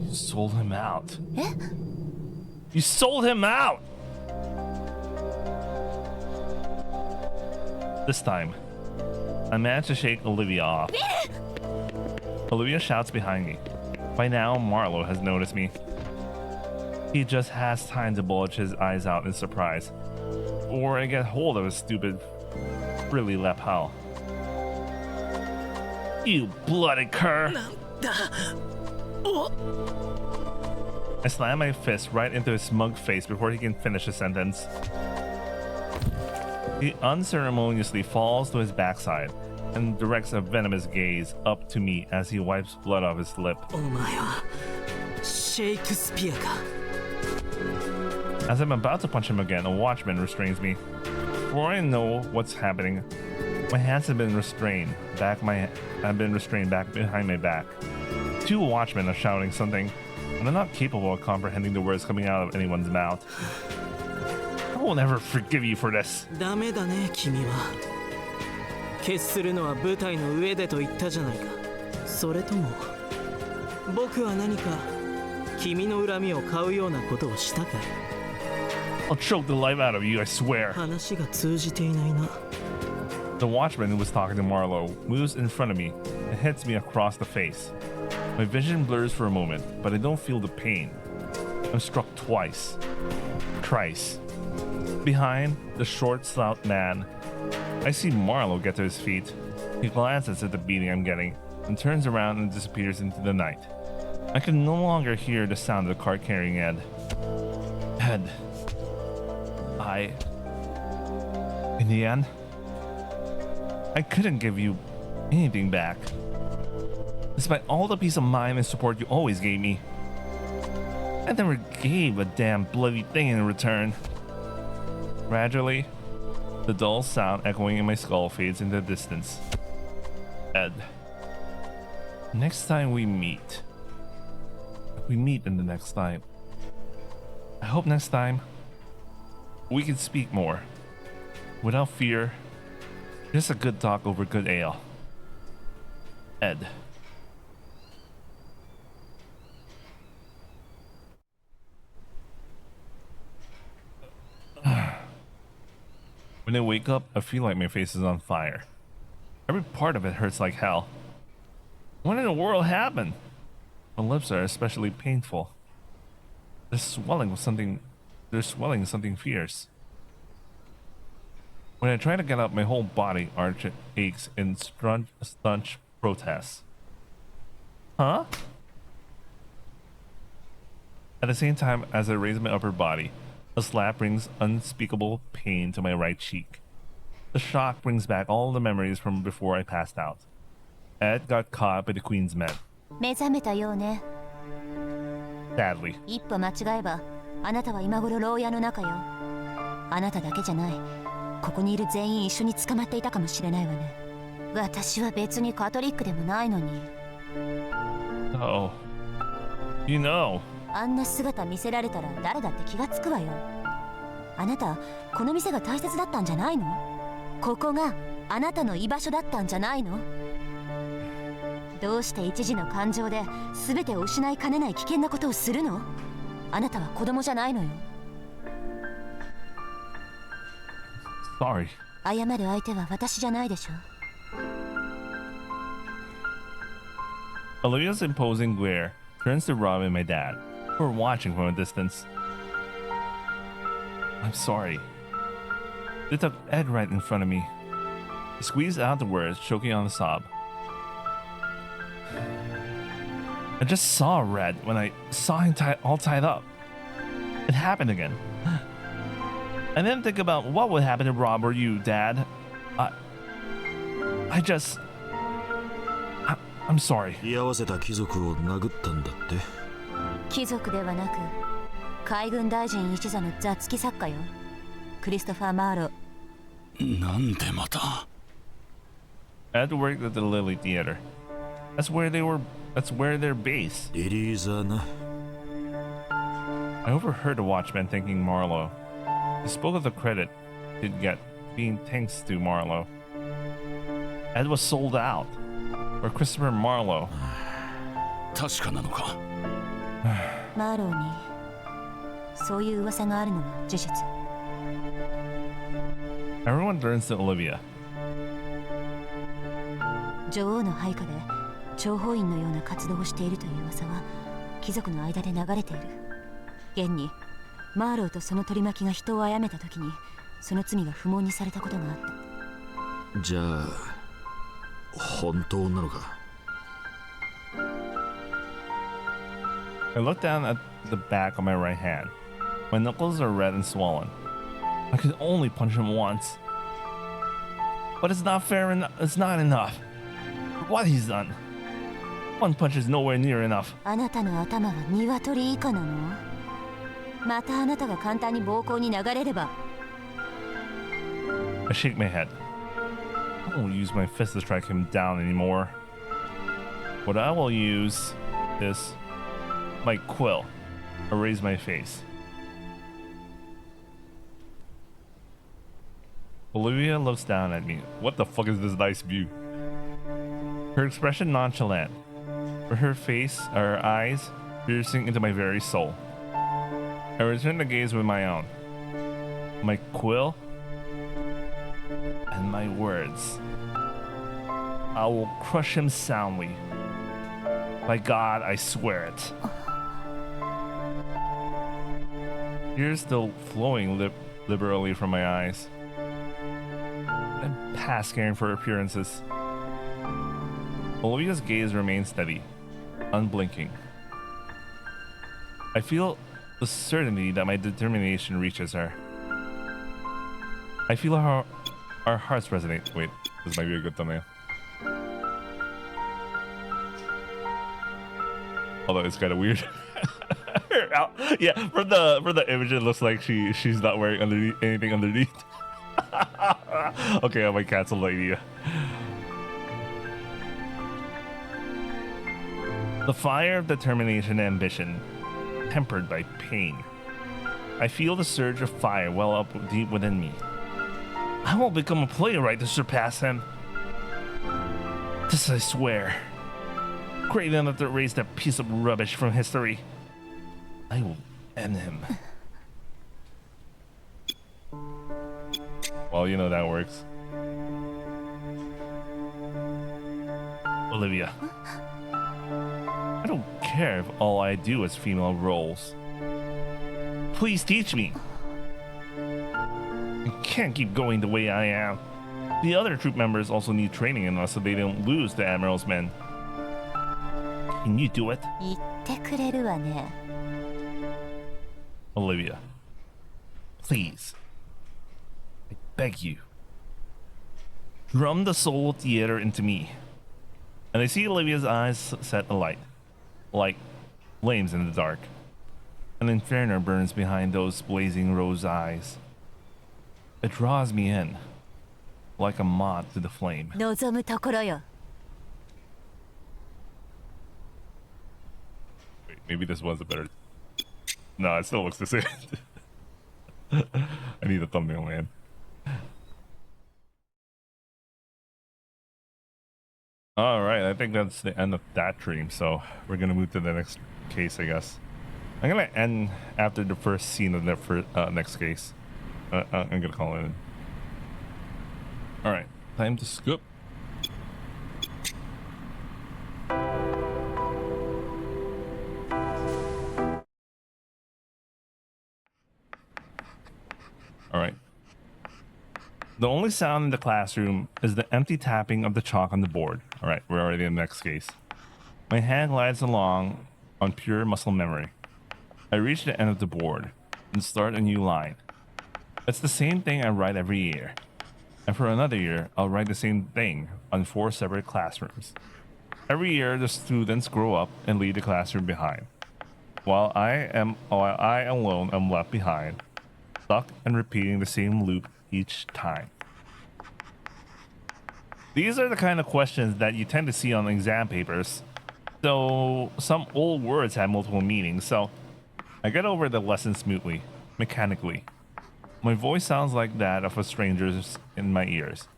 You sold him out. Eh? You sold him out! This time, I managed to shake Olivia off. Olivia shouts behind me. By now, Marlowe has noticed me. He just has time to bulge his eyes out in surprise, or I get hold of his stupid, frilly lapel. You bloody cur! I slam my fist right into his smug face before he can finish his sentence. He unceremoniously falls to his backside and directs a venomous gaze up to me as he wipes blood off his lip. As I'm about to punch him again, a watchman restrains me. Before I know what's happening, My hands have been restrained back behind my back. Two watchmen are shouting something, and I'm not capable of comprehending the words coming out of anyone's mouth. I will never forgive you for this. ダメだね君は。決するのは舞台の上でと言ったじゃないか。それとも僕は何か君の恨みを買うようなことをしたかい？ I'll choke the life out of you, I swear. 話が通じていないな。The watchman who was talking to Marlowe moves in front of me and hits me across the face. My vision blurs for a moment, but I don't feel the pain. I'm struck twice. Thrice. Behind the short, stout man, I see Marlowe get to his feet. He glances at the beating I'm getting and turns around and disappears into the night. I can no longer hear the sound of the cart carrying Ed. Ed. In the end, I couldn't give you anything back. Despite all the peace of mind and support you always gave me, I never gave a damn bloody thing in return. Gradually, the dull sound echoing in my skull fades into the distance. Ed, next time we meet in the next life. I hope next time we can speak more, without fear, just a good talk over good ale. Ed. When I wake up, I feel like my face is on fire. Every part of it hurts like hell. What in the world happened? My lips are especially painful. They're swelling something fierce. When I try to get up, my whole body aches in staunch protest. Huh? At the same time, as I raise my upper body, a slap brings unspeakable pain to my right cheek. The shock brings back all the memories from before I passed out. Ed got caught by the Queen's men. 目覚めたようね。 Sadly. 一歩間違えばあなたは今頃牢屋の中よ。あなただけじゃない。ここにいる全員一緒に捕まっていたかもしれないわね。私は別にカトリックでもないのに。Oh. You know. あんな姿見せられたら誰だって気がつくわよ。あなたこの店が大切だったんじゃないの？ここがあなたの居場所だったんじゃないの？どうして一時の感情で全てを失いかねない危険なことをするの？あなたは子供じゃないのよ。 Sorry. 謝る相手は私じゃないでしょ。 Olivia's imposing glare turns to Rob and my dad, who are watching from a distance. I'm sorry. They took Ed right in front of me. He squeezed out the words, choking on a sob. I just saw Red when I saw him all tied up. It happened again. I didn't think about what would happen to Rob or you, Dad. I'm sorry. 居合わせた貴族を殴ったんだって。貴族ではなく海軍大臣一座の雑記作家よ。クリストファー・マーロ。なんでまた。 Ed worked at the Lily Theater. That's where they're based. リリーザーな。 I overheard the watchman thanking Marlowe. He spoke of the credit he'd get being thanks to Marlowe. Ed was sold out. Or Christopher Marlowe. 確かなのか。マーローにそういう噂があるのは事実。 Everyone turns to Olivia. 女王の配下で諜報員のような活動をしているという噂は貴族の間で流れている。現にマーローとその取り巻きが人を殺めた時にその罪が不問にされたことがあった。じゃあ本当なのか。 I look down at the back of my right hand. My knuckles are red and swollen. I could only punch him once. But it's not fair enough. It's not enough. What he's done. One punch is nowhere near enough. あなたの頭は鶏以下なの？またあなたが簡単に暴行に流れれば。 I shake my head. won't use my fist to strike him down anymore. What I will use is my quill. Erase my face. Olivia looks down at me. What the fuck is this nice view? Her expression nonchalant. With her face, her eyes piercing into my very soul. I return the gaze with my own. My quill and my words. I will crush him soundly. By God, I swear it. Tears still flowing liberally from my eyes. I'm past caring for appearances. Olivia's gaze remains steady, unblinking. I feel the certainty that my determination reaches her. I feel our hearts resonate. Wait, this might be a good thumbnail. Although it's kind of weird. Yeah, from the image, it looks like she's not wearing anything underneath. Okay, I might cancel the idea. The fire of determination and ambition, tempered by pain. I feel the surge of fire well up deep within me. I won't become a playwright to surpass him. This I swear. Great enough to erase that piece of rubbish from history. I will end him. Well, you know that works. Olivia. I don't care if all I do is female roles. Please teach me. I can't keep going the way I am. The other troop members also need training in us so they don't lose the Admiral's men. Can you do it? 言ってくれるわね。 Olivia. Please. I beg you. Drum the soul theater into me. And I see Olivia's eyes set alight, like flames in the dark. An inferno burns behind those blazing rose eyes. It draws me in, like a moth to the flame. 望むところよ。 Wait, maybe this one's a better... No, it still looks the same. I need a thumbnail, man. Alright, I think that's the end of that dream, so we're gonna move to the next case, I guess. I'm gonna end after the first scene of the next case. I'm gonna call it in. Alright, time to scoop. Alright. The only sound in the classroom is the empty tapping of the chalk on the board. Alright, we're already in the next case. My hand glides along on pure muscle memory. I reach the end of the board and start a new line. It's the same thing I write every year. And for another year, I'll write the same thing on 4 separate classrooms. Every year, the students grow up and leave the classroom behind. While I alone am left behind, stuck and repeating the same loop each time. These are the kind of questions that you tend to see on exam papers. So some old words have multiple meanings, so I get over the lesson smoothly, mechanically. My voice sounds like that of a stranger in my ears.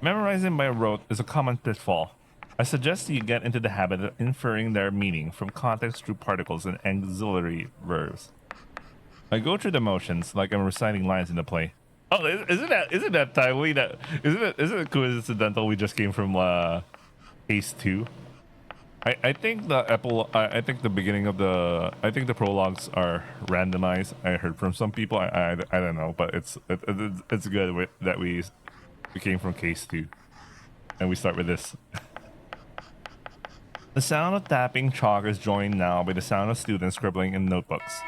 Memorizing by rote is a common pitfall. I suggest you get into the habit of inferring their meaning from context through particles and auxiliary verbs. I go through the motions like I'm reciting lines in the play. Oh, isn't that timely? Isn't it coincidental? We just came from Ace 2. I think the beginning of the prologues are randomized. I heard from some people. I don't know, but it's good that we came from Case 2, and we start with this. The sound of tapping chalk is joined now by the sound of students scribbling in notebooks.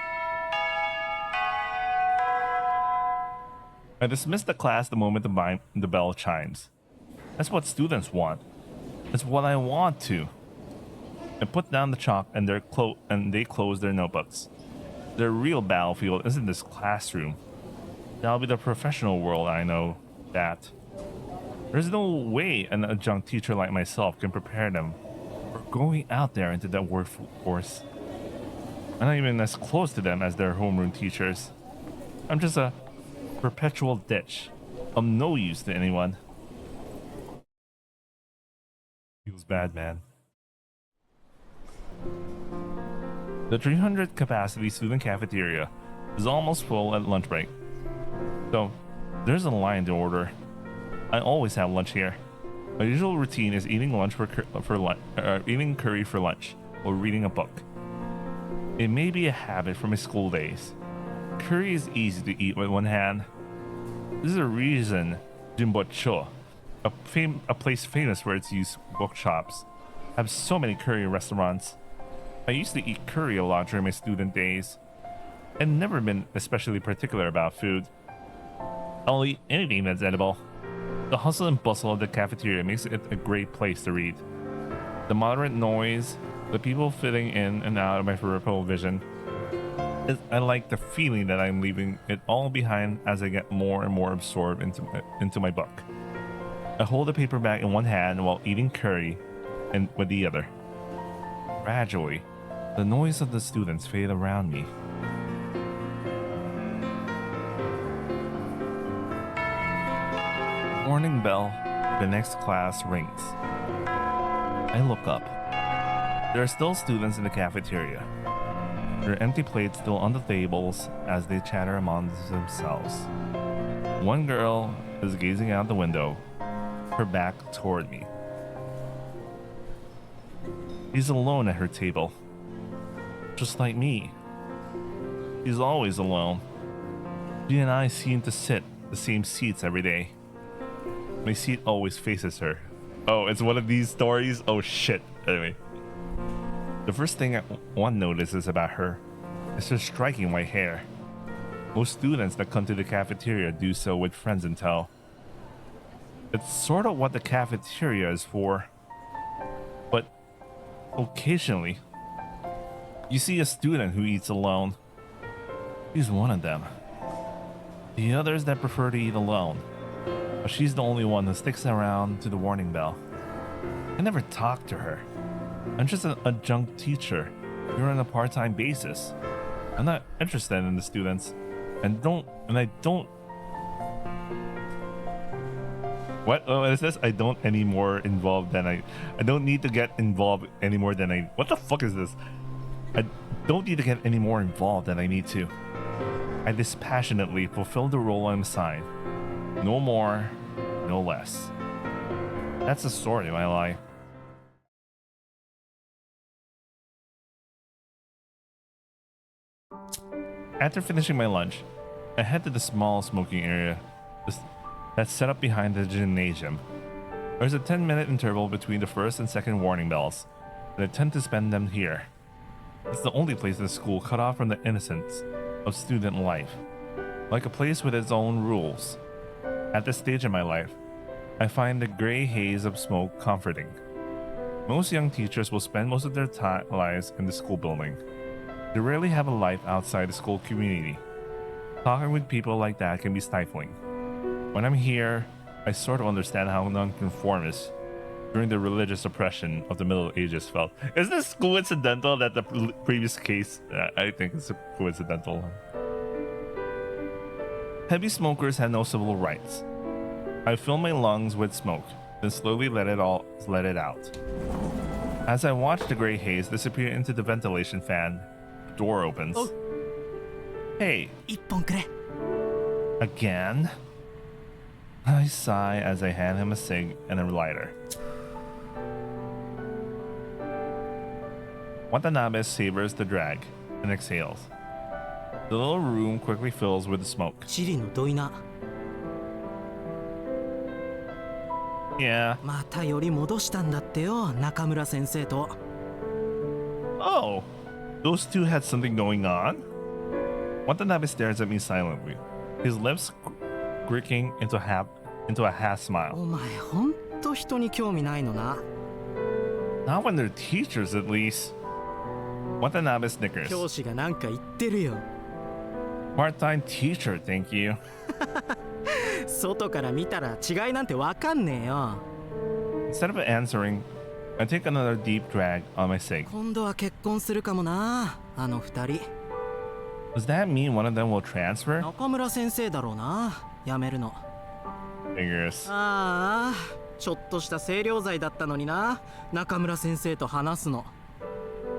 I dismiss the class the moment the bell chimes. That's what students want. It's what I want to. I put down the chalk and they close their notebooks. Their real battlefield isn't this classroom. That'll be the professional world, I know that. There's no way an adjunct teacher like myself can prepare them for going out there into that workforce. I'm not even as close to them as their homeroom teachers. I'm just a perpetual ditch of no use to anyone. Feels bad, man. The 300 capacity student cafeteria is almost full at lunch break. So there's a line to order. I always have lunch here. My usual routine is eating eating curry for lunch or reading a book. It may be a habit from my school days. Curry is easy to eat with one hand. This is a reason Jimbocho, a place famous for its used bookshops, have so many curry restaurants. I used to eat curry a lot during my student days. I've never been especially particular about food. I'll eat anything that's edible. The hustle and bustle of the cafeteria makes it a great place to read. The moderate noise, the people fitting in and out of my peripheral vision. I like the feeling that I'm leaving it all behind as I get more and more absorbed into my book. I hold the paperback in one hand while eating curry and with the other. Gradually, the noise of the students fade around me. Morning bell, the next class rings. I look up. There are still students in the cafeteria. There are empty plates still on the tables as they chatter among themselves. One girl is gazing out the window, her back toward me. She's alone at her table, just like me. She's always alone. She and I seem to sit the same seats every day. My seat always faces her. Oh, it's one of these stories? Oh shit. Anyway. The first thing one notices about her is her striking white hair. Most students that come to the cafeteria do so with friends in tow. It's sort of what the cafeteria is for. But occasionally, you see a student who eats alone. She's one of them. The others that prefer to eat alone. But she's the only one who sticks around to the warning bell. I never talk to her. I'm just an adjunct teacher here on a part-time basis. I'm not interested in the students, and I don't. What is this? I don't any more involved than I don't need to get involved any more than I. What the fuck is this? I don't need to get any more involved than I need to. I dispassionately fulfill the role I'm assigned. No more, no less. That's the story of my life. After finishing my lunch, I head to the small smoking area that's set up behind the gymnasium. There's a 10-minute interval between the first and second warning bells, and I tend to spend them here. It's the only place in the school cut off from the innocence of student life, like a place with its own rules. At this stage in my life, I find the gray haze of smoke comforting. Most young teachers will spend most of their lives in the school building. They rarely have a life outside the school community. Talking with people like that can be stifling. When I'm here, I sort of understand how nonconformists during the religious oppression of the Middle Ages felt. Is this coincidental that the previous case? I think it's coincidental. Heavy smokers had no civil rights. I fill my lungs with smoke, then slowly let it out. As I watch the gray haze disappear into the ventilation fan, the door opens. Oh. Hey. Again? I sigh as I hand him a cig and a lighter. Watanabe savors the drag and exhales. The little room quickly fills with the smoke. Yeah. Oh, those two had something going on? Watanabe stares at me silently, his lips quirking into a half smile. Not when they're teachers, at least. Watanabe snickers. Part-time teacher, thank you. 外から見たら違いなんてわかんねえよ。 Instead of answering, I take another deep drag on my sink. 今度は結婚するかもな、あの二人。 Does that mean one of them will transfer? 中村先生だろうな、辞めるの。 Fingers. ああ、ちょっとした清涼剤だったのにな、中村先生と話すの。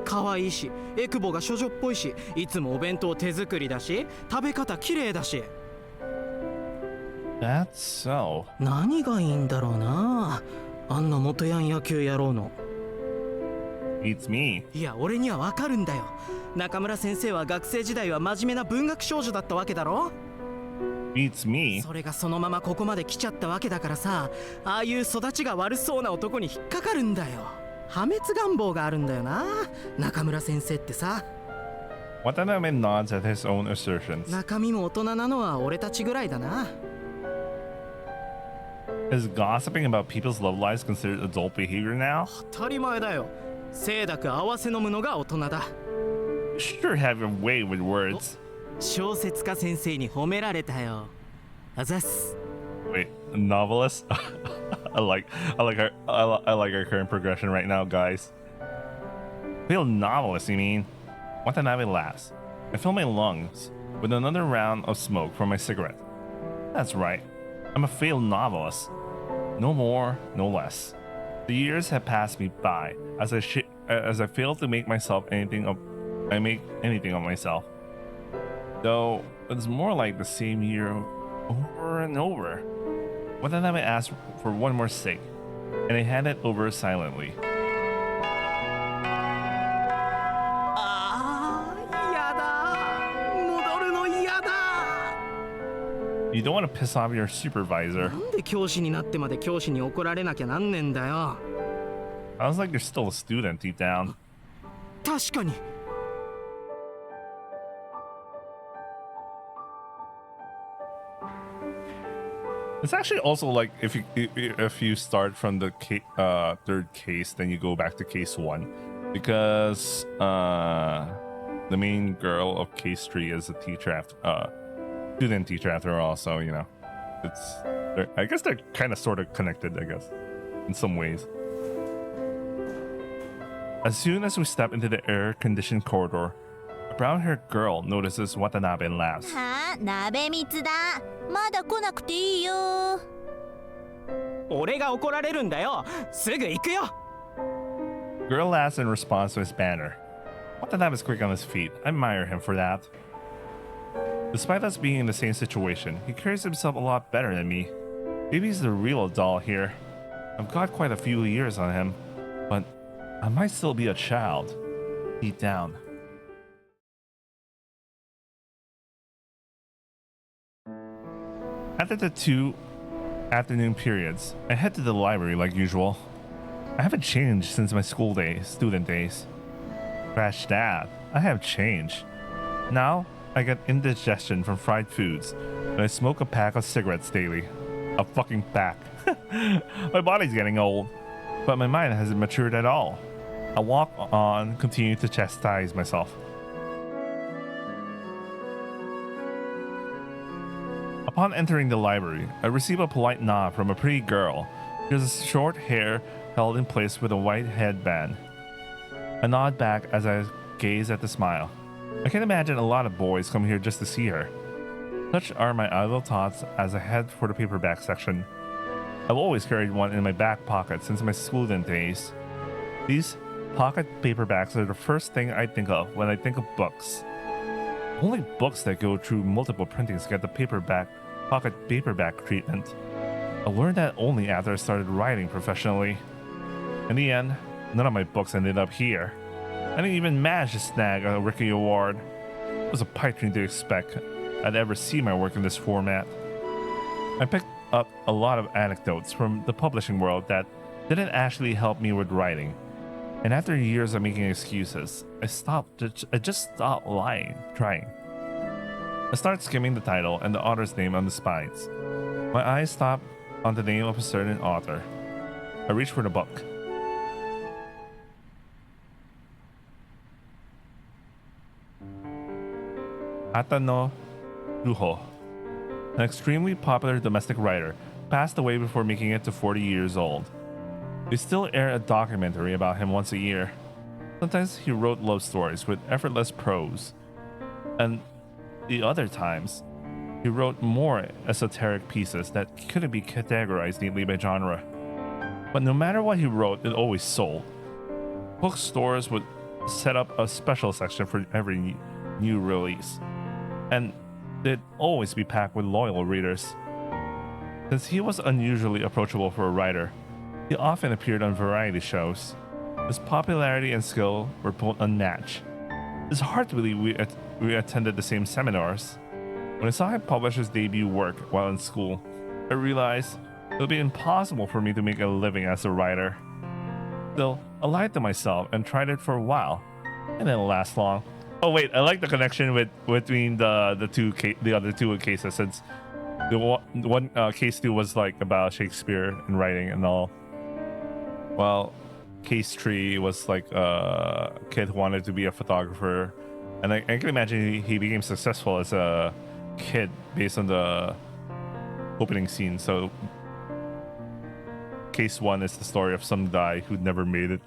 可愛いし、エクボが処女っぽいし、いつもお弁当手作りだし、食べ方綺麗だし。 That's so. 何がいいんだろうな、あんな元ヤン野球野郎の。 Beats me. いや、俺にはわかるんだよ。中村先生は学生時代は真面目な文学少女だったわけだろ。 Beats me. それがそのままここまで来ちゃったわけだからさ、ああいう育ちが悪そうな男に引っかかるんだよ。破滅願望があるんだよな、中村先生ってさ。 Watanabe nods at his own assertions. 中身も大人なのは俺たちぐらいだな。 Is gossiping about people's love lives considered adult behavior now? 当たり前だよ。清濁合わせ飲むのが大人だ。 You sure have your way with words. 小説家先生に褒められたよ。あざっす。 Wait, a novelist? I like our current progression right now, guys. Real novelist, you mean? Watanabe laughs. I fill my lungs with another round of smoke from my cigarette. That's right. I'm a failed novelist. No more, no less. The years have passed me by as I fail to make anything of myself. Though it's more like the same year over and over. Watanabe asked for one more cig, and I handed over silently. ああ、やだ。戻るの嫌だ。 You don't want to piss off your supervisor. なんで教師になってまで教師に怒られなきゃなんねんだよ。 Sounds like you're still a student deep down. 確かに。 It's actually also like if you start from the third case, then you go back to case 1, because the main girl of case 3 is a teacher student teacher after all. So you know, I guess they're kind of sort of connected. I guess in some ways. As soon as we step into the air-conditioned corridor, a brown-haired girl notices Watanabe and laughs. はあ、鍋蜜だ。まだ来なくていいよ。俺が怒られるんだよ。すぐ行くよ。 Girl laughs in response to his banner. Watanabe is quick on his feet. I admire him for that. Despite us being in the same situation, he carries himself a lot better than me. Maybe he's the real doll here. I've got quite a few years on him, but I might still be a child, deep down. After the 2 afternoon periods, I head to the library like usual. I haven't changed since my student days. Crash that, I have changed. Now, I get indigestion from fried foods, and I smoke a pack of cigarettes daily. A fucking pack. My body's getting old, but my mind hasn't matured at all. I walk on, continue to chastise myself. Upon entering the library, I receive a polite nod from a pretty girl. She has short hair held in place with a white headband. I nod back as I gaze at the smile. I can imagine a lot of boys come here just to see her. Such are my idle thoughts as I head for the paperback section. I've always carried one in my back pocket since my student days. These pocket paperbacks are the first thing I think of when I think of books. Only books that go through multiple printings get the pocket paperback treatment. I learned that only after I started writing professionally. In the end, none of my books ended up here. I didn't even manage to snag a Ricky Award. It was a pipe dream to expect I'd ever see my work in this format. I picked up a lot of anecdotes from the publishing world that didn't actually help me with writing. And after years of making excuses, I just stopped trying. I start skimming the title and the author's name on the spines. My eyes stop on the name of a certain author. I reach for the book. Ata no Ruho. an extremely popular domestic writer, passed away before making it to 40 years old. They still air a documentary about him once a year. Sometimes he wrote love stories with effortless prose, and the other times, he wrote more esoteric pieces that couldn't be categorized neatly by genre. But no matter what he wrote, it always sold. Bookstores would set up a special section for every new release, and they'd always be packed with loyal readers. Since he was unusually approachable for a writer, he often appeared on variety shows. His popularity and skill were both unmatched. It's hard to believe we attended the same seminars. When I saw him publish his debut work while in school, I realized it would be impossible for me to make a living as a writer. Still, I lied to myself and tried it for a while, and didn't last long. Oh wait, I like the connection between the other two cases, since the one case 2 was like about Shakespeare and writing and all. Well, case 3 was like a kid who wanted to be a photographer, and I can imagine he became successful as a kid based on the opening scene. So case 1 is the story of some guy who never made it.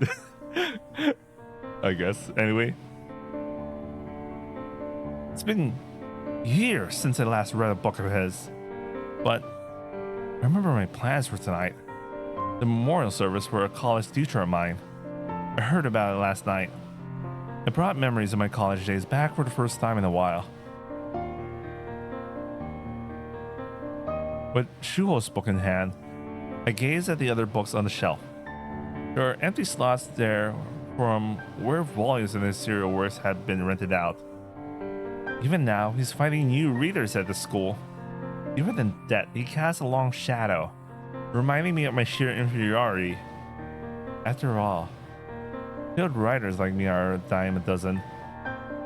I guess. Anyway, it's been years since I last read a book of his, but I remember my plans for tonight. The memorial service for a college teacher of mine. I heard about it last night. It brought memories of my college days back for the first time in a while. With Shuho's book in hand, I gazed at the other books on the shelf. There are empty slots there from where volumes in his serial works had been rented out. Even now, he's finding new readers at the school. Even in debt, he casts a long shadow, reminding me of my sheer inferiority. After all, skilled writers like me are a dime a dozen.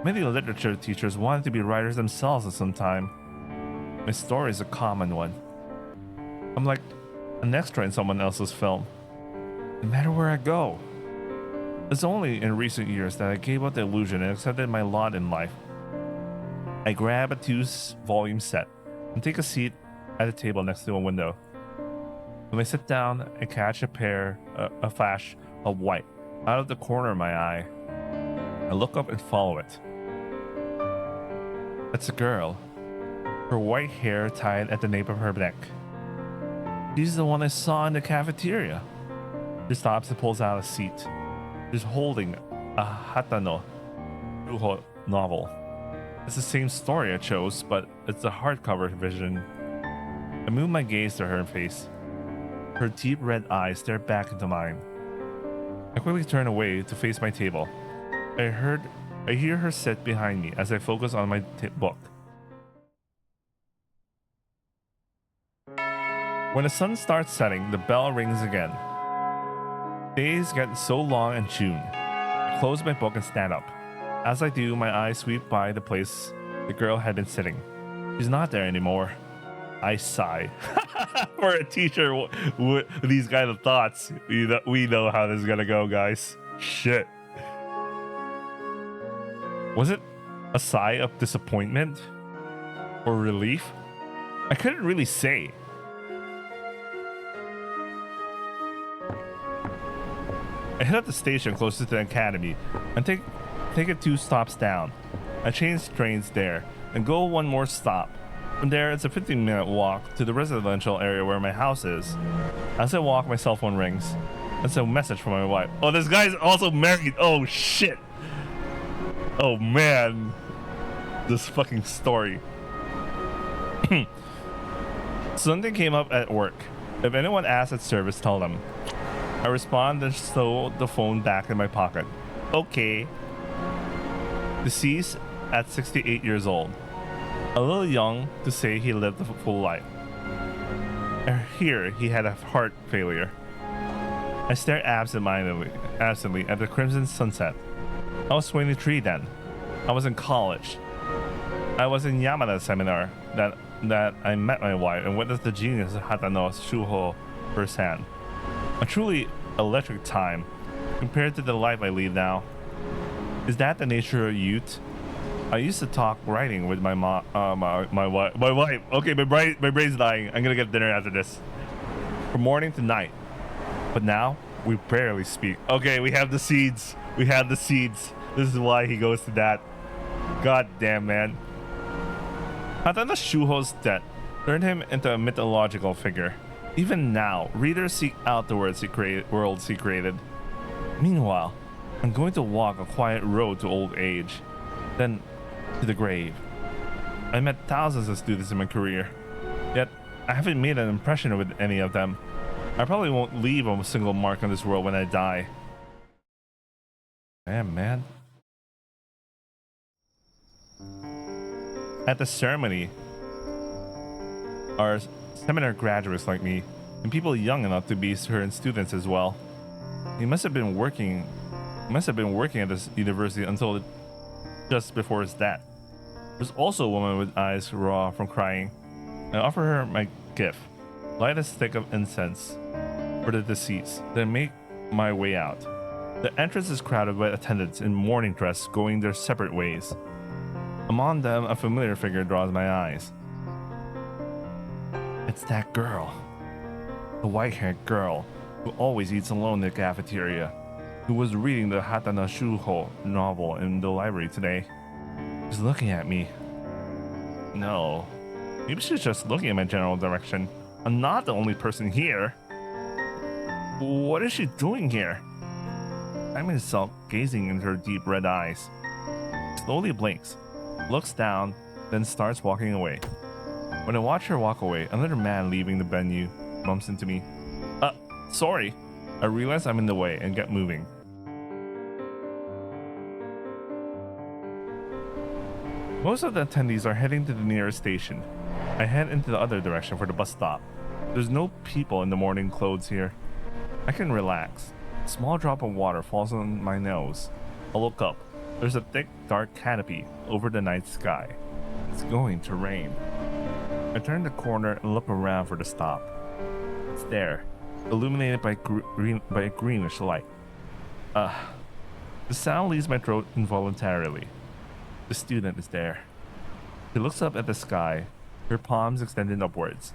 Many literature teachers wanted to be writers themselves at some time. My story is a common one. I'm like an extra in someone else's film, no matter where I go. It's only in recent years that I gave up the illusion and accepted my lot in life. I grab a 2-volume set and take a seat at a table next to a window. When I sit down, I catch a flash of white out of the corner of my eye. I look up and follow it. It's a girl, her white hair tied at the nape of her neck. She's the one I saw in the cafeteria. She stops and pulls out a seat. She's holding a Hatano Shuho novel. It's the same story I chose, but it's a hardcover version. I move my gaze to her face. Her deep red eyes stare back into mine. I quickly turn away to face my table. I hear her sit behind me as I focus on my book. When the sun starts setting, the bell rings again. Days get so long in June. I close my book and stand up. As I do, my eyes sweep by the place the girl had been sitting. She's not there anymore. I sigh. For a teacher with these kind of thoughts, we know how this is gonna go, guys. Shit. Was it a sigh of disappointment or relief? I couldn't really say. I hit up the station closest to the academy and take it 2 stops down. I change trains there and go one more stop. From there, it's a 15-minute walk to the residential area where my house is. As I walk, my cell phone rings. It's a message from my wife. Oh, this guy's also married. Oh, shit. Oh, man. This fucking story. Something came up at work. If anyone asks at service, tell them. I respond and stow the phone back in my pocket. Okay. Deceased at 68 years old. A little young to say he lived a full life. I hear he had a heart failure. I stare absently at the crimson sunset. I was 23 then. I was in college. I was in Yamada's seminar that I met my wife and witnessed the genius of Hatano Shuho firsthand. A truly electric time compared to the life I lead now. Is that the nature of youth? I used to talk writing with my mom, my wife. Okay, my brain's dying. I'm gonna get dinner after this. From morning to night. But now, we barely speak. Okay, we have the seeds. We have the seeds. This is why he goes to that. God damn, man. Hatana Shuho's death turned him into a mythological figure. Even now, readers seek out the worlds he created. Meanwhile, I'm going to walk a quiet road to old age, then to the grave. I met thousands of students in my career, yet I haven't made an impression with any of them. I probably won't leave a single mark on this world when I die. Damn, man. At the ceremony, our seminar graduates like me, and people young enough to be current students as well. He must have been working at this university until just before his death. There's also a woman with eyes raw from crying. I offer her my gift, light a stick of incense for the deceased, then make my way out. The entrance is crowded by attendants in mourning dress going their separate ways. Among them, a familiar figure draws my eyes. It's that girl. The white-haired girl who always eats alone in the cafeteria, who was reading the Hatana Shuho novel in the library today. She's looking at me. No. Maybe she's just looking in my general direction. I'm not the only person here. What is she doing here? I find myself gazing into her deep red eyes. Slowly blinks, looks down, then starts walking away. When I watch her walk away, another man leaving the venue bumps into me. Sorry. I realize I'm in the way and get moving. Most of the attendees are heading to the nearest station. I head into the other direction for the bus stop. There's no people in the morning clothes here. I can relax. A small drop of water falls on my nose. I look up. There's a thick, dark canopy over the night sky. It's going to rain. I turn the corner and look around for the stop. It's there, illuminated by a greenish light. The sound leaves my throat involuntarily. The student is there. She looks up at the sky, her palms extended upwards.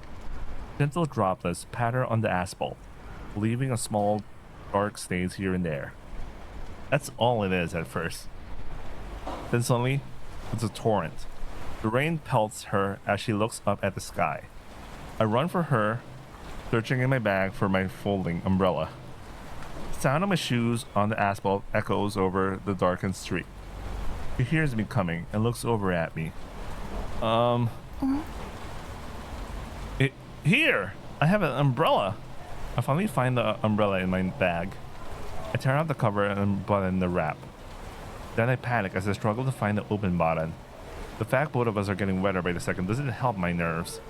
Gentle droplets patter on the asphalt, leaving a small dark stains here and there. That's all it is at first. Then suddenly, it's a torrent. The rain pelts her as she looks up at the sky. I run for her, searching in my bag for my folding umbrella. The sound of my shoes on the asphalt echoes over the darkened street. She hears me coming and looks over at me. Here! I have an umbrella! I finally find the umbrella in my bag. I tear out the cover and unbutton the wrap. Then I panic as I struggle to find the open button. The fact both of us are getting wetter by the second doesn't help my nerves.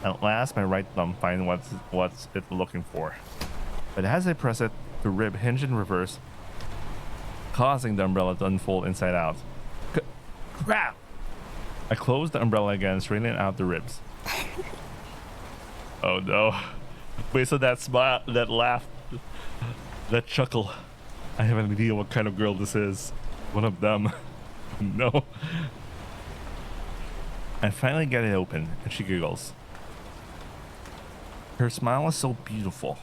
At last, my right thumb finds what's it looking for. But as I press it, the rib hinge in reverse, causing the umbrella to unfold inside out. Crap! I close the umbrella again, straightening out the ribs. Oh no. Wait, so that smile, that laugh, that chuckle. I have an idea what kind of girl this is. One of them. No. I finally get it open, and she giggles. Her smile is so beautiful.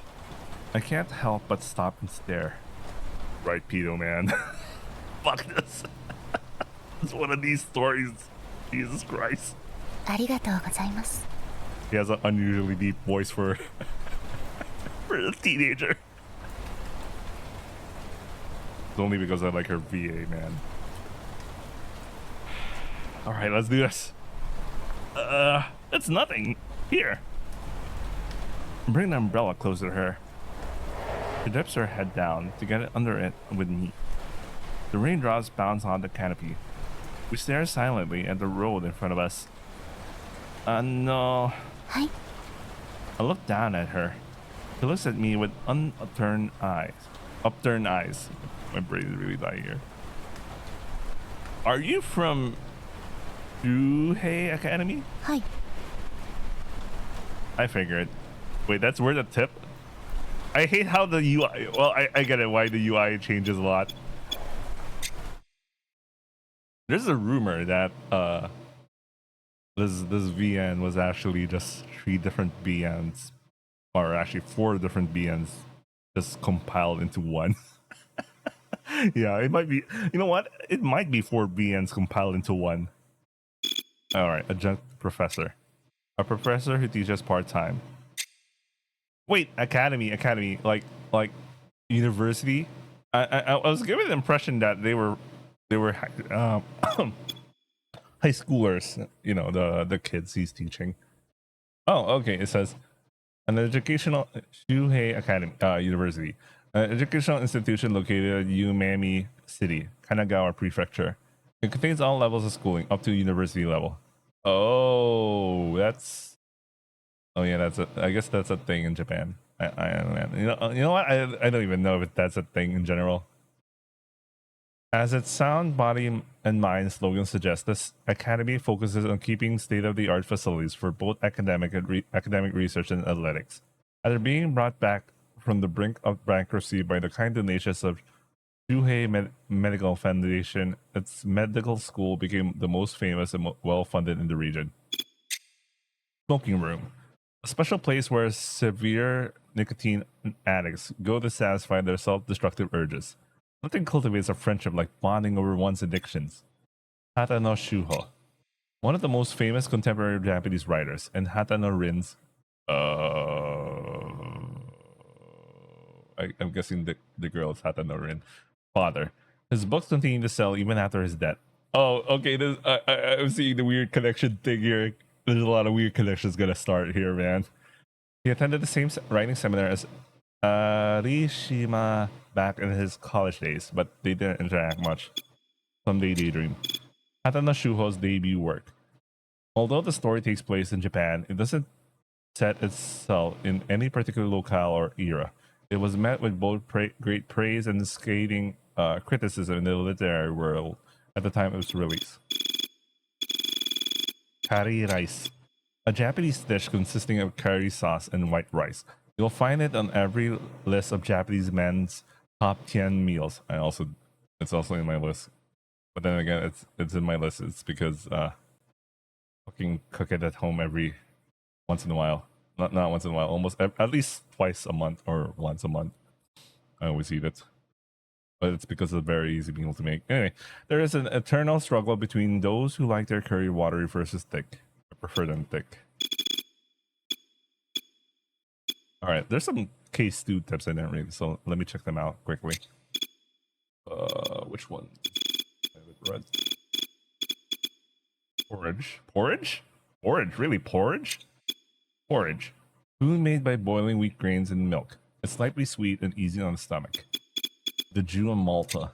I can't help but stop and stare. Right, pedo man. Fuck this. It's one of these stories. Jesus Christ. ありがとうございます。 He has an unusually deep voice for for a teenager. It's only because I like her VA, man. All right, let's do this. It's nothing. Here. Bring the umbrella closer to her. She dips her head down to get it under it with me. The raindrops bounce on the canopy. We stare silently at the road in front of us. No. Hi. I look down at her. She looks at me with upturned eyes. Upturned eyes. My brain is really dying here. Are you from Shuhei Academy? Hi. I figured. Wait, that's where the tip? I hate how the UI... Well, I get it why the UI changes a lot. There's a rumor that this VN was actually just 3 different VNs, or actually 4 different VNs, just compiled into one. Yeah, it might be. You know what? It might be 4 VNs compiled into one. All right, adjunct professor, a professor who teaches part time. Wait, academy, like university. I was given the impression that they were high schoolers. You know, the kids he's teaching. Oh, okay. It says an educational Shuhei Academy University, an educational institution located in Umami City, Kanagawa Prefecture. It contains all levels of schooling up to university level. Oh, that's. Oh yeah, that's a. I guess that's a thing in Japan. I don't know. You know what? I don't even know if that's a thing in general. As its sound body and mind slogan suggests, this academy focuses on keeping state-of-the-art facilities for both academic research and athletics. After being brought back from the brink of bankruptcy by the kind donations of Shuhei Medical Foundation, its medical school became the most famous and well-funded in the region. Smoking room, a special place where severe nicotine addicts go to satisfy their self-destructive urges. Nothing cultivates a friendship like bonding over one's addictions. Hata no Shuho, one of the most famous contemporary Japanese writers, and Hata no Rin's, I'm guessing the girl is Hata no Rin, father. His books continue to sell even after his death. Oh, okay. I'm seeing the weird connection thing here. There's a lot of weird connections gonna start here, man. He attended the same writing seminar as Arishima back in his college days, but they didn't interact much. Someday daydream. Hata no Shuho's debut work. Although the story takes place in Japan, it doesn't set itself in any particular locale or era. It was met with both great praise and scathing criticism in the literary world at the time of its release. Curry rice, a Japanese dish consisting of curry sauce and white rice. You'll find it on every list of Japanese men's top 10 meals. It's also in my list. But then again, it's in my list. It's because fucking cook it at home every once in a while. Not once in a while, almost at least twice a month or once a month. I always eat it. But it's because it's a very easy meal to make. Anyway, there is an eternal struggle between those who like their curry watery versus thick. I prefer them thick. All right, there's some case stew tips I didn't read, so let me check them out quickly. Which one? Red. Porridge? Really? Porridge? Porridge. Food made by boiling wheat grains in milk. It's slightly sweet and easy on the stomach. The Jew and Malta.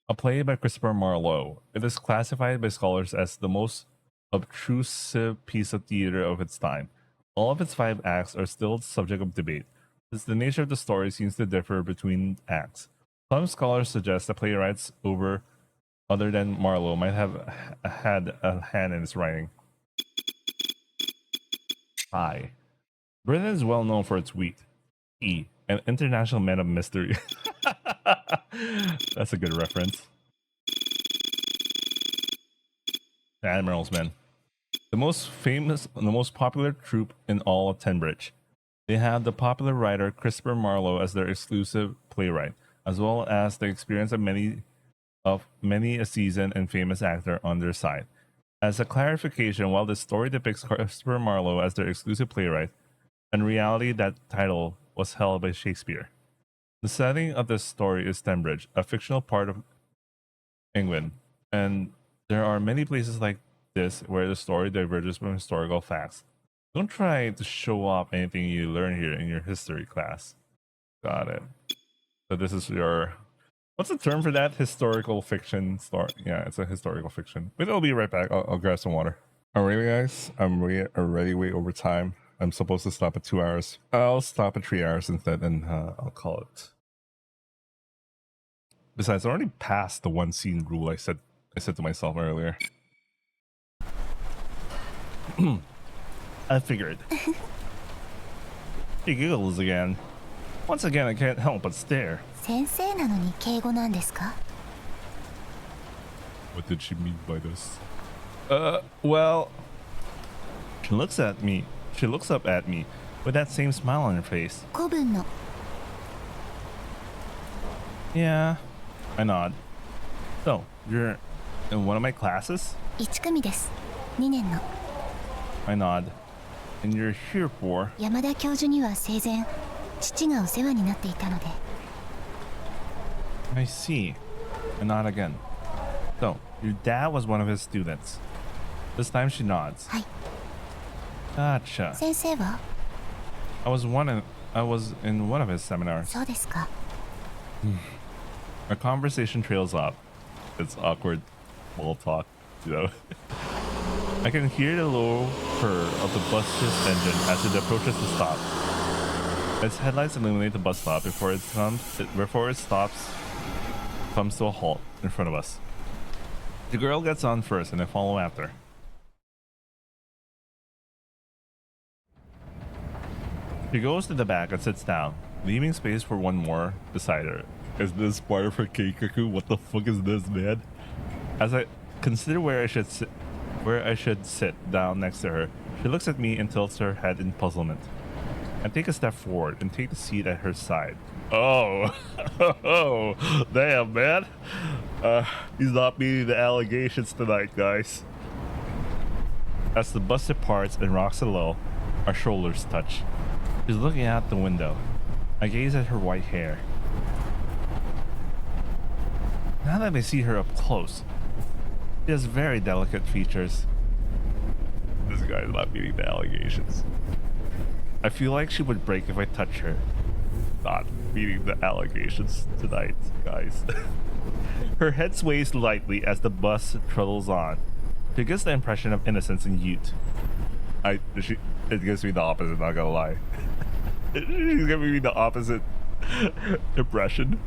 A play by Christopher Marlowe. It is classified by scholars as the most obtrusive piece of theater of its time. All of its 5 acts are still subject of debate, since the nature of the story seems to differ between acts. Some scholars suggest the playwrights other than Marlowe might have had a hand in its writing. I. Britain is well known for its wheat. E. An international man of mystery. That's a good reference. Admiral's Men. The most popular troupe in all of Tunbridge. They have the popular writer Christopher Marlowe as their exclusive playwright, as well as the experience of many a seasoned and famous actor on their side. As a clarification, while the story depicts Christopher Marlowe as their exclusive playwright, in reality that title was held by Shakespeare. The setting of this story is Tunbridge, a fictional part of England, and there are many places like this where the story diverges from historical facts. Don't try to show off anything you learn here in your history class. Got it. So this is your... What's the term for that? Historical fiction story. Yeah, it's a historical fiction. But I'll be right back. I'll grab some water. Alrighty, guys. I'm already way over time. I'm supposed to stop at 2 hours. I'll stop at 3 hours instead, and I'll call it. Besides, I already passed the 1 scene rule I said to myself earlier. I figured. He giggles again. Once again, I can't help but stare. 先生なのに敬語なんですか？ What did she mean by this? Well, she looks at me. She looks up at me with that same smile on her face. 古文の Yeah, I nod. So, you're in one of my classes? 1組です。2年の I nod. And you're here for? 山田教授には生前父がお世話になっていたので I see. I nod again. So, your dad was one of his students. This time she nods. はい Gotcha. 先生は I was in one of his seminars. そうですか Our conversation trails off. It's awkward small talk, you know. I can hear the low purr of the bus's engine as it approaches the stop. Its headlights illuminate the bus stop before it comes to a halt in front of us. The girl gets on first and I follow after. She goes to the back and sits down, leaving space for one more beside her. Is this part of her Keikaku? What the fuck is this, man? As I consider where I should sit down next to her, she looks at me and tilts her head in puzzlement. I take a step forward and take the seat at her side. Oh, oh, damn, man. He's not meeting the allegations tonight, guys. As the bus departs and rocks a little, our shoulders touch. She's looking out the window. I gaze at her white hair. Now that I see her up close, she has very delicate features. This guy's not meeting the allegations. I feel like she would break if I touch her. Not meeting the allegations tonight, guys. Her head sways lightly as the bus trundles on. She gives the impression of innocence and youth. It gives me the opposite, not gonna lie. She's giving me the opposite impression.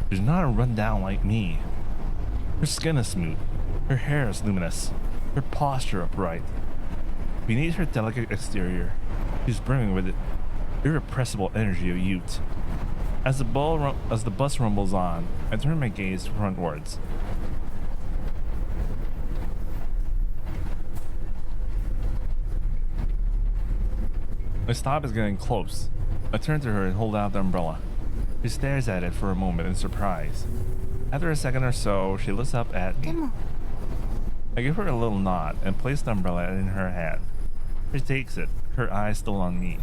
She's not a rundown like me. Her skin is smooth. Her hair is luminous. Her posture upright. Beneath her delicate exterior, she's brimming with the irrepressible energy of youth. As the bus rumbles on, I turn my gaze frontwards. My stop is getting close. I turn to her and hold out the umbrella. She stares at it for a moment in surprise. After a second or so, she looks up at me. でも I give her a little nod and place the umbrella in her hand. She takes it, her eyes still on me.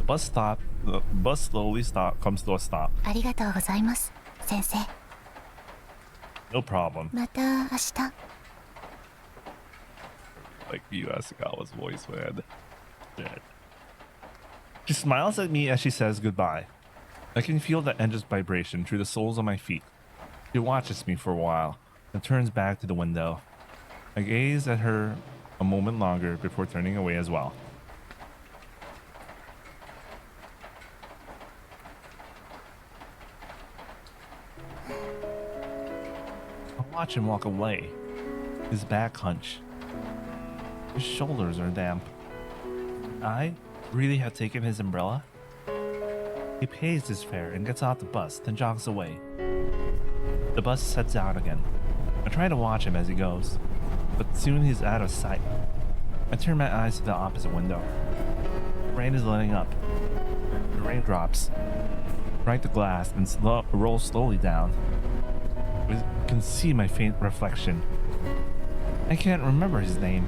The bus slowly comes to a stop. ありがとうございます先生 No problem. また明日 Like you Asakawa's voice, man. Shit. She smiles at me as she says goodbye. I can feel the engine's vibration through the soles of my feet. She watches me for a while and turns back to the window. I gaze at her a moment longer before turning away as well. I watch him walk away, his back hunch. His shoulders are damp. I really have taken his umbrella? He pays his fare and gets off the bus, then jogs away. The bus sets out again. I try to watch him as he goes, but soon he's out of sight. I turn my eyes to the opposite window. The rain is letting up. The raindrops strike the glass and roll slowly down. I can see my faint reflection. I can't remember his name.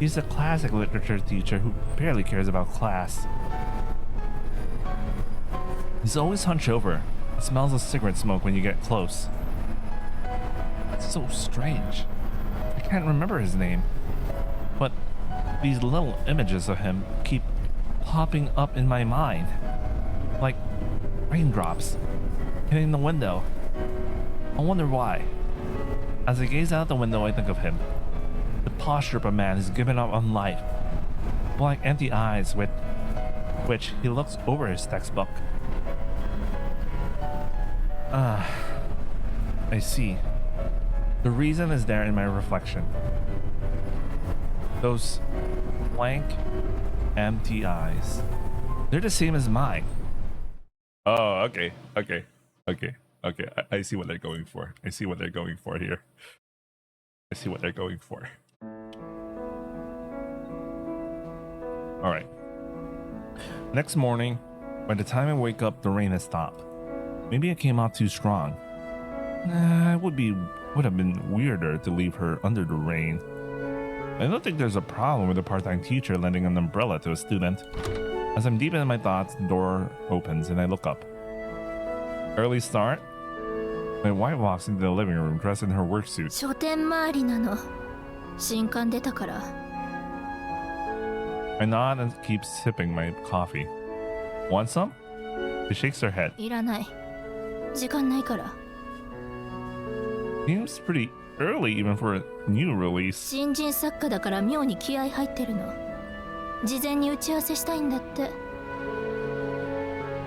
He's a classic literature teacher who barely cares about class. He's always hunched over. It smells of cigarette smoke when you get close. It's so strange. I can't remember his name. But these little images of him keep popping up in my mind. Like raindrops hitting the window. I wonder why. As I gaze out the window, I think of him. The posture of a man who's given up on life. Blank empty eyes with which he looks over his textbook. I see. The reason is there in my reflection. Those blank, empty eyes. They're the same as mine. Oh, okay. Okay, I see what they're going for. I see what they're going for here. I see what they're going for. All right. Next morning, by the time I wake up, the rain has stopped. Maybe I came out too strong. It would have been weirder to leave her under the rain. I don't think there's a problem with a part-time teacher lending an umbrella to a student. As I'm deep in my thoughts, the door opens and I look up. Early start? My wife walks into the living room dressed in her work suit. 書店周りなの。新刊出たから。I nod and keep sipping my coffee. Want some? She shakes her head. いらない。時間ないから。Seems pretty early even for a new release. 新人作家だから妙に気合入ってるの。事前に打ち合わせしたいんだって。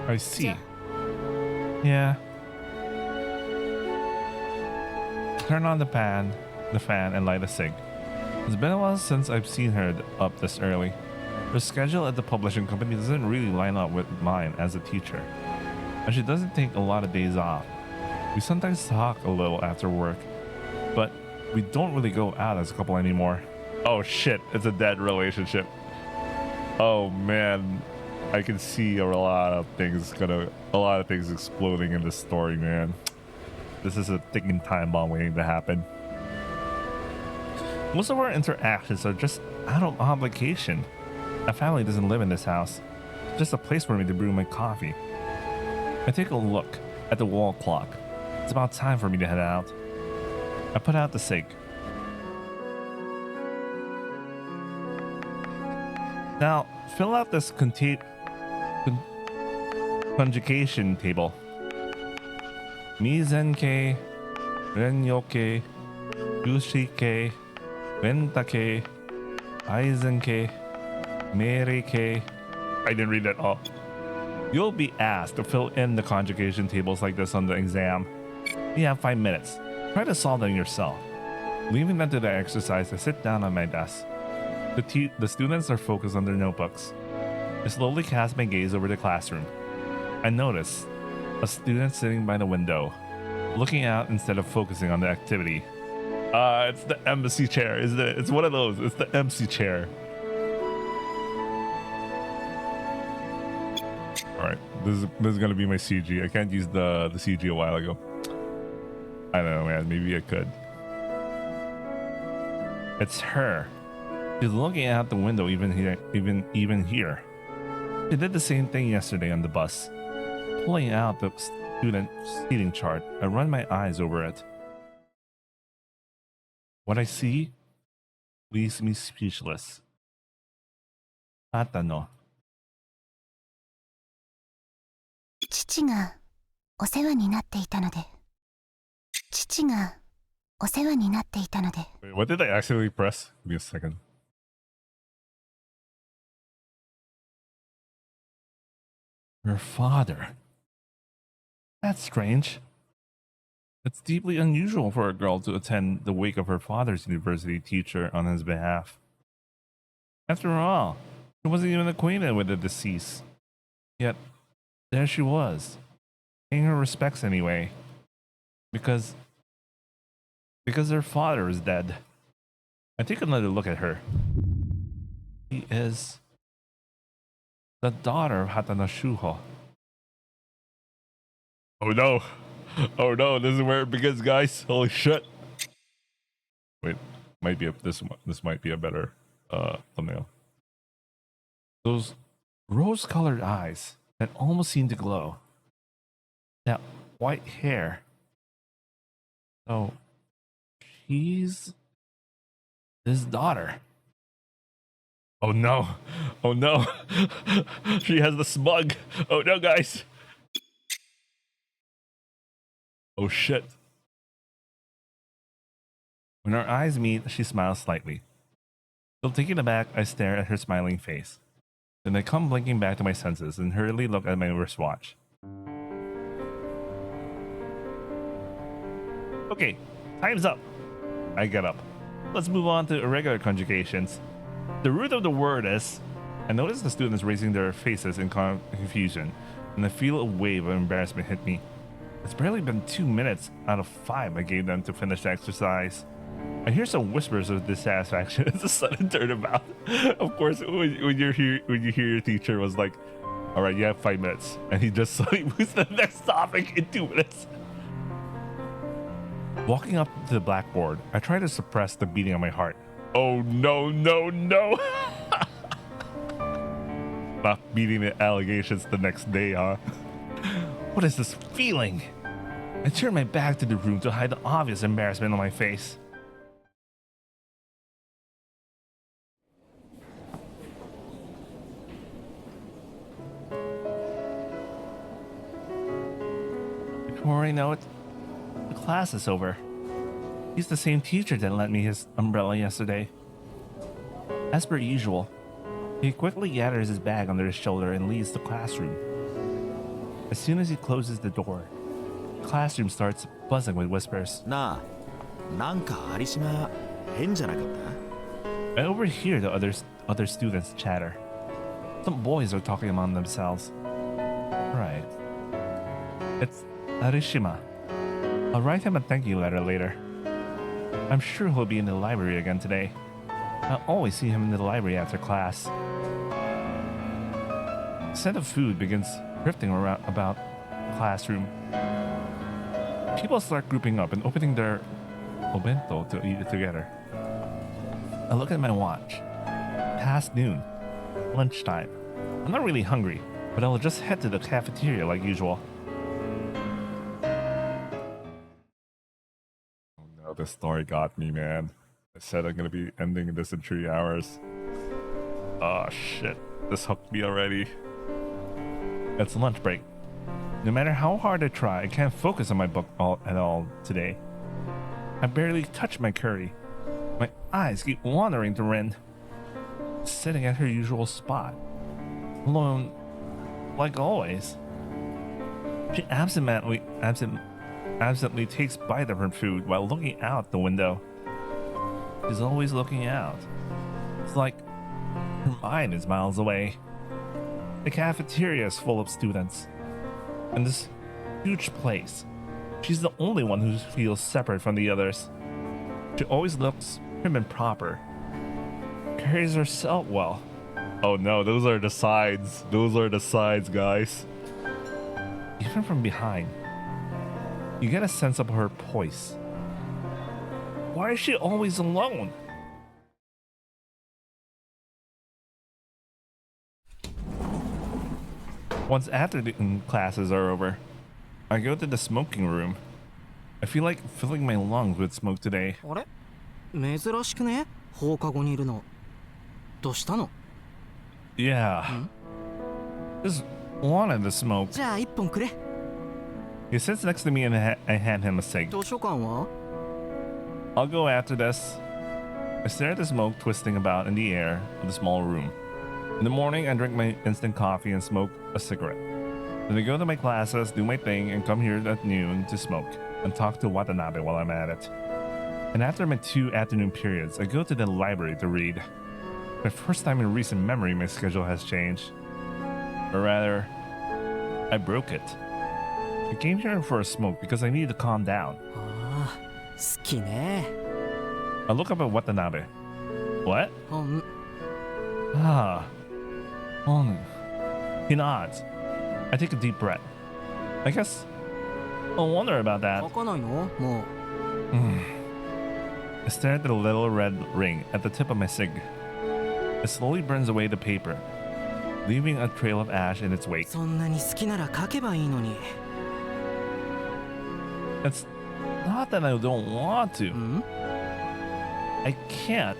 I see. Yeah. Turn on the fan, and light a cig. It's been a while since I've seen her up this early. Her schedule at the publishing company doesn't really line up with mine as a teacher, and she doesn't take a lot of days off. We sometimes talk a little after work, but we don't really go out as a couple anymore. Oh shit, it's a dead relationship. Oh man, I can see a lot of things exploding in this story, man. This is a ticking time bomb waiting to happen. Most of our interactions are just out of obligation. My family doesn't live in this house. It's just a place for me to brew my coffee. I take a look at the wall clock. It's about time for me to head out. I put out the cig. Now, fill out this conjugation table. Mizenke, Renyoke, Yushike, Rentake, Aizenke, Meireke. I didn't read that all. You'll be asked to fill in the conjugation tables like this on the exam. You have 5 minutes. Try to solve them yourself. Leaving them to the exercise, I sit down on my desk. The students are focused on their notebooks. I slowly cast my gaze over the classroom. I notice a student sitting by the window, looking out instead of focusing on the activity. It's the embassy chair, isn't it? It's one of those. It's the MC chair. Alright, this is gonna be my CG. I can't use the CG a while ago. I don't know, man. Maybe I could. It's her. She's looking out the window even here. She did the same thing yesterday on the bus. Pulling out the student seating chart, I run my eyes over it. What I see leaves me speechless. Atano. 父がお世話になっていたので。 Wait, what did I accidentally press? Give me a second. Her father. That's strange. It's deeply unusual for a girl to attend the wake of her father's university teacher on his behalf. After all, she wasn't even acquainted with the deceased. Yet, there she was, paying her respects anyway. Because her father is dead. I take another look at her. She is the daughter of Hatana Shuho. Oh no! Oh no! This is where it begins, guys. Holy shit! Wait, this might be a better thumbnail. Those rose-colored eyes that almost seem to glow. That white hair. Oh, she's his daughter. Oh no! Oh no! She has the smug. Oh no, guys! Oh shit! When our eyes meet, she smiles slightly. Still taken aback, I stare at her smiling face. Then I come blinking back to my senses and hurriedly look at my wristwatch. Okay, time's up. I get up. Let's move on to irregular conjugations. The root of the word is... I notice the students raising their faces in confusion, and I feel a wave of embarrassment hit me. It's barely been 2 minutes out of 5 I gave them to finish the exercise. I hear some whispers of dissatisfaction as a sudden turnabout. Of course, when you hear your teacher was like, "All right, you have 5 minutes," and he just slowly moves to the next topic in 2 minutes. Walking up to the blackboard, I try to suppress the beating of my heart. Oh no, no, no! Not beating the allegations the next day, huh? What is this feeling? I turn my back to the room to hide the obvious embarrassment on my face. Before I know it, the class is over. He's the same teacher that lent me his umbrella yesterday. As per usual, he quickly gathers his bag under his shoulder and leaves the classroom. As soon as he closes the door, the classroom starts buzzing with whispers. Na, nanka Arishima hen janakatta? I overhear the other students chatter. Some boys are talking among themselves. Right. It's Arishima. I'll write him a thank you letter later. I'm sure he'll be in the library again today. I'll always see him in the library after class. The scent of food begins drifting around about the classroom. People start grouping up and opening their obento to eat it together. I look at my watch. Past noon. Lunchtime. I'm not really hungry, but I'll just head to the cafeteria like usual. Oh no, this story got me, man. I said I'm gonna be ending this in 3 hours. Oh shit, this hooked me already. It's lunch break. No matter how hard I try, I can't focus on my book at all today. I barely touch my curry. My eyes keep wandering to Rin, sitting at her usual spot, alone, like always. She absently takes bite of her food while looking out the window. She's always looking out. It's like her mind is miles away. The cafeteria is full of students. In this huge place, she's the only one who feels separate from the others. She always looks prim and proper. Carries herself well. Oh no, those are the sides. Those are the sides, guys. Even from behind, you get a sense of her poise. Why is she always alone? Once afternoon classes are over, I go to the smoking room. I feel like filling my lungs with smoke today. あれ珍しくね放課後にいるのどうしたの Yeah. Just wanted to smoke. じゃあ一本くれ He sits next to me and I hand him a cig. 図書館は I'll go after this. I stare at the smoke twisting about in the air of the small room. In the morning, I drink my instant coffee and smoke a cigarette. Then I go to my classes, do my thing, and come here at noon to smoke and talk to Watanabe while I'm at it. And after my 2 afternoon periods, I go to the library to read. For the first time in recent memory, my schedule has changed. Or rather, I broke it. I came here for a smoke because I needed to calm down. ああ好きね I look up at Watanabe. What? うん Ah. He nods. I take a deep breath. I guess I'll wonder about that. 書かないのもう I stare at the little red ring at the tip of my cig. It slowly burns away the paper, leaving a trail of ash in its wake. そんなに好きなら書けばいいのに It's not that I don't want to. ん I can't.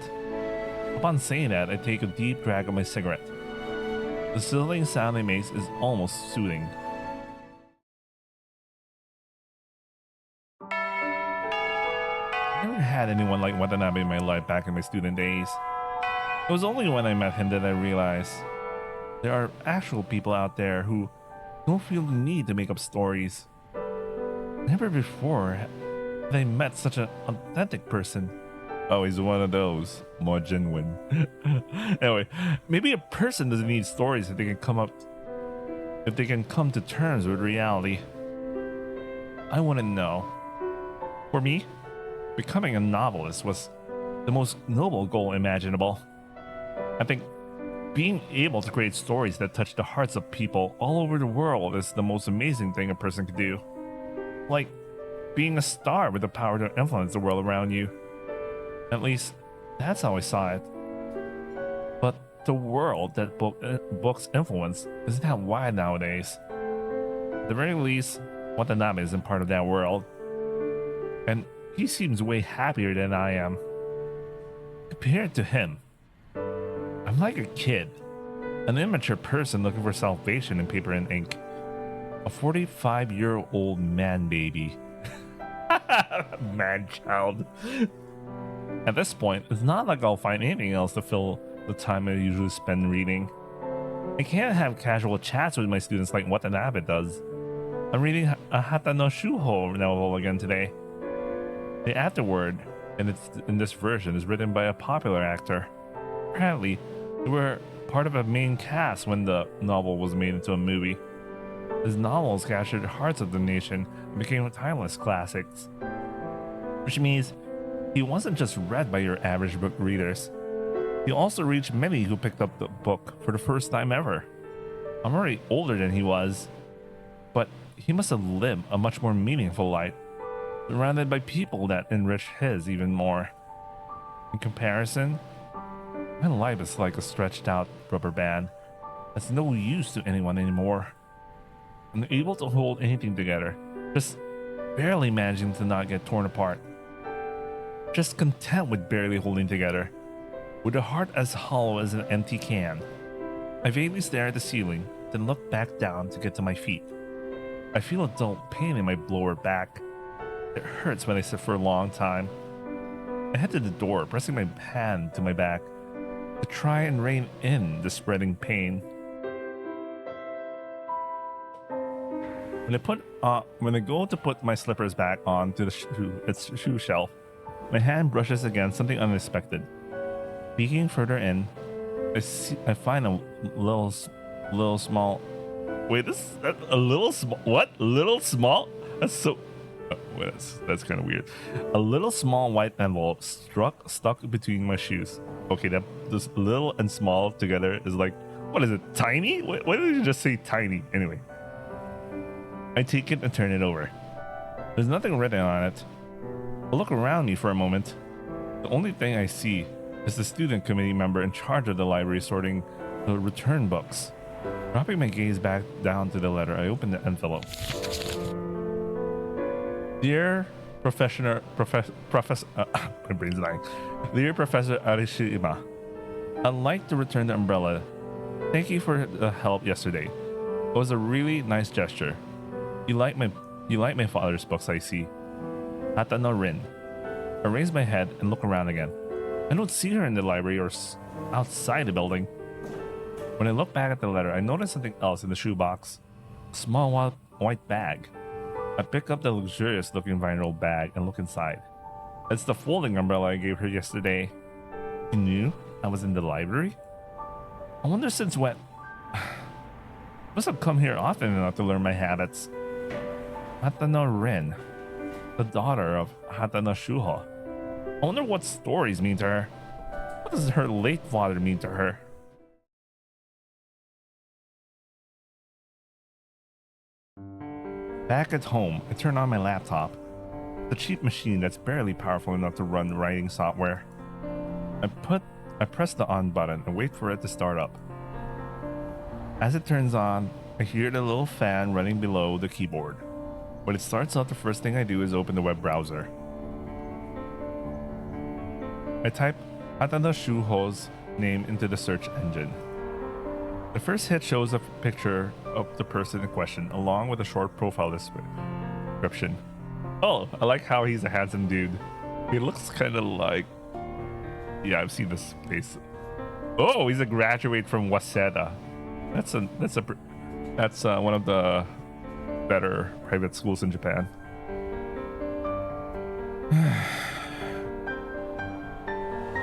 Upon saying that, I take a deep drag of my cigarette. The sizzling sound it makes is almost soothing. I never had anyone like Watanabe in my life back in my student days. It was only when I met him that I realized there are actual people out there who don't feel the need to make up stories. Never before have I met such an authentic person. Oh, he's one of those. More genuine. Anyway, maybe a person doesn't need stories if they can come to terms with reality. I wouldn't know. For me, becoming a novelist was the most noble goal imaginable. I think being able to create stories that touch the hearts of people all over the world is the most amazing thing a person could do. Like being a star with the power to influence the world around you. At least, that's how I saw it. But the world that books influence isn't that wide nowadays. At the very least, Watanabe isn't part of that world. And he seems way happier than I am. Compared to him, I'm like a kid, an immature person looking for salvation in paper and ink. A 45-year-old man baby. Man child. At this point, it's not like I'll find anything else to fill the time I usually spend reading. I can't have casual chats with my students like Watanabe does. I'm reading a Hata no Shuho novel again today. The afterword in this version is written by a popular actor. Apparently, they were part of a main cast when the novel was made into a movie. His novels captured the hearts of the nation and became timeless classics. Which means he wasn't just read by your average book readers. He also reached many who picked up the book for the first time ever. I'm already older than he was, but he must have lived a much more meaningful life, surrounded by people that enrich his even more. In comparison, my life is like a stretched out rubber band that's no use to anyone anymore. I'm able to hold anything together, just barely managing to not get torn apart. Just content with barely holding together, with a heart as hollow as an empty can. I vaguely stare at the ceiling, then look back down to get to my feet. I feel a dull pain in my lower back. It hurts when I sit for a long time. I head to the door, pressing my hand to my back to try and rein in the spreading pain. When I go to put my slippers back onto the shoe shelf, my hand brushes against something unexpected. Peeking further in, I find a little small. Wait, a little small. What? Little small? That's so. That's kind of weird. A little small white envelope stuck between my shoes. Okay, this little and small together is like, what is it? Tiny? Why did you just say tiny? Anyway, I take it and turn it over. There's nothing written on it. I look around me for a moment. The only thing I see is the student committee member in charge of the library sorting the return books. Dropping my gaze back down to the letter, I open the envelope. Dear Professor my brain's dying. Dear Professor Arishima, I'd like to return the umbrella. Thank you for the help yesterday. It was a really nice gesture. You like my father's books, I see. Hata no Rin. I raise my head and look around again. I don't see her in the library or outside the building. When I look back at the letter, I notice something else in the shoebox. A small white bag. I pick up the luxurious looking vinyl bag and look inside. It's the folding umbrella I gave her yesterday. She knew I was in the library? I wonder since when. Must have come here often enough to learn my habits. Hata no Rin, the daughter of Hata no Shuho. I wonder what stories mean to her. What does her late father mean to her? Back at home, I turn on my laptop, the cheap machine that's barely powerful enough to run writing software. I press the on button and wait for it to start up. As it turns on, I hear the little fan running below the keyboard. When it starts up, the first thing I do is open the web browser. I type Hata no Shuho's name into the search engine. The first hit shows a picture of the person in question, along with a short profile description. Oh, I like how he's a handsome dude. He looks kind of like... Yeah, I've seen this face. Oh, he's a graduate from Waseda. That's one of the better private schools in Japan.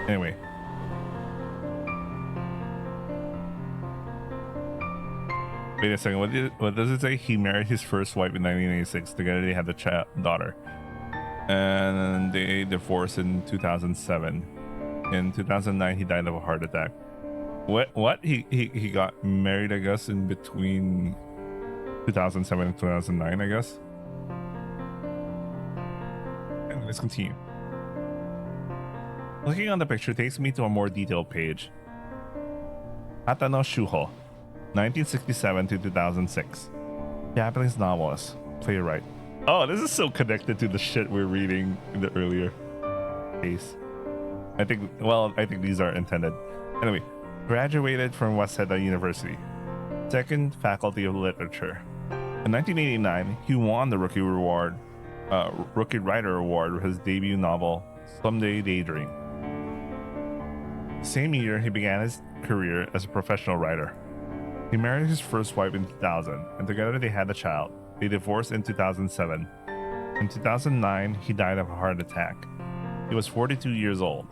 Anyway. Wait a second. What does it say? He married his first wife in 1986. Together they had a daughter, and they divorced in 2007. In 2009, he died of a heart attack. What? He got married, I guess, in between 2007 and 2009, I guess. And let's continue. Looking on the picture takes me to a more detailed page. Hatano Shuho, 1967 to 2006. Japanese novelist, playwright. Oh, this is so connected to the shit we're reading in the earlier case. I think these are intended. Anyway, graduated from Waseda University, second faculty of literature. In 1989, he won the Rookie Writer Award with his debut novel, Someday Daydream. Same year, he began his career as a professional writer. He married his first wife in 2000, and together they had a child. They divorced in 2007. In 2009, he died of a heart attack. He was 42 years old.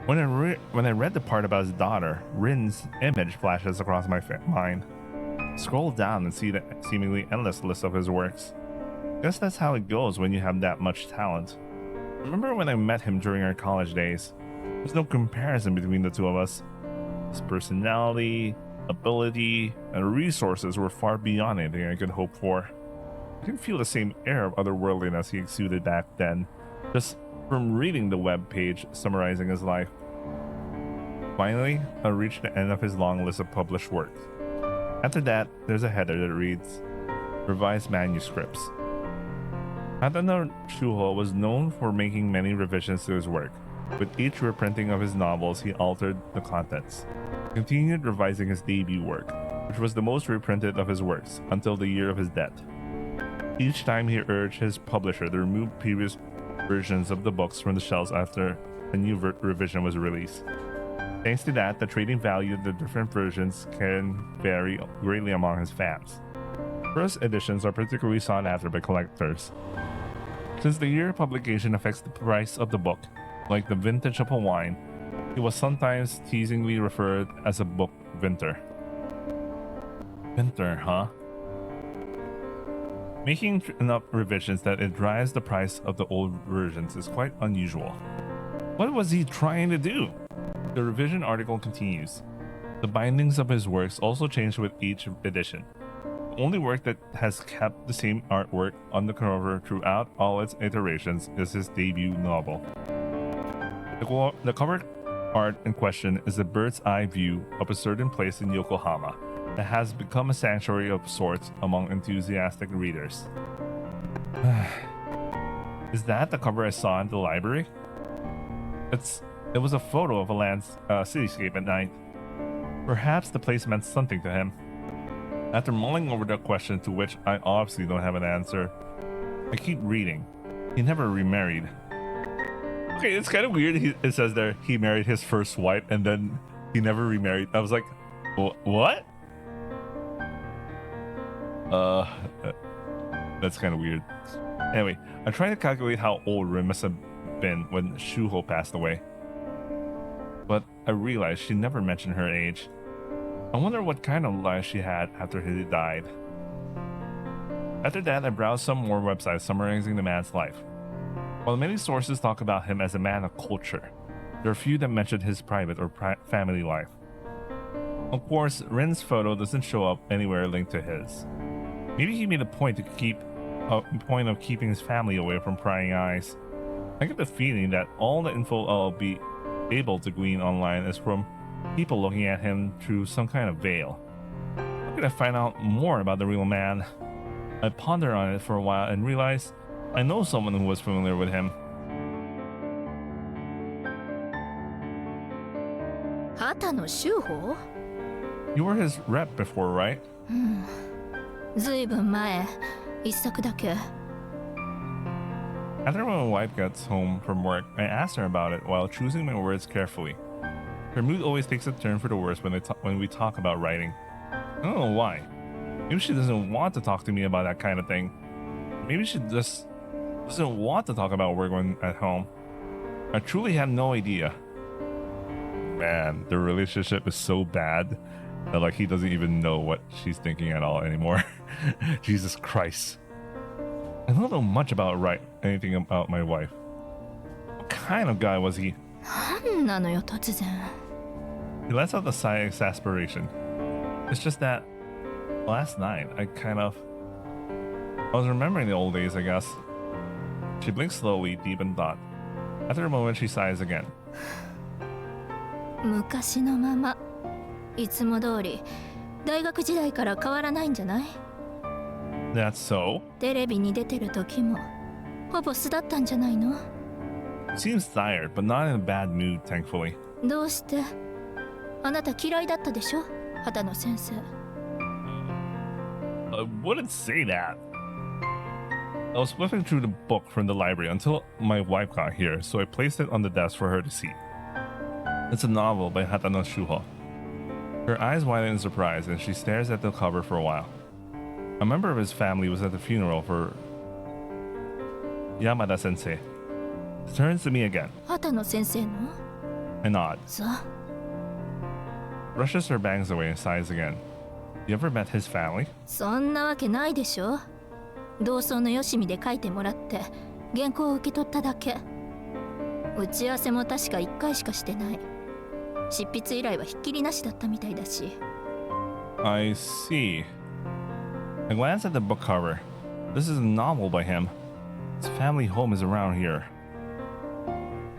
When I read the part about his daughter, Rin's image flashes across my mind. Scroll down and see the seemingly endless list of his works. Guess that's how it goes when you have that much talent. Remember when I met him during our college days? There's no comparison between the two of us. His personality, ability, and resources were far beyond anything I could hope for. I didn't feel the same air of otherworldliness he exuded back then, just from reading the web page summarizing his life. Finally, I reached the end of his long list of published works. After that, there's a header that reads, Revised Manuscripts. Hatano Shuho was known for making many revisions to his work. With each reprinting of his novels, he altered the contents. He continued revising his debut work, which was the most reprinted of his works, until the year of his death. Each time he urged his publisher to remove previous versions of the books from the shelves after a new revision was released. Thanks to that, the trading value of the different versions can vary greatly among his fans. First editions are particularly sought after by collectors. Since the year of publication affects the price of the book, like the vintage of a wine, he was sometimes teasingly referred as a book vinter. Vinter, huh? Making enough revisions that it drives the price of the old versions is quite unusual. What was he trying to do? The revision article continues. The bindings of his works also change with each edition. The only work that has kept the same artwork on the cover throughout all its iterations is his debut novel. The cover art in question is a bird's eye view of a certain place in Yokohama that has become a sanctuary of sorts among enthusiastic readers. Is that the cover I saw in the library? It was a photo of a cityscape at night. Perhaps the place meant something to him. After mulling over the question, to which I obviously don't have an answer, I keep reading. He never remarried. Okay, it's kind of weird. It says there he married his first wife and then he never remarried. I was like, what? That's kind of weird. Anyway, I'm trying to calculate how old Rin must have been when Shuho passed away. But I realized she never mentioned her age. I wonder what kind of life she had after he died. After that, I browsed some more websites summarizing the man's life. While many sources talk about him as a man of culture, there are few that mention his private or family life. Of course, Rin's photo doesn't show up anywhere linked to his. Maybe he made a point of keeping his family away from prying eyes. I get the feeling that all the info I'll be able to glean online is from people looking at him through some kind of veil. How could I find out more about the real man? I pondered on it for a while and realized I know someone who was familiar with him. Hatano Shuho? You were his rep before, right? ずいぶん前、一作だけ。 After my wife gets home from work, I asked her about it while choosing my words carefully. Her mood always takes a turn for the worse when we talk about writing. I don't know why. Maybe she doesn't want to talk to me about that kind of thing. Maybe she just doesn't want to talk about work when at home. I truly have no idea. Man, the relationship is so bad that like he doesn't even know what she's thinking at all anymore. Jesus Christ. I don't know much about anything about my wife. What kind of guy was he? なんなのよ突然。 He lets out a sigh of exasperation. It's just that last night I was remembering the old days, I guess. She blinks slowly, deep in thought. After a moment, she sighs again. 昔のままいつも通り大学時代から変わらないんじゃない？ That's so? テレビに出てる時もほぼ素だったんじゃないの？ Seems tired, but not in a bad mood, thankfully. どうして？あなた嫌いだったでしょ？畑野先生。I wouldn't say that. I was flipping through the book from the library until my wife got here, so I placed it on the desk for her to see. It's a novel by Hatano Shuho. Her eyes widen in surprise, and she stares at the cover for a while. A member of his family was at the funeral for Yamada Sensei. She turns to me again. 畑野先生の？ I nod. そう。 Brushes her bangs away and sighs again. You ever met his family? そんなわけないでしょ。同窓のよしみで書いてもらって原稿を受け取っただけ。打ち合わせも確か1回しかしてない。執筆依頼はひっきりなしだったみたいだし。 I see. I glance at the book cover. This is a novel by him. His family home is around here.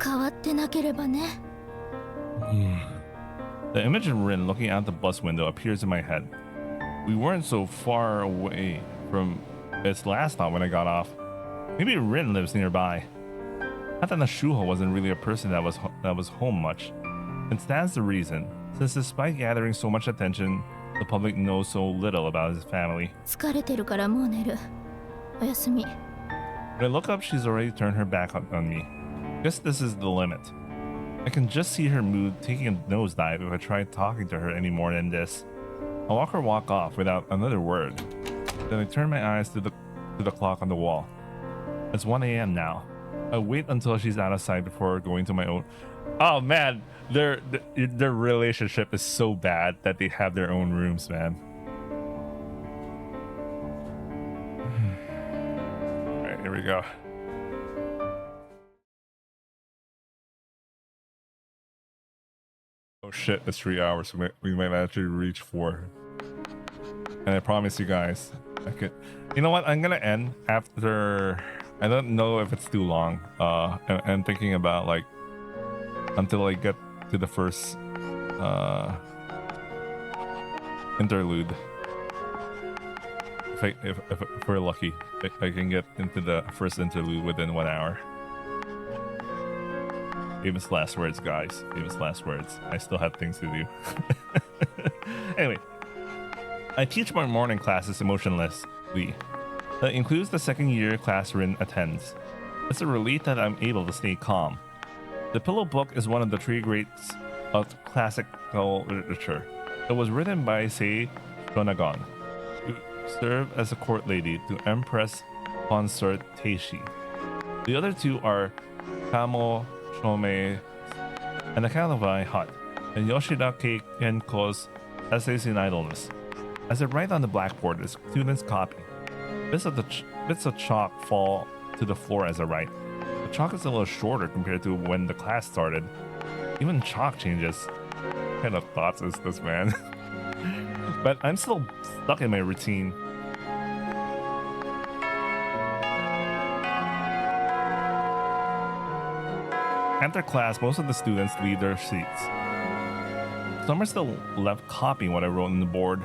変わってなければね。The image of Rin looking out the bus window appears in my head. We weren't so far away from its last stop when I got off. Maybe Rin lives nearby. Not that Shuho wasn't really a person that was home much. It stands to reason, since despite gathering so much attention, the public knows so little about his family. 疲れてるからもう寝る。おやすみ。 When I look up, she's already turned her back on me. Guess this is the limit. I can just see her mood taking a nosedive if I try talking to her any more than this. I walk off without another word. Then I turn my eyes to the clock on the wall. It's 1 a.m. now. I wait until she's out of sight before going to my own. Oh man, their relationship is so bad that they have their own rooms, man. All right, here we go. Oh shit, it's 3 hours. We might actually reach 4. And I promise you guys, I could. You know what? I'm gonna end after. I don't know if it's too long. I'm thinking about like until I get to the first interlude. If we're lucky, I can get into the first interlude within 1 hour. Famous last words, guys. Famous last words. I still have things to do. Anyway, I teach my morning classes emotionlessly. That includes the second year class Rin attends. It's a relief that I'm able to stay calm. The Pillow Book is one of the three greats of classical literature. It was written by Sei Shonagon, who served as a court lady to Empress Consort Teishi. The other two are Kamo Shomei and the Kalavai Hut, and Yoshida Kenko's Essays in Idleness. As I write on the blackboard, the students copy. Bits of chalk fall to the floor as I write. The chalk is a little shorter compared to when the class started. Even chalk changes. What kind of thoughts is this, man? But I'm still stuck in my routine. After class, most of the students leave their seats. Some are still left copying what I wrote on the board.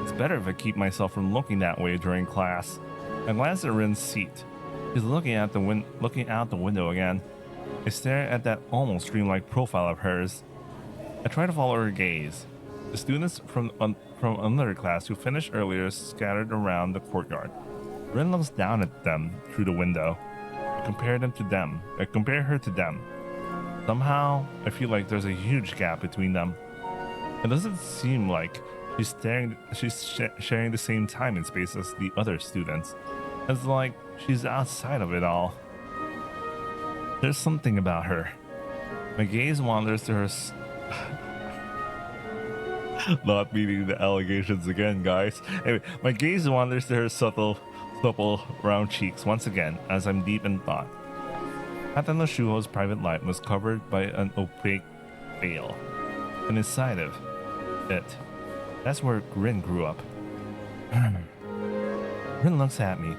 It's better if I keep myself from looking that way during class. I glance at Rin's seat. She's looking out the window again. I stare at that almost dreamlike profile of hers. I try to follow her gaze. The students from another class who finished earlier scattered around the courtyard. Rin looks down at them through the window. I compare her to them. Somehow, I feel like there's a huge gap between them. It doesn't seem like she's sharing the same time and space as the other students. It's like she's outside of it all. There's something about her. My gaze wanders to her Not meeting the allegations again, guys. Anyway, my gaze wanders to her supple round cheeks once again as I'm deep in thought. Hatano Shuho's private life was covered by an opaque veil, and inside of it, that's where Rin grew up. Rin looks at me.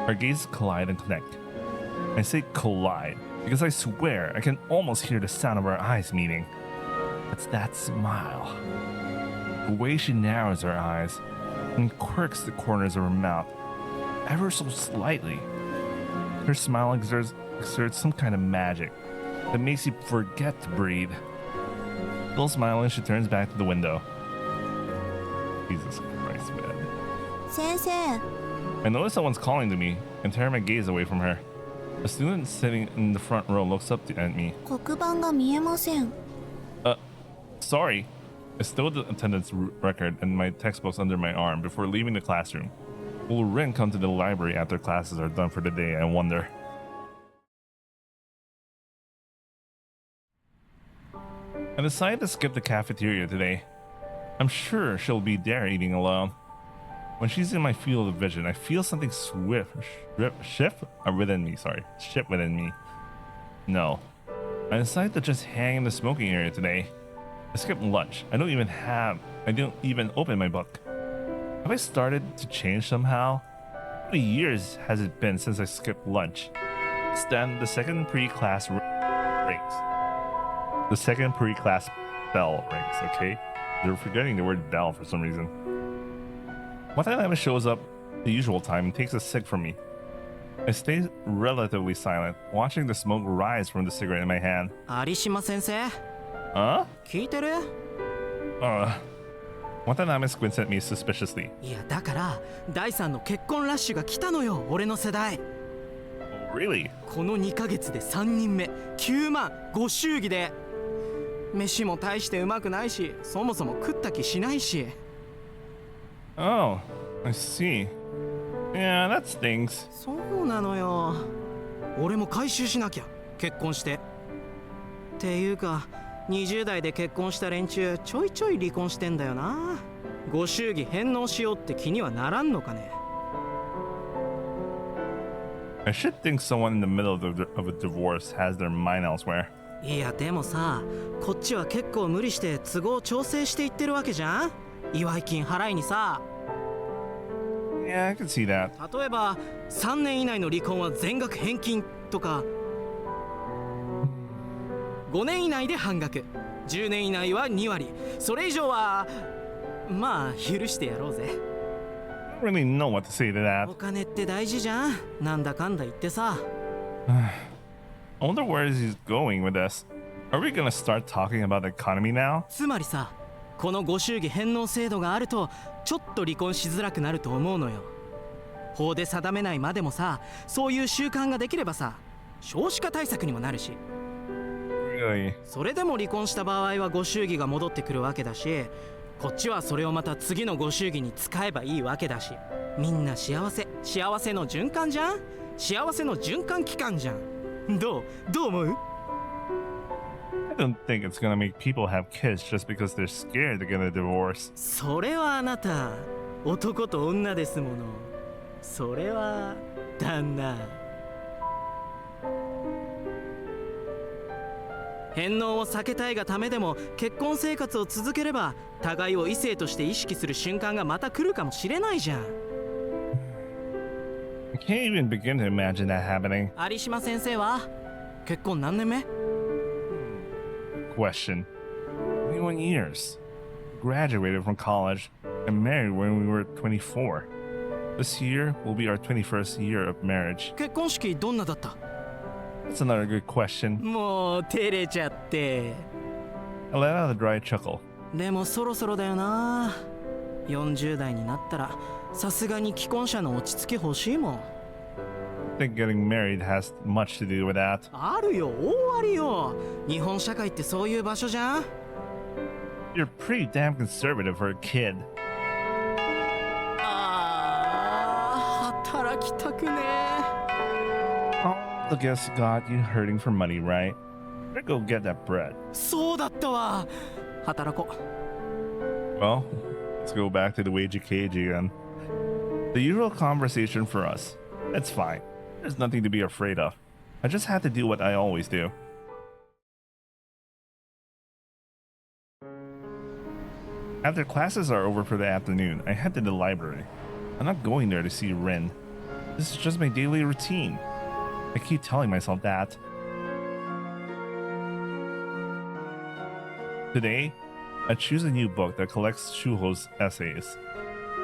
Our gazes collide and connect. I say collide because I swear I can almost hear the sound of our eyes meeting. It's that smile. The way she narrows her eyes and quirks the corners of her mouth ever so slightly. Her smile exerts some kind of magic that makes you forget to breathe. Still smiling, she turns back to the window. Jesus Christ, man. Sensei. I notice someone's calling to me and tear my gaze away from her. A student sitting in the front row looks up at me. 黒板が見えません。 Sorry. I stowed the attendance record and my textbooks under my arm before leaving the classroom. Will Rin come to the library after classes are done for the day, I wonder? I decided to skip the cafeteria today. I'm sure she'll be there eating alone. When she's in my field of vision, I feel something shift within me. No. I decided to just hang in the smoking area today. I skipped lunch. I don't even open my book. Have I started to change somehow? How many years has it been since I skipped lunch? Then the second pre-class rings. The second pre-class bell rings, okay? They're forgetting the word bell for some reason. Watanabe shows up the usual time and takes a cig from me. I stay relatively silent, watching the smoke rise from the cigarette in my hand. Arishima sensei? Huh? 聞いてる? Watanabe squints at me suspiciously. いやだから第3の結婚ラッシュが来たのよ、俺の世代。 Really? この2ヶ月で3人目、9万、ご祝儀で。飯も大してうまくないし、そもそも食った気しないし。 Oh, I see. Yeah, that stinks. そうなのよ。俺も回収しなきゃ、結婚して。っていうか、20代で結婚した連中ちょいちょい離婚してんだよな。ご祝儀返納しようって気にはならんのかね。 I should think someone in the middle of a divorce has their mind elsewhere. いやでもさ、こっちは結構無理して都合調整していってるわけじゃん。祝い金払いにさ。 Yeah, I can see that. 例えば3年以内の離婚は全額返金とか、5年以内で半額、10年以内は2割、それ以上はまあ許してやろうぜ。 I don't really know what to say to that. お金って大事じゃん。なんだかんだ言ってさ。I wonder where he's going with this. Are we gonna start talking about the economy now? つまりさ、このご祝儀返納制度があるとちょっと離婚しづらくなると思うのよ。法で定めないまでもさ、そういう習慣ができればさ、少子化対策にもなるし。 Really? それでも離婚した場合はご祝儀が戻ってくるわけだし、こっちはそれをまた次のご祝儀に使えばいいわけだし、みんな幸せの循環じゃん。幸せの循環期間じゃん。どう思う？ I don't think it's gonna make people have kids just because they're scared to get a divorce. それはあなた、男と女ですもの。それは旦那。返納を避けたいがためでも結婚生活を続ければ互いを異性として意識する瞬間がまた来るかもしれないじゃん。 I can't even begin to imagine that happening. 有島先生は結婚何年目？ Question. 21 years. Graduated from college and married when we were 24. This year will be our 21st year of marriage. 結婚式どんなだった？ That's another good question. もう照れちゃって。 I let out a dry chuckle. でもそろそろだよな。40代になったらさすがに既婚者の落ち着き欲しいもん。 I think getting married has much to do with that. あるよ、大ありよ。日本社会ってそういう場所じゃん。 You're pretty damn conservative for a kid. 働きたくねえ。 Oh, the guess got you hurting for money, right? Better go get that bread. そうだったわ。働こう。 Well, let's go back to the Wagey Cage again. The usual conversation for us. It's fine. There's nothing to be afraid of. I just had to do what I always do. After classes are over for the afternoon, I head to the library. I'm not going there to see Rin. This is just my daily routine. I keep telling myself that. Today, I choose a new book that collects Shuho's essays.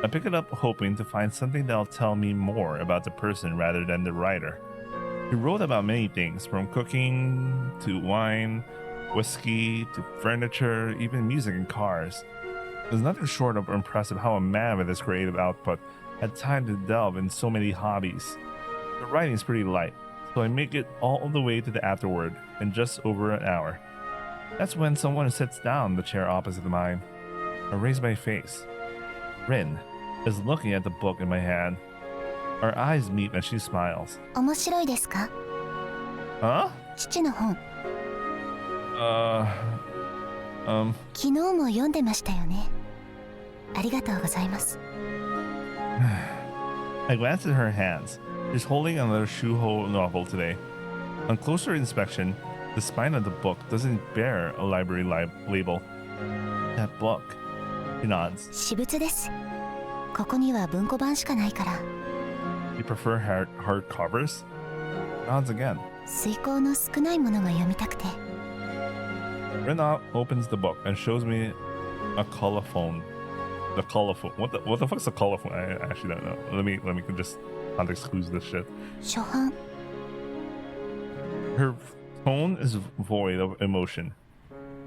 I pick it up hoping to find something that'll tell me more about the person rather than the writer. He wrote about many things, from cooking to wine, whiskey to furniture, even music and cars. There's nothing short of impressive how a man with this creative output had time to delve in so many hobbies. The writing's pretty light, so I make it all the way to the afterword in just over an hour. That's when someone sits down in the chair opposite mine. I raise my face. Rin is looking at the book in my hand. Our eyes meet and she smiles. 面白いですか？ Huh? 父の本。昨日も読んでましたよね。ありがとうございます。I glance at her hands. She's holding another Shuho novel today. On closer inspection, the spine of the book doesn't bear a library label. That book. She nods. 私物です。ここには文庫版しかないから。You prefer hardcovers? Nods again. 推敲の少ないものが読みたくて。Rin opens the book and shows me a colophone. The colophone. What the fuck's a colophone? I actually don't know. Let me just context clues this shit. 初版。 Her tone is void of emotion.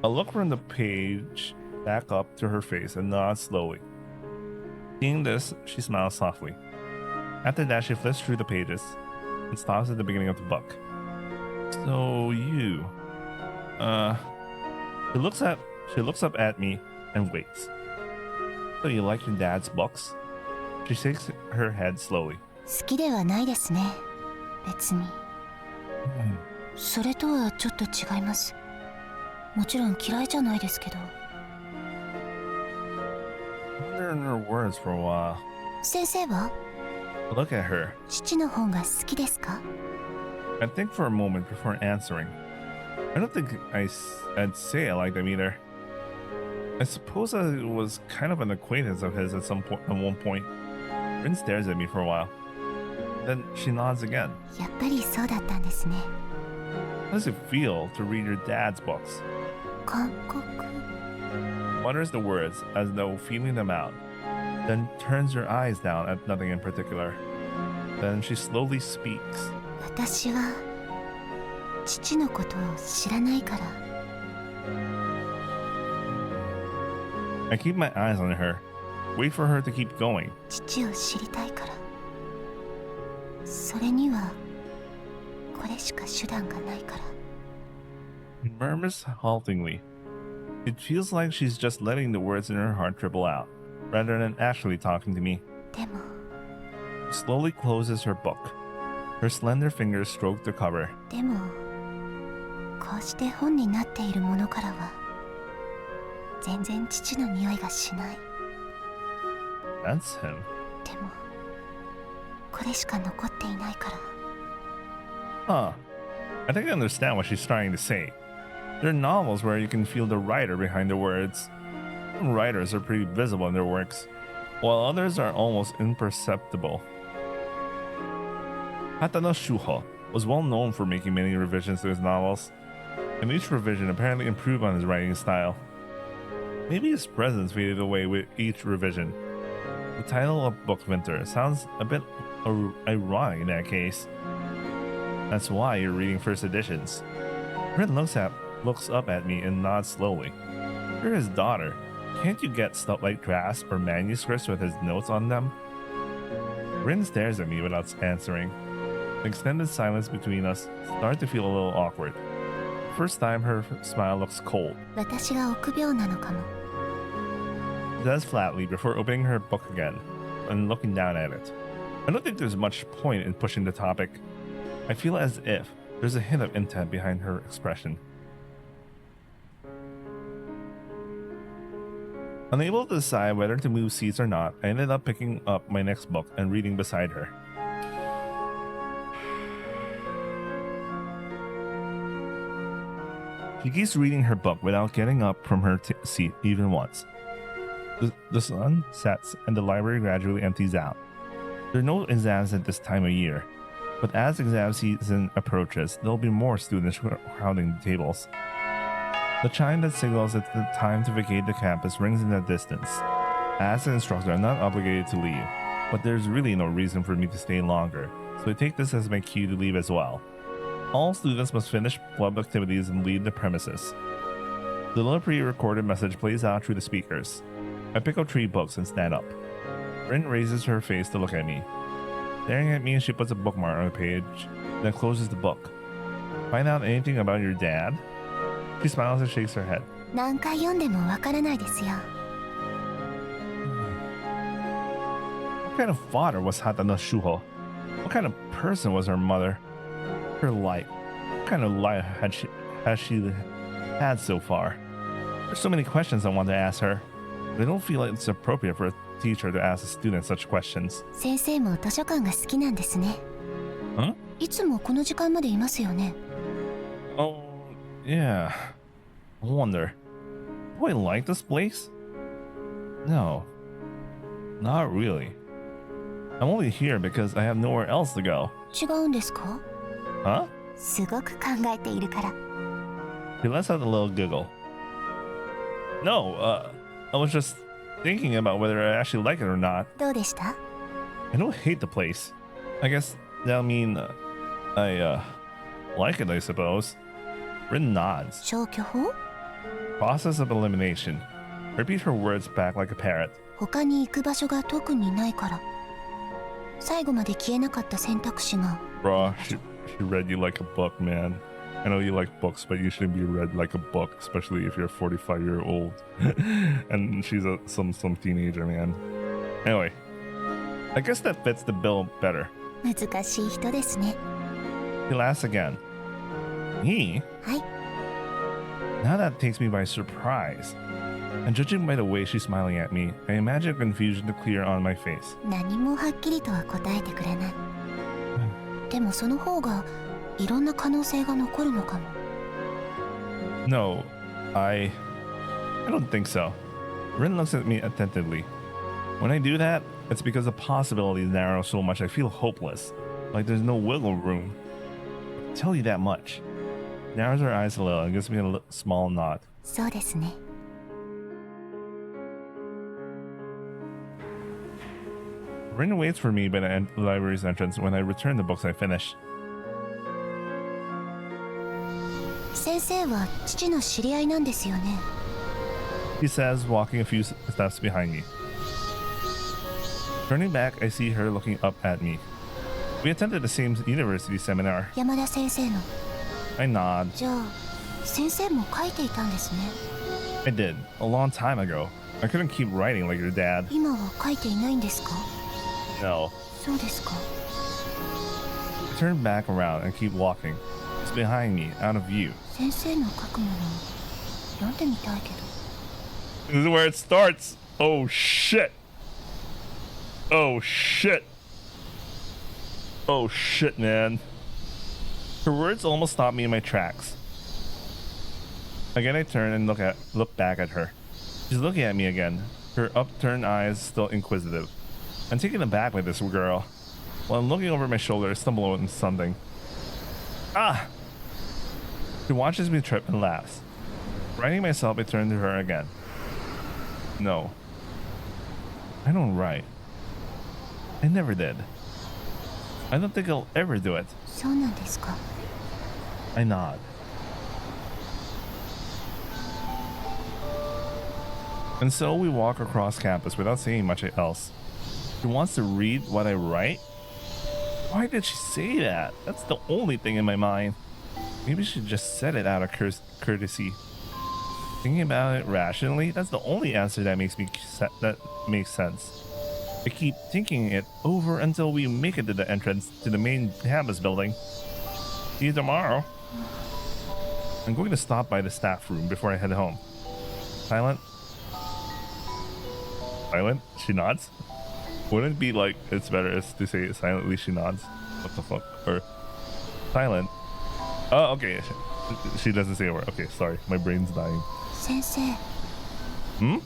I look from the page back up to her face and nods slowly. Seeing this, she smiles softly. After that, she flips through the pages and stops at the beginning of the book. So you, she looks up at me and waits. So you like your dad's books? She shakes her head slowly. 好きではないですね。別に。それとはちょっと違います。もちろん嫌いじゃないですけど。Wonder in her words for a while. 先生は？ I look at her. 父の本が好きですか？ I think for a moment before answering. I don't think I'd say I like them either. I suppose I was kind of an acquaintance of his at one point. Rin stares at me for a while. Then she nods again. やっぱりそうだったんですね。How does it feel to read your dad's books? 感覚。 Mutters the words as though feeling them out, then turns her eyes down at nothing in particular. Then she slowly speaks. 私は父のことを知らないから。 I keep my eyes on her, wait for her to keep going. 父を知りたいから。それにはこれしか手段がないから。 She murmurs haltingly. It feels like she's just letting the words in her heart dribble out, rather than actually talking to me. でも。 She slowly closes her book. Her slender fingers stroke the cover. でもこうして本になっているものからは全然父の匂いがしない。 That's him. でもこれしか残っていないから。 Huh. I think I understand what she's trying to say. There are novels where you can feel the writer behind the words. Some writers are pretty visible in their works, while others are almost imperceptible. Hatano Shuho was well known for making many revisions to his novels, and each revision apparently improved on his writing style. Maybe his presence faded away with each revision. The title of Book Winter sounds a bit ironic in that case. That's why you're reading first editions. Rin looks up at me and nods slowly. You're his daughter. Can't you get stuff like drafts or manuscripts with his notes on them? Rin stares at me without answering. The extended silence between us starts to feel a little awkward. First time her smile looks cold. 私が臆病なのかも。 She says flatly before opening her book again and looking down at it. I don't think there's much point in pushing the topic. I feel as if there's a hint of intent behind her expression. Unable to decide whether to move seats or not, I ended up picking up my next book and reading beside her. She keeps reading her book without getting up from her seat even once. The sun sets and the library gradually empties out. There are no exams at this time of year, but as exam season approaches, there will be more students crowding the tables. The chime that signals it's the time to vacate the campus rings in the distance. As an instructor, I'm not obligated to leave, but there's really no reason for me to stay longer, so I take this as my cue to leave as well. All students must finish club activities and leave the premises. The little pre-recorded message plays out through the speakers. I pick up 3 books and stand up. Rin raises her face to look at me. Staring at me, she puts a bookmark on the page, then closes the book. Find out anything about your dad? She smiles and shakes her head. 何回読んでもわからないですよ。 What kind of father was Hatano Shuho? What kind of person was her mother? Her life. What kind of life has she had so far? There's so many questions I want to ask her, but I don't feel like it's appropriate for a teacher to ask a student such questions. 先生も図書館が好きなんですね。 Huh? いつもこの時間までいますよね。 Oh, yeah. I wonder, do I like this place? No, not really. I'm only here because I have nowhere else to go. 違うんですか？ Huh? すごく考えているから。 She lets out a little giggle. No, I was just thinking about whether I actually like it or not. どうでした？ I don't hate the place. I guess that'll mean I like it, I suppose. Rin nods. 消去法？ Process of elimination. Repeat her words back like a parrot. 他に行く場所が特にないから。最後まで消えなかった選択肢が。 Bruh, she read you like a book, man. I know you like books, but you shouldn't be read like a book, especially if you're a 45-year-old and she's some teenager, man. Anyway, I guess that fits the bill better. 難しい人ですね。 He laughs again. Me? はい。 Now that takes me by surprise. And judging by the way she's smiling at me, I imagine confusion to clear on my face. 何もはっきりとは答えてくれない。でもその方がいろんな可能性が残るのかも。 No, I don't think so. Rin looks at me attentively. When I do that, it's because the possibilities narrow so much I feel hopeless, like there's no wiggle room. I'll tell you that much. Narrows her eyes a little and gives me a small nod. そうですね。 Rin waits for me by the library's entrance when I return the books I finish. 先生は父の知り合いなんですよね。 He says, walking a few steps behind me. Turning back, I see her looking up at me. We attended the same university seminar. 山田先生の。 I nod. じゃあ先生も書いていたんですね。 I did, a long time ago. I couldn't keep writing like your dad. 今は書いていないんですか？ No. そうですか。 I turn back around and keep walking. It's behind me, out of view. 先生の書くもの読んでみたいけど。 This is where it starts. Oh shit. Oh shit. Oh shit, man. Her words almost stop me in my tracks. Again, I turn and look back at her. She's looking at me again, her upturned eyes still inquisitive. I'm taken aback by this girl. While I'm looking over my shoulder, I stumble on something. Ah! She watches me trip and laughs. Writing myself, I turn to her again. No. I don't write. I never did. I don't think I'll ever do it. そうなんですか。 I nod. And so we walk across campus without saying much else. She wants to read what I write? Why did she say that? That's the only thing in my mind. Maybe she just said it out of courtesy. Thinking about it rationally, that's the only answer that makes sense. I keep thinking it over until we make it to the entrance to the main campus building. See you tomorrow. I'm going to stop by the staff room before I head home. Silent. silent? She nods? Wouldn't it be like it's better is to say it silently she nods? What the fuck? Or silent? Oh, okay. She doesn't say a word. Okay, sorry. My brain's dying. 先生 Hmm?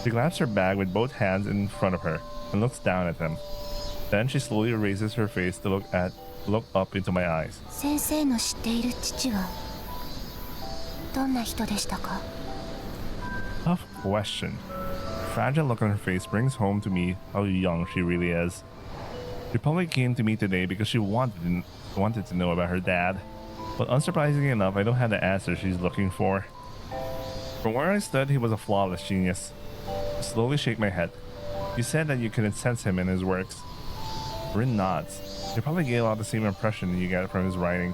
She grabs her bag with both hands in front of her and looks down at them. Then she slowly raises her face to look up into my eyes. 先生の知っている父はどんな人でしたか Tough question. The fragile look on her face brings home to me how young she really is. She probably came to me today because she wanted to know about her dad. But unsurprisingly enough, I don't have the answer she's looking for. From where I stood, he was a flawless genius. I slowly shake my head. You said that you couldn't sense him in his works. Rin nods. He probably gave out the same impression you get from his writing.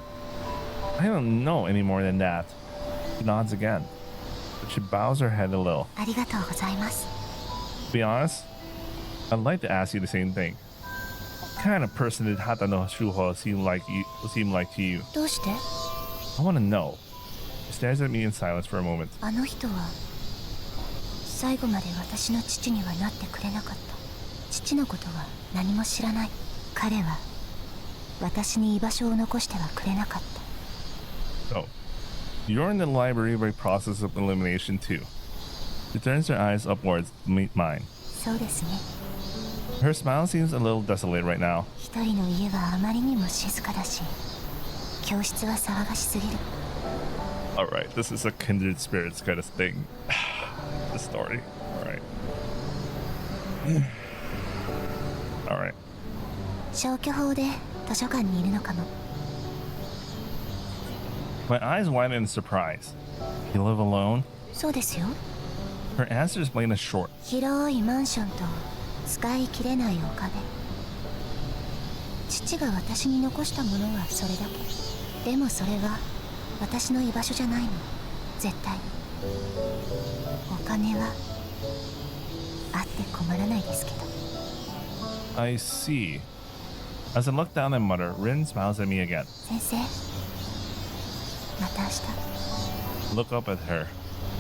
I don't know any more than that. She nods again. But she bows her head a little. ありがとうございます To be honest, I'd like to ask you the same thing. What kind of person did Hata no Shuho seem like to you? どうして I want to know. She stares at me in silence for a moment. あの人は最後まで私の父にはなってくれなかった父のことは何も知らない彼は私に居場所を残してはくれなかった So, you're in the library by process of elimination too. She turns her eyes upwards to meet mine. そうですね Her smile seems a little desolate right now. 一人の家はあまりにも静かだし教室は騒がしすぎる Alright, this is a kindred spirits kind of thing. The story. Alright. Alright. 消去法で図書館にいるのかも My eyes widen in surprise. You live alone? そうですよ Her answer is plain as short. 広いマンションと使い切れないお金父が私に残したものはそれだけでもそれは私の居場所じゃないの絶対にお金はあって困らないですけど I see. As I look down and mutter, Rin smiles at me again. 先生また明日 Look up at her.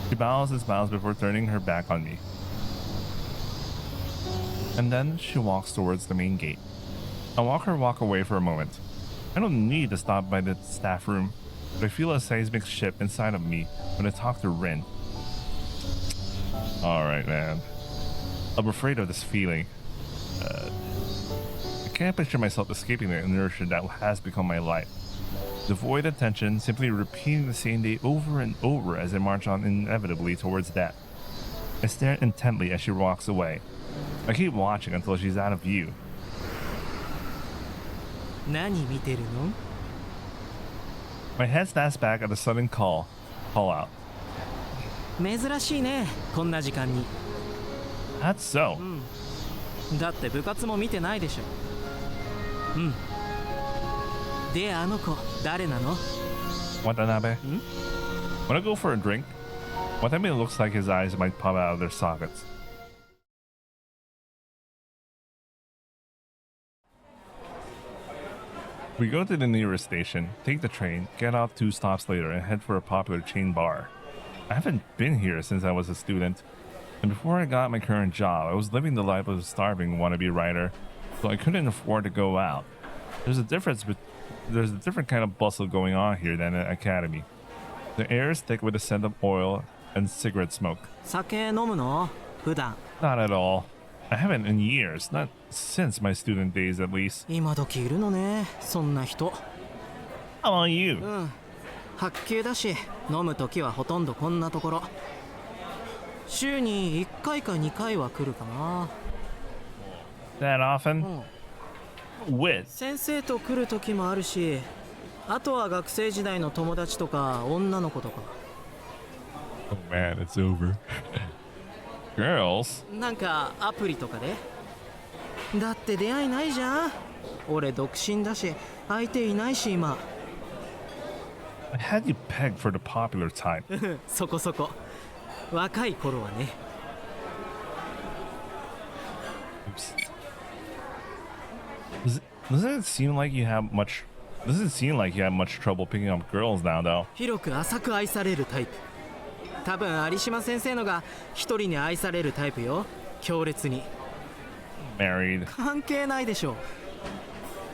She bows and smiles before turning her back on me. And then she walks towards the main gate. I walk away for a moment. I don't need to stop by the staff room, but I feel a seismic shift inside of me when I talk to Rin. Alright, man. I'm afraid of this feeling. I can't picture myself escaping the inertia that has become my life. Devoid of tension, simply repeating the same day over and over as I march on inevitably towards death. I stare intently as she walks away. I keep watching until she's out of view. 何見てるの My head snaps back at the sudden call out. 珍しいねこんな時間に That's so. だって部活も見てないでしょうんであの子誰なの Watanabe? When I go for a drink, Watanabe looks like his eyes might pop out of their sockets. We go to the nearest station, take the train, get off 2 stops later, and head for a popular chain bar. I haven't been here since I was a student, and before I got my current job, I was living the life of a starving wannabe writer, so I couldn't afford to go out. There's a different kind of bustle going on here than at academy. The air is thick with the scent of oil and cigarette smoke. 酒飲むの普段 Not at all. I haven't in years, not since my student days at least. 今時いるのねそんな人 How about you? 白球だし飲む時はほとんどこんなところ週に1回か2回は来るかな That often? With? 先生と来る時もあるしあとは学生時代の友達とか女の子とか Oh man, it's over. Girls? なんかアプリとかでだって出会いないじゃん俺独身だし相手いないし今 I had you pegged for the popular type. そこそこ若い頃はね Oops. Doesn't it seem like you have much trouble picking up girls now though? 広く浅く愛されるタイプ多分有島先生のが一人に愛されるタイプよ強烈に。 Married. 関係ないでしょ。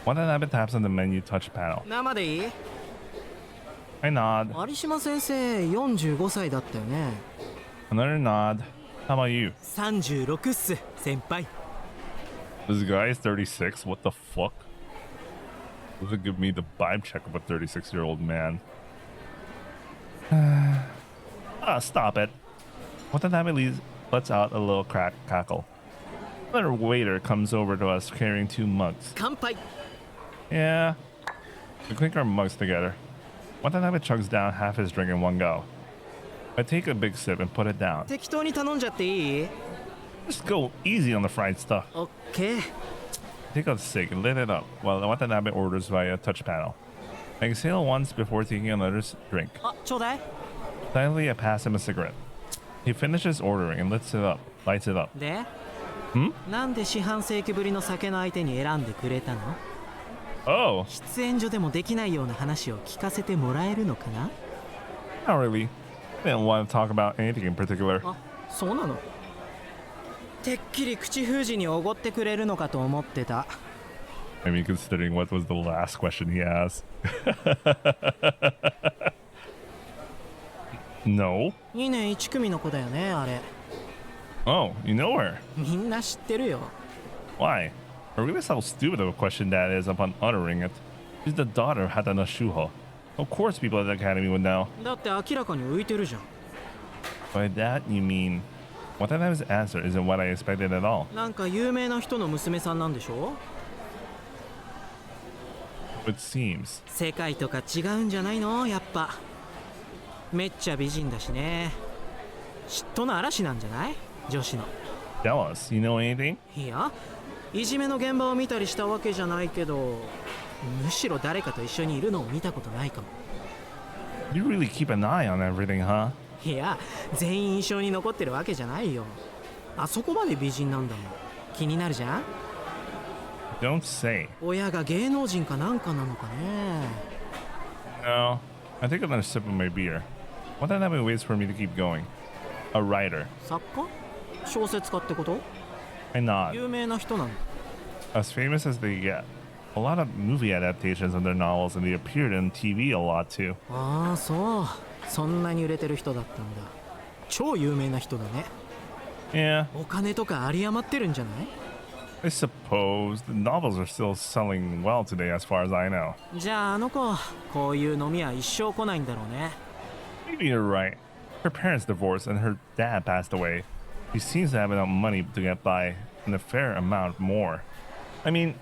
Watanabe taps on the menu touch panel. 生でいい？ I nod. 有島先生45歳だったよね。 Another nod. How about you? 36っす、先輩。 This guy is 36. What the fuck? Doesn't give me the vibe check of a 36-year-old man. Stop it. Watanabe lets out a little cackle. Another waiter comes over to us carrying 2 mugs. 乾杯。 Yeah. We clink our mugs together. Watanabe chugs down half his drink in one go. I take a big sip and put it down. 適当に頼んじゃっていい？ Just go easy on the fried stuff. オッケー。 Take a cig and lit it up while Watanabe orders via touch panel. I exhale once before taking another drink. あ、ちょうだい。 Silently, I pass him a cigarette. He finishes ordering and lights it up. で、ん？なんで四半世紀ぶりの酒の相手に選んでくれたの？ Oh, 喫煙所でもできないような話を聞かせてもらえるのかな？ not really. I didn't want to talk about anything in particular. あ、そうなの。てっきり口封じにおごってくれるのかと思ってた。 I mean, considering what was the last question he asked. No? 2年1組の子だよね、あれ。 Oh, you know her. みんな知ってるよ。 Why? I realize how stupid of a question that is upon uttering it. She's the daughter of Hatana Shuho. Of course people at the academy would know. だって明らかに浮いてるじゃん。 By that you mean... Watanabe's answer isn't what I expected at all. なんか有名な人の娘さんなんでしょ？ It seems. 世界とか違うんじゃないの？やっぱ。めっちゃ美人だしね。嫉妬の嵐なんじゃない？女子の。 Tell us, you know anything? いや、いじめの現場を見たりしたわけじゃないけど、むしろ誰かと一緒にいるのを見たことないかも。 You really keep an eye on everything, huh? いや、全員印象に残ってるわけじゃないよ。あそこまで美人なんだもん。気になるじゃん？ Don't say. 親が芸能人かなんかなのかね。 No. I take another sip of my beer. Watanabe waits for me to keep going. A writer. 作家？小説家ってこと？ I nod. 有名な人なの。 As famous as they get. A lot of movie adaptations of their novels, and they appeared in TV a lot too. ああ、そう。そんなに売れてる人だったんだ。超有名な人だね。 Yeah, お金とか有り余ってるんじゃない？ I suppose the novels are still selling well today as far as I know. じゃああの子、こういう飲みは一生来ないんだろうね。 Maybe you're right. Her parents divorced and her dad passed away. She seems to have enough money to get by, and a fair amount more. I mean,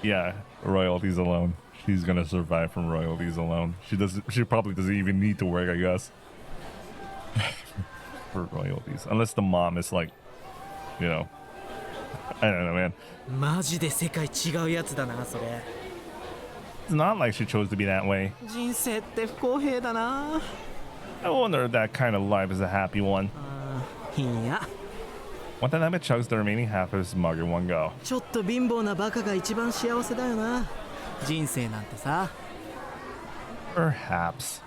yeah, royalties alone. She's gonna survive from royalties alone. She probably doesn't even need to work, I guess. For royalties. Unless the mom is like, you know, I don't know, man. マジで世界違うやつだな、それ。 It's not like she chose to be that way. 人生って不公平だな。 I wonder if that kind of life is a happy one. いや、 Watanabe chugs the remaining half of his mug in one go. ちょっと貧乏なバカが一番幸せだよな。人生なんてさ。 Perhaps.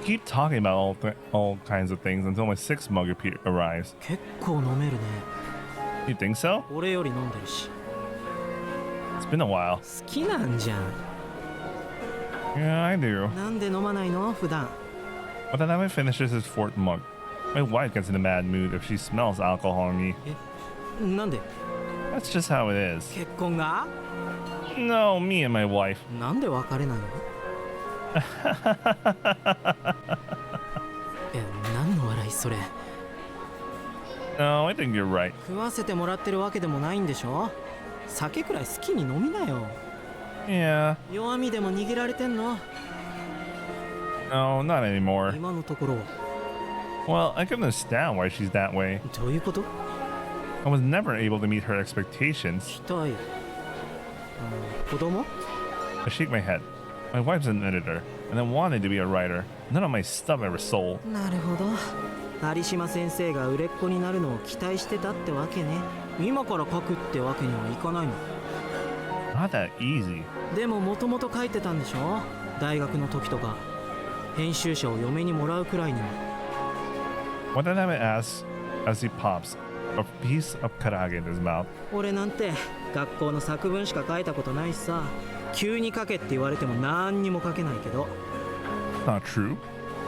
We keep talking about all kinds of things until my 6th mug arrives. 結構飲めるね。 You think so? 俺より飲んでるし。 It's been a while. 好きなんじゃん。 Yeah, I do. なんで飲まないの？普段。 Watanabe finishes his 4th mug. My wife gets in a bad mood if she smells alcohol on me. なんで？ That's just how it is. 結婚が？ No, me and my wife. なんで別れないの？何の笑いそれ？ No, I think you're right. 食わせてもらってるわけでもないんでしょ？酒くらい好きに飲みなよ。 Yeah. 弱みでも握られてんの？ No, not anymore. 今のところ。 Well, I can understand why she's that way. どういうこと？ I was never able to meet her expectations. 期待。子供？ I shake my head. My wife's an editor, and I wanted to be a writer. None of my stuff ever sold. なるほど。有島先生が売れっ子になるのを期待してたってわけね。今から書くってわけにはいかないの。 Not that easy. でももともと書いてたんでしょ？大学の時とか。編集者を嫁にもらうくらいには。Watanabe asks as he pops a piece of karage in his mouth. 俺なんて学校の作文しか書いたことないしさ、急に書けって言われても何にも書けないけど。 Not true.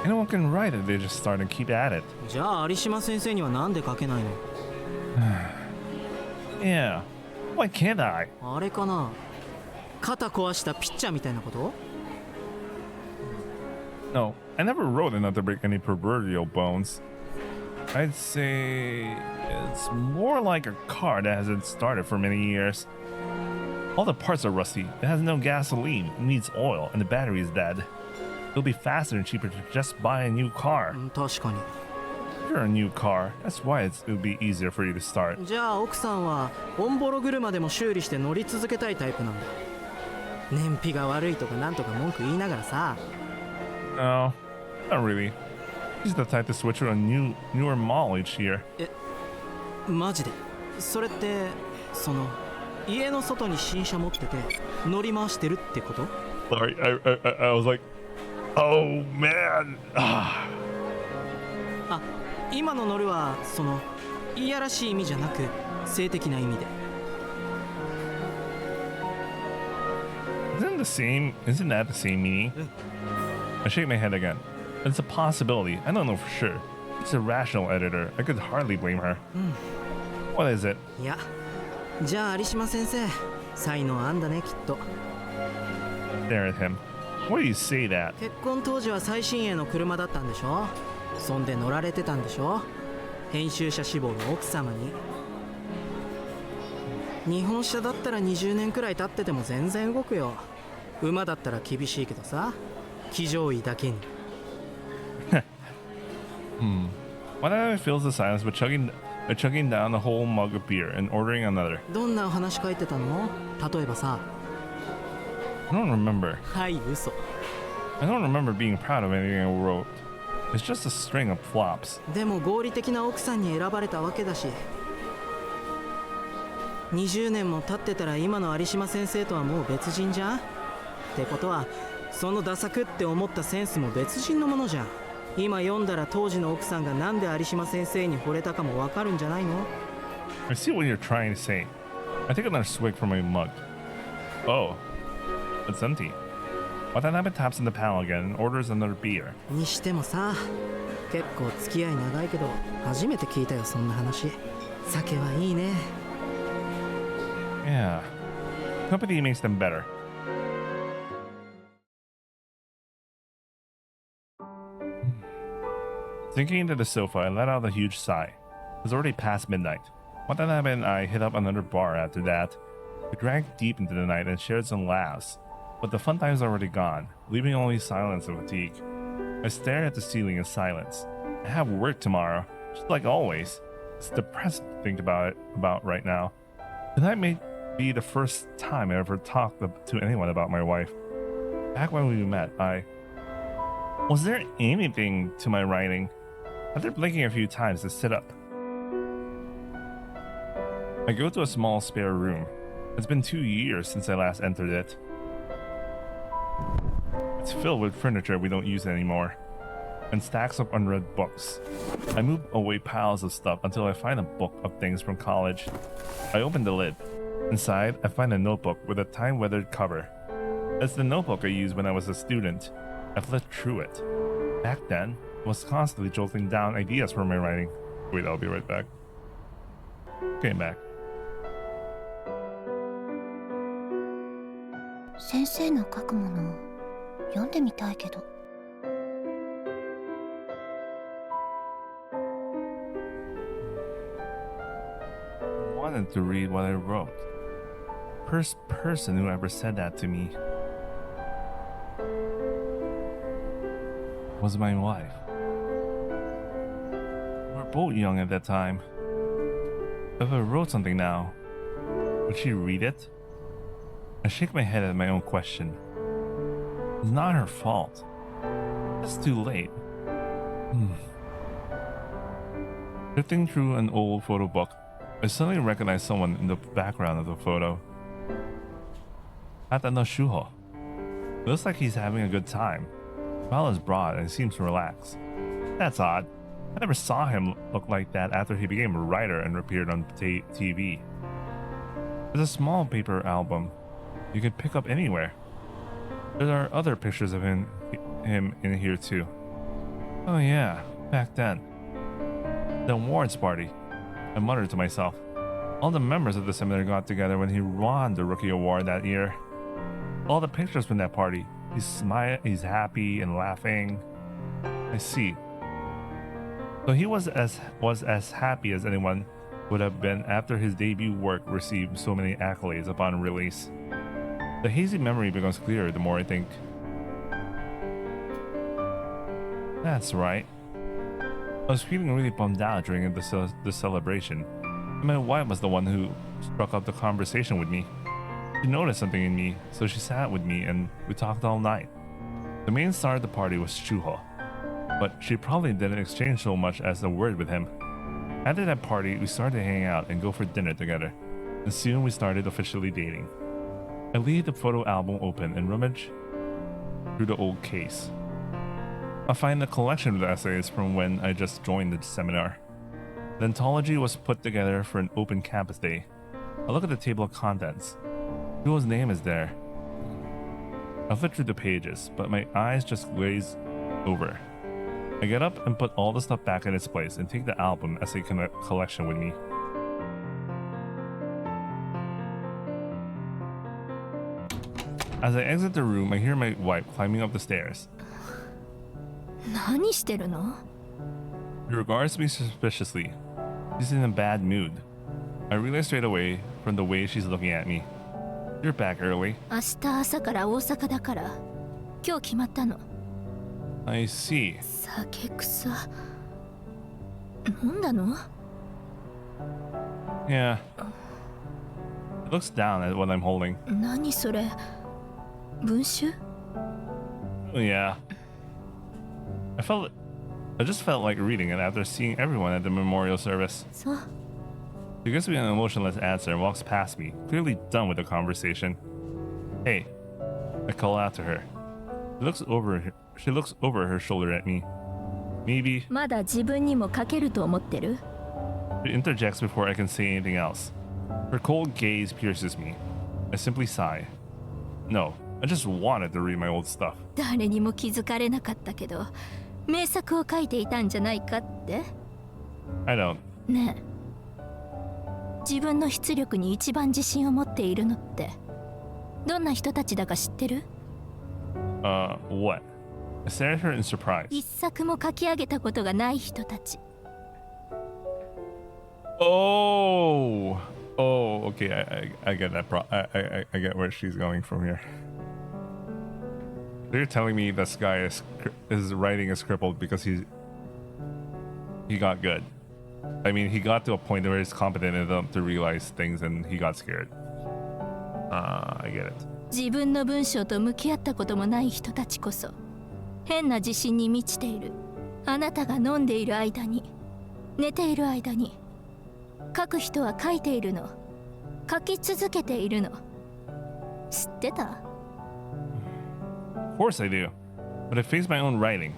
Anyone can write it, they just start and keep at it. じゃあ有島先生にはなんで書けないの？ Yeah. Why can't I? あれかな、肩壊したピッチャーみたいなこと？ No, I never wrote enough to break any proverbial bones. I'd say it's more like a car that hasn't started for many years. All the parts are rusty, it has no gasoline, it needs oil, and the battery is dead. It'll be faster and cheaper to just buy a new car. 確かに。 If you're a new car, that's why it'll be easier for you to start. じゃあ奥さんはオンボロ車でも修理して乗り続けたいタイプなんだ。燃費が悪いとかなんとか文句言いながらさ。 No, not really. She's the type to switch to a newer model each year. マジで？それってその家の外に新車持ってて乗り回してるってこと？ Sorry, I was like, oh man. あ、今の乗るはそのいやらしい意味じゃなく性的な意味で。 Isn't that the same meaning? I shake my head again. It's a possibility. I don't know for sure. She's a rational editor. I could hardly blame her. What is it? いや、じゃあ有島先生、才能あんだねきっと。 Stare at him. Why do you say that? 結婚当時は最新鋭の車だったんでしょ。そんで乗られてたんでしょ。編集者志望の奥様に。日本車だったら20年くらい経ってても全然動くよ。馬だったら厳しいけどさ、騎乗位だけに。Watanabe fills the silence by chugging down a whole mug of beer and ordering another. どんなお話書いてたの？例えばさ。 I don't remember. はい、嘘。 I don't remember being proud of anything I wrote. It's just a string of flops. でも合理的な奥さんに選ばれたわけだし。20年も経ってたら今の有島先生とはもう別人じゃん？ってことはそのダサくって思ったセンスも別人のものじゃん。今読んだら当時の奥さんがなんで有島先生に惚れたかもわかるんじゃないの？ I see what you're trying to say. I take another swig from my mug. Oh, it's empty. Watanabe taps in the panel again and orders another beer. にしてもさ、結構付き合い長いけど初めて聞いたよそんな話。酒はいいね。 Yeah, company makes them better. Sinking into the sofa, I let out a huge sigh. It was already past midnight. Watanabe and I hit up another bar after that. We drank deep into the night and shared some laughs, but the fun times are already gone, leaving only silence and fatigue. I stare at the ceiling in silence. I have work tomorrow, just like always. It's depressing to think about right now. Tonight may be the first time I ever talked to anyone about my wife. Back when we met, was there anything to my writing? After blinking a few times to sit up, I go to a small spare room. It's been 2 years since I last entered it. It's filled with furniture we don't use anymore, and stacks of unread books. I move away piles of stuff until I find a book of things from college. I open the lid. Inside, I find a notebook with a time-weathered cover. It's the notebook I used when I was a student. I flipped through it. Back then, I was constantly jolting down ideas for my writing. Wait, I'll be right back. Came back. 先生の書くもの読んでみたいけど。I wanted to read what I wrote. First person who ever said that to me was my wife. We were both young at that time. If I wrote something now, would she read it? I shake my head at my own question. It's not her fault. It's too late. Drifting through an old photo book, I suddenly recognize someone in the background of the photo. Atano Shuho. It looks like he's having a good time. Smile is broad and he seems relaxed. That's odd. I never saw him look like that after he became a writer and appeared on TV. There's a small paper album you can pick up anywhere. There are other pictures of him in here too. Oh yeah, back then. The awards party. I muttered to myself. All the members of the seminary got together when he won the rookie award that year. All the pictures from that party. He's happy and laughing. I see. So he was as happy as anyone would have been after his debut work received so many accolades upon release. The hazy memory becomes clearer the more I think. That's right. I was feeling really bummed out during the celebration. And my wife was the one who struck up the conversation with me. She noticed something in me, so she sat with me and we talked all night. The main star of the party was Shuho, but she probably didn't exchange so much as a word with him. After that party, we started to hang out and go for dinner together, and soon we started officially dating. I leave the photo album open and rummage through the old case. I find a collection of the essays from when I just joined the seminar. The anthology was put together for an open campus day. I look at the table of contents. Shuho's name is there. I flip through the pages, but my eyes just glaze over. I get up and put all the stuff back in its place and take the album essay collection with me. As I exit the room, I hear my wife climbing up the stairs. 何してるの? She regards me suspiciously. She's in a bad mood. I realize straight away from the way she's looking at me. You're back early. 明日朝から大阪だから。今日決まったの。I see. 酒草。飲んだの? Yeah. It looks down at what I'm holding. 何それ? 文集? Yeah. I just felt like reading it after seeing everyone at the memorial service. そう。 She gives me an emotionless answer and walks past me, clearly done with the conversation. Hey, I call out to her. She looks over her shoulder at me. Maybe. まだ自分にも書けると思ってる? She interjects before I can say anything else. Her cold gaze pierces me. I simply sigh. No, I just wanted to read my old stuff. 誰にも気づかれなかったけど、名作を書いていたんじゃないかって? I don't. ねえ。自分の出力に一番自信を持っているのってどんな人たちだか知ってる? What? I stared at her in surprise. 一作も書き上げたことがない人たち。Oh, okay. I get that. I get where she's going from here. They're telling me this guy is writing is crippled because he got good. I mean, he got to a point where he's competent enough to realize things and he got scared. I get it. 自分の文章と向き合ったこともない人たちこそ変な自信に満ちている。あなたが飲んでいる間に、寝ている間に、書く人は書いているの。書き続けているの。知ってた? Of course I do, but I face my own writing.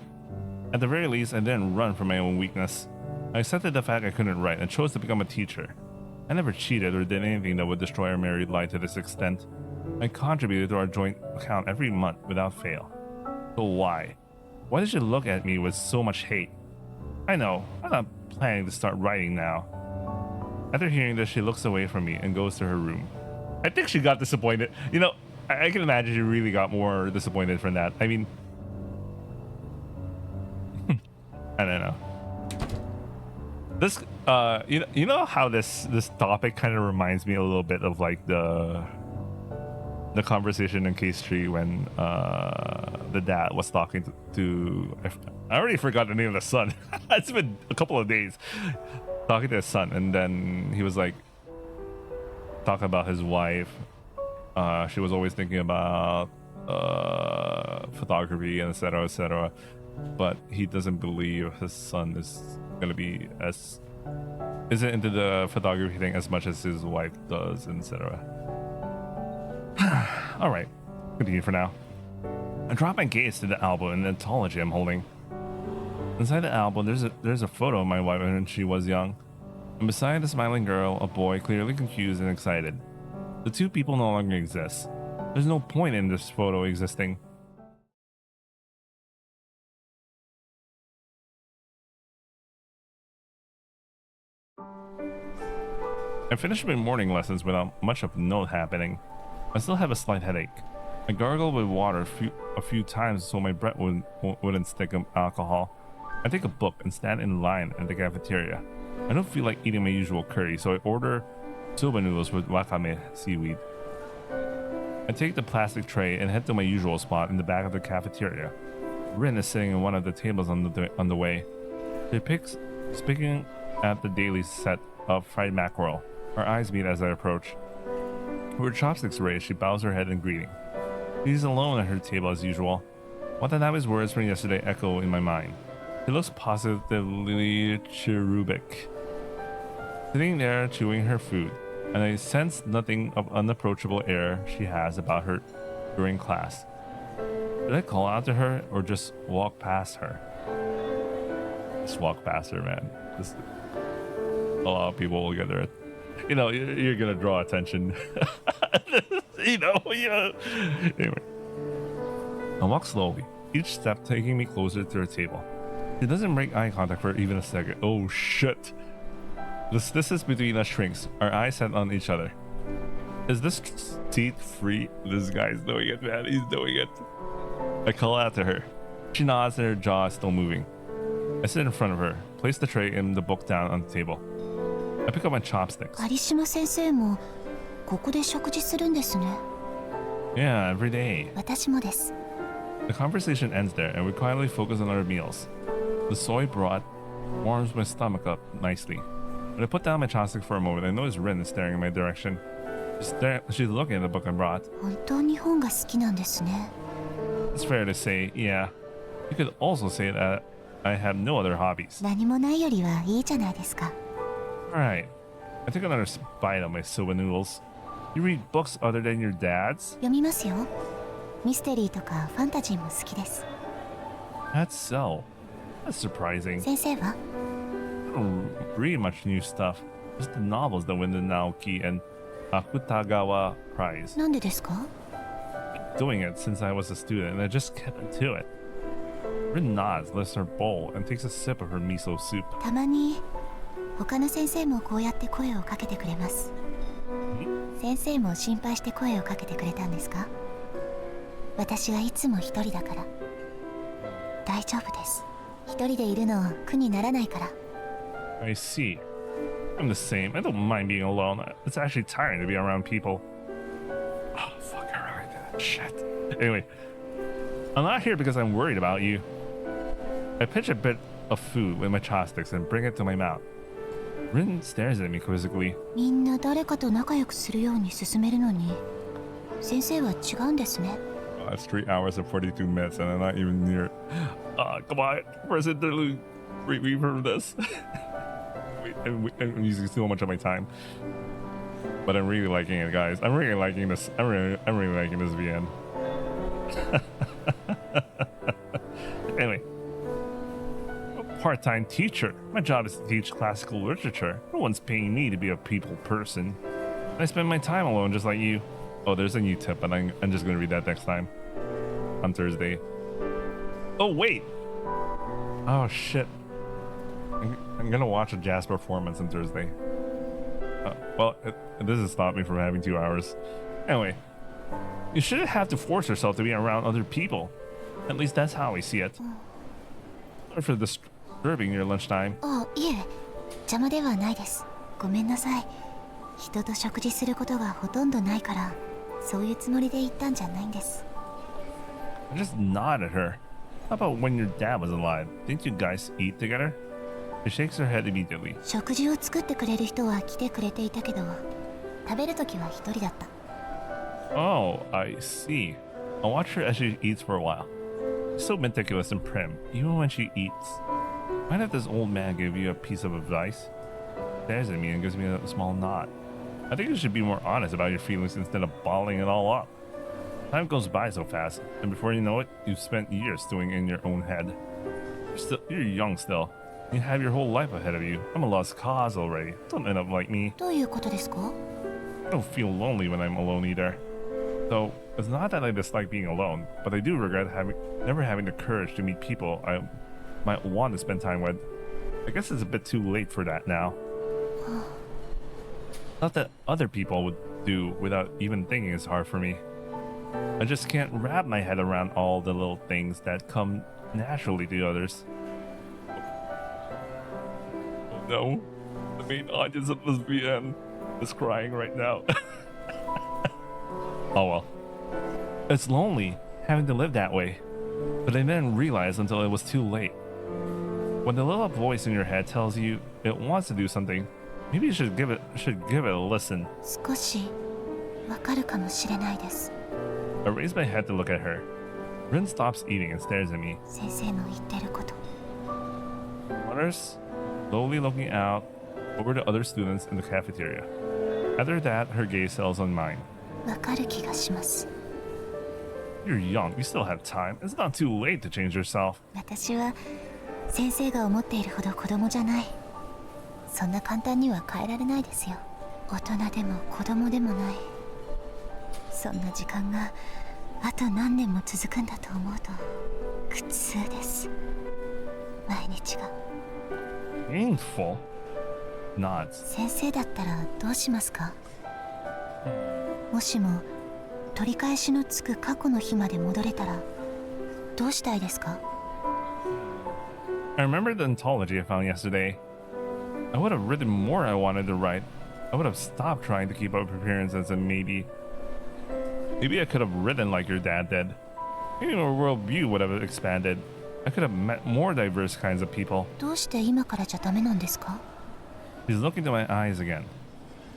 At the very least, I didn't run from my own weakness. I accepted the fact I couldn't write and chose to become a teacher. I never cheated or did anything that would destroy our married life to this extent. I contributed to our joint account every month without fail. So why? Why did she look at me with so much hate? I know, I'm not planning to start writing now. After hearing this, she looks away from me and goes to her room. I think she got disappointed. You know, I can imagine she really got more disappointed from that. I mean, I don't know. This, you know how this topic kind of reminds me a little bit of like the conversation in Case Tree when the dad was talking to I already forgot the name of the son. It's been a couple of days talking to his son, and then he was like talking about his wife. She was always thinking about photography and etc. But he doesn't believe his son is gonna be isn't into the photography thing as much as his wife does, etc. All right, continue for now. I drop my gaze to the album and the anthology I'm holding. Inside the album, there's a photo of my wife when she was young. And beside the smiling girl, a boy clearly confused and excited. The two people no longer exist. There's no point in this photo existing. I finished my morning lessons without much of note happening. I still have a slight headache. I gargled with water a few times so my breath wouldn't stick of alcohol. I take a book and stand in line at the cafeteria. I don't feel like eating my usual curry, so I order soba noodles with wakame seaweed. I take the plastic tray and head to my usual spot in the back of the cafeteria. Rin is sitting in one of the tables on the way. She picking at the daily set of fried mackerel. Our eyes meet as I approach. With her chopsticks raised, she bows her head in greeting. She's alone at her table as usual. Watanabe's words from yesterday echo in my mind. She looks positively cherubic, sitting there chewing her food, and I sense nothing of unapproachable air she has about her during class. Did I call out to her or just walk past her? Just walk past her, man. Just a lot of people will get there. You know, you're gonna draw attention. you know. Anyway, I walk slowly, each step taking me closer to her table. She doesn't break eye contact for even a second. Oh shit. The distance between us shrinks. Our eyes set on each other. Is this seat free? This guy's doing it, man. He's doing it. I call out to her. She nods and her jaw is still moving. I sit in front of her, place the tray and the book down on the table. I pick up my chopsticks. 有島先生もここで食事するんですね。 Yeah, every day. 私もです。 The conversation ends there and we quietly focus on our meals. The soy broth warms my stomach up nicely. When I put down my chopstick for a moment, I notice Rin is staring in my direction. She's looking at the book I brought. 本当に本が好きなんですね。 It's fair to say, yeah. You could also say that I have no other hobbies. 何もないよりはいいじゃないですか。 Alright. I take another bite of my soba noodles. You read books other than your dad's? 読みますよ。ミステリーとかファンタジーも好きです。 That's so. That's surprising. 先生は？ I don't read much new stuff. Just the novels that win the Naoki and Akutagawa Prize. なんでですか？ Doing it since I was a student and I just kept into it. Rin nods, lifts her bowl, and takes a sip of her miso soup. たまに他の先生もこうやって声をかけてくれます。先生も心配して声をかけてくれたんですか？私はいつも一人だから。大丈夫です。一人でいるの苦にならないから。 I see. I'm the same. I don't mind being alone. It's actually tiring to be around people. Oh, fuck, I really did that shit. Anyway, I'm not here because I'm worried about you. I pinch a bit of food with my chopsticks and bring it to my mouth. Rin stares at me quizzically. みんな誰かと仲良くするように進めるのに、先生は違うんですね。 Oh, that's 3 hours and 42 minutes and I'm not even near. Come on. Where's interlude? Free me from this. I'm using so much of my time. But I'm really liking it, guys. I'm really liking this. I'm really liking this VN. Anyway. Part-time teacher. My job is to teach classical literature. No one's paying me to be a people person. I spend my time alone just like you. Oh, there's a new tip, but I'm just gonna read that next time. On Thursday. Oh, wait! Oh, shit. I'm gonna watch a jazz performance on Thursday. Well, it doesn't stop me from having 2 hours. Anyway. You shouldn't have to force yourself to be around other people. At least that's how I see it. Sorry for disturbing your lunchtime. あ、いえ、邪魔ではないです。ごめんなさい。人と食事することがほとんどないから、そういうつもりで言ったんじゃないんです。 I just nod at her. How about when your dad was alive? Didn't you guys eat together? She shakes her head immediately. 食事を作ってくれる人は来てくれていたけど、食べるときは一人だった。 Oh, I see. I'll watch her as she eats for a while. She's so meticulous and prim, even when she eats. Mind if this old man gave you a piece of advice? Stares at me and gives me a small nod. I think you should be more honest about your feelings instead of bottling it all up. Time goes by so fast, and before you know it, you've spent years stewing in your own head. You're young still. You have your whole life ahead of you. I'm a lost cause already. Don't end up like me. どういうことですか？ I don't feel lonely when I'm alone either. So it's not that I dislike being alone, but I do regret never having the courage to meet people I might want to spend time with. I guess it's a bit too late for that now. Not that other people would do without even thinking is hard for me. I just can't wrap my head around all the little things that come naturally to others. Oh no, the main audience of this VM is crying right now. Oh well. It's lonely having to live that way, but I didn't realize until it was too late. When the little voice in your head tells you it wants to do something, maybe you should give it a listen. 少しわかるかもしれないです。 I raise my head to look at her. Rin stops eating and stares at me. 先生の言ってること。 Wonders, slowly looking out over the other students in the cafeteria. After that, her gaze settles on mine. わかる気がします。 You're young, you still have time. It's not too late to change yourself. 私は先生が思っているほど子供じゃない。そんな簡単には変えられないですよ。大人でも子供でもない。そんな時間があと何年も続くんだと思うと苦痛です。毎日が。Painful? Nods. 先生だったらどうしますか？もしも取り返しのつく過去の日まで戻れたらどうしたいですか？ I remember the anthology I found yesterday. I would have written more I wanted to write. I would have stopped trying to keep up appearances and maybe I could have written like your dad did. Maybe my worldview would have expanded. I could have met more diverse kinds of people. どうして今からじゃダメなんですか？ She's looking into my eyes again.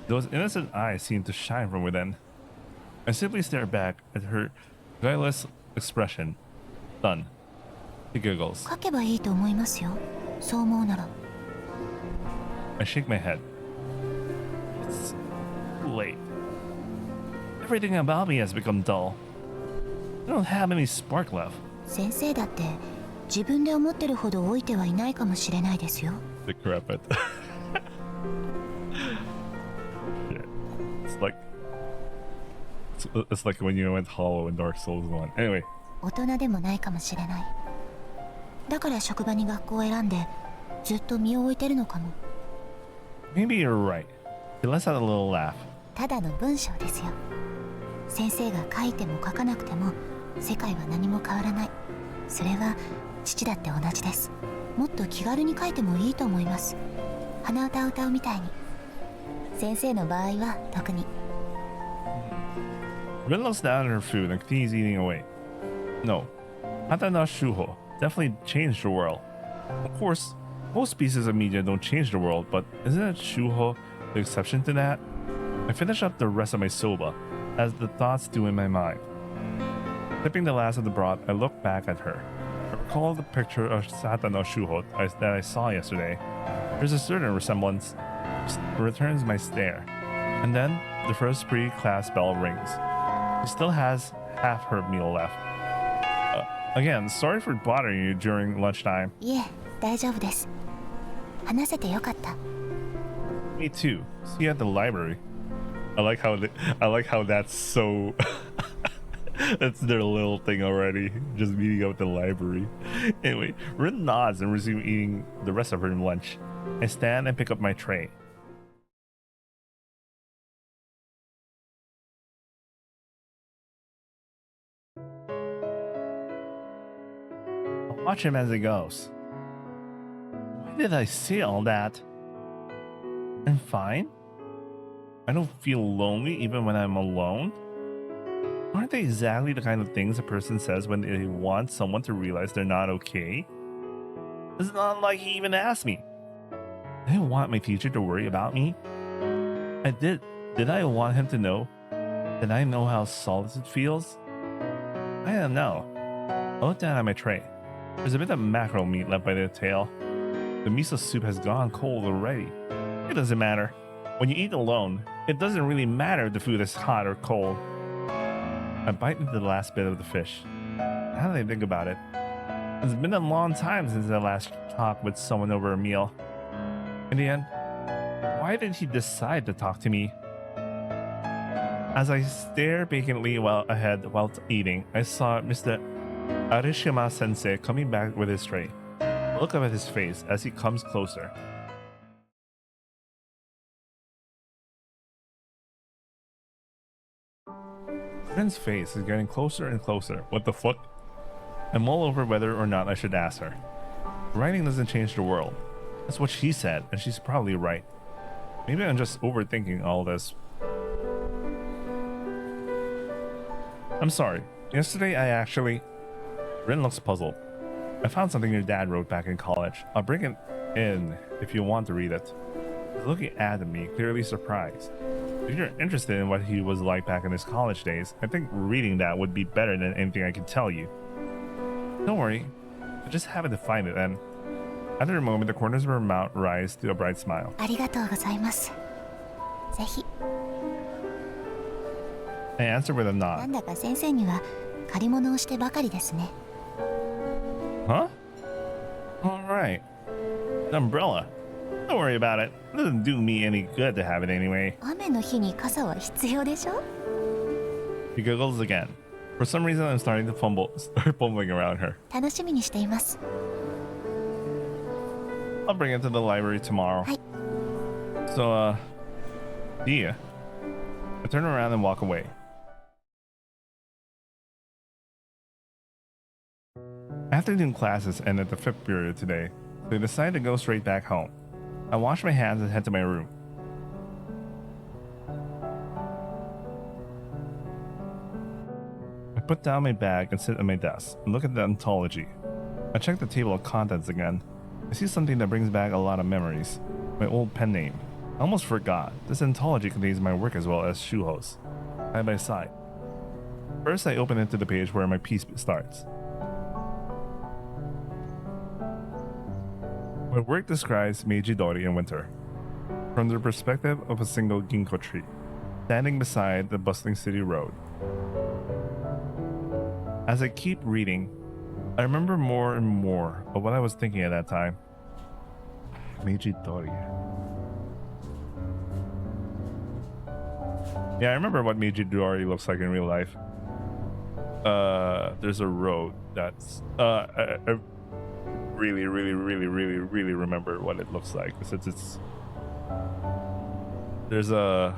Those innocent eyes seem to shine from within. I simply stare back at her guileless expression. Done. She giggles. 書けばいいと思いますよ。そう思うなら。 I shake my head. It's too late. Everything about me has become dull. I don't have any spark left. 先生だって自分で思ってるほど老いてはいないかもしれないですよ。 Decrepit. Shit. It's like when you went hollow in Dark Souls 1. Anyway. 大人でもないかもしれない。だから職場に学校を選んでずっと身を置いてるのかも。 Maybe you're right. He lets out a little laugh. ただの文章ですよ。先生が書いても書かなくても世界は何も変わらない。それは父だって同じです。もっと気軽に書いてもいいと思います。鼻歌を歌うみたいに。先生の場合は特に。 Rin looks down at her food and continues eating away. No, Hatana Shuho definitely changed the world. Of course, most pieces of media don't change the world, but isn't Shuho the exception to that? I finish up the rest of my soba, as the thoughts do in my mind. Sipping the last of the broth, I look back at her. I recall the picture of Satana Shuho that I saw yesterday. There's a certain resemblance. It returns my stare. And then, the first pre-class bell rings. She still has half her meal left. Again, sorry for bothering you during lunchtime. いえ、大丈夫です。話せてよかった。 Me too. See you at the library. I like how that's so. That's their little thing already. Just meeting up at the library. Anyway, Rin nods and resumes eating the rest of her lunch. I stand and pick up my tray. I'll watch him as he goes. Why did I say all that? I'm fine. I don't feel lonely even when I'm alone. Aren't they exactly the kind of things a person says when they want someone to realize they're not okay? It's not like he even asked me. Did I want my teacher to worry about me? I did. Did I want him to know that I know how solitude feels? I don't know. I looked down at my tray. There's a bit of mackerel meat left by the tail. The miso soup has gone cold already. It doesn't matter. When you eat alone, it doesn't really matter if the food is hot or cold. I bite into the last bit of the fish. Now that I think about it, It's been a long time since I last talked with someone over a meal. In the end, why did he decide to talk to me? As I stare vacantly ahead while eating, I saw Mr. Arishima Sensei coming back with his tray. Look up at his face as he comes closer. Rin's face is getting closer and closer. What the fuck? I mull over whether or not I should ask her. Writing doesn't change the world. That's what she said, and she's probably right. Maybe I'm just overthinking all this. I'm sorry. Yesterday I actually... Rin looks puzzled. I found something your dad wrote back in college. I'll bring it in if you want to read it. He's looking at me, clearly surprised. If you're interested in what he was like back in his college days, I think reading that would be better than anything I can tell you. Don't worry, I just happened to find it, and after a moment, the corners of her mouth rise to a bright smile. ありがとうございます。ぜひ。 I answer with a な nod. んだか先生には借り物をしてばかりですね。 Huh? Alright. The umbrella. Don't worry about it. It doesn't do me any good to have it anyway. 雨の日に傘は必要でしょ？ He giggles again. For some reason, I'm starting to start fumbling around her. 楽しみにしています。 I'll bring it to the library tomorrow. はい。 So, see ya. I turn around and walk away. Afternoon classes end at the 5th period today, so I decide to go straight back home. I wash my hands and head to my room. I put down my bag and sit at my desk and look at the anthology. I check the table of contents again. I see something that brings back a lot of memories. My old pen name. I almost forgot. This anthology contains my work as well as Shuho's, side by side. First, I open it to the page where my piece starts. My work describes Meiji-dori in winter, from the perspective of a single ginkgo tree, standing beside the bustling city road. As I keep reading, I remember more and more of what I was thinking at that time. Meiji-dori. Yeah, I remember what Meiji-dori looks like in real life. There's a road that's... I really remember what it looks like. Since it's... There's the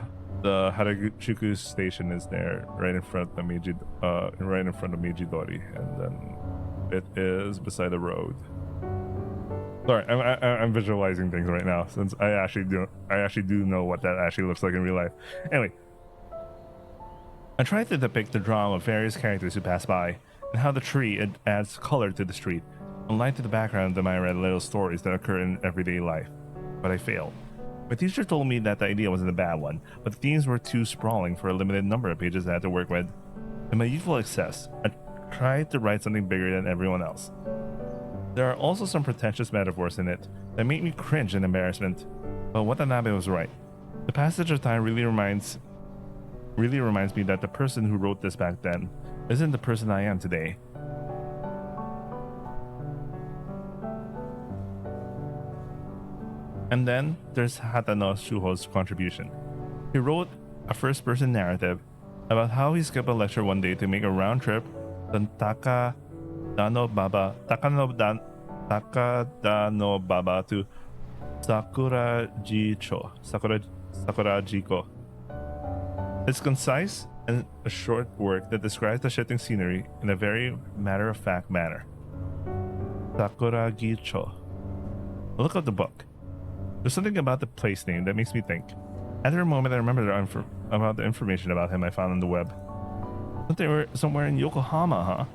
Harajuku station is there, right in front of Meiji-dori, and then it is beside the road. Sorry, I'm visualizing things right now since I actually do know what that actually looks like in real life. Anyway, I tried to depict the drama of various characters who pass by and how the tree adds color to the street and light to the background of my little stories that occur in everyday life, but I failed. My teacher told me that the idea wasn't a bad one, but the themes were too sprawling for a limited number of pages I had to work with. In my youthful excess, I tried to write something bigger than everyone else. There are also some pretentious metaphors in it that make me cringe in embarrassment, but Watanabe was right. The passage of time really reminds me that the person who wrote this back then isn't the person I am today. And then there's Hatano Shuho's contribution. He wrote a first-person narrative about how he skipped a lecture one day to make a round trip from Takadanobaba to Sakurajiko. It's concise and a short work that describes the shifting scenery in a very matter-of-fact manner. Sakuragicho. Look up the book. There's something about the place name that makes me think. After a moment, I remember about the information about him I found on the web. They were somewhere in Yokohama, huh?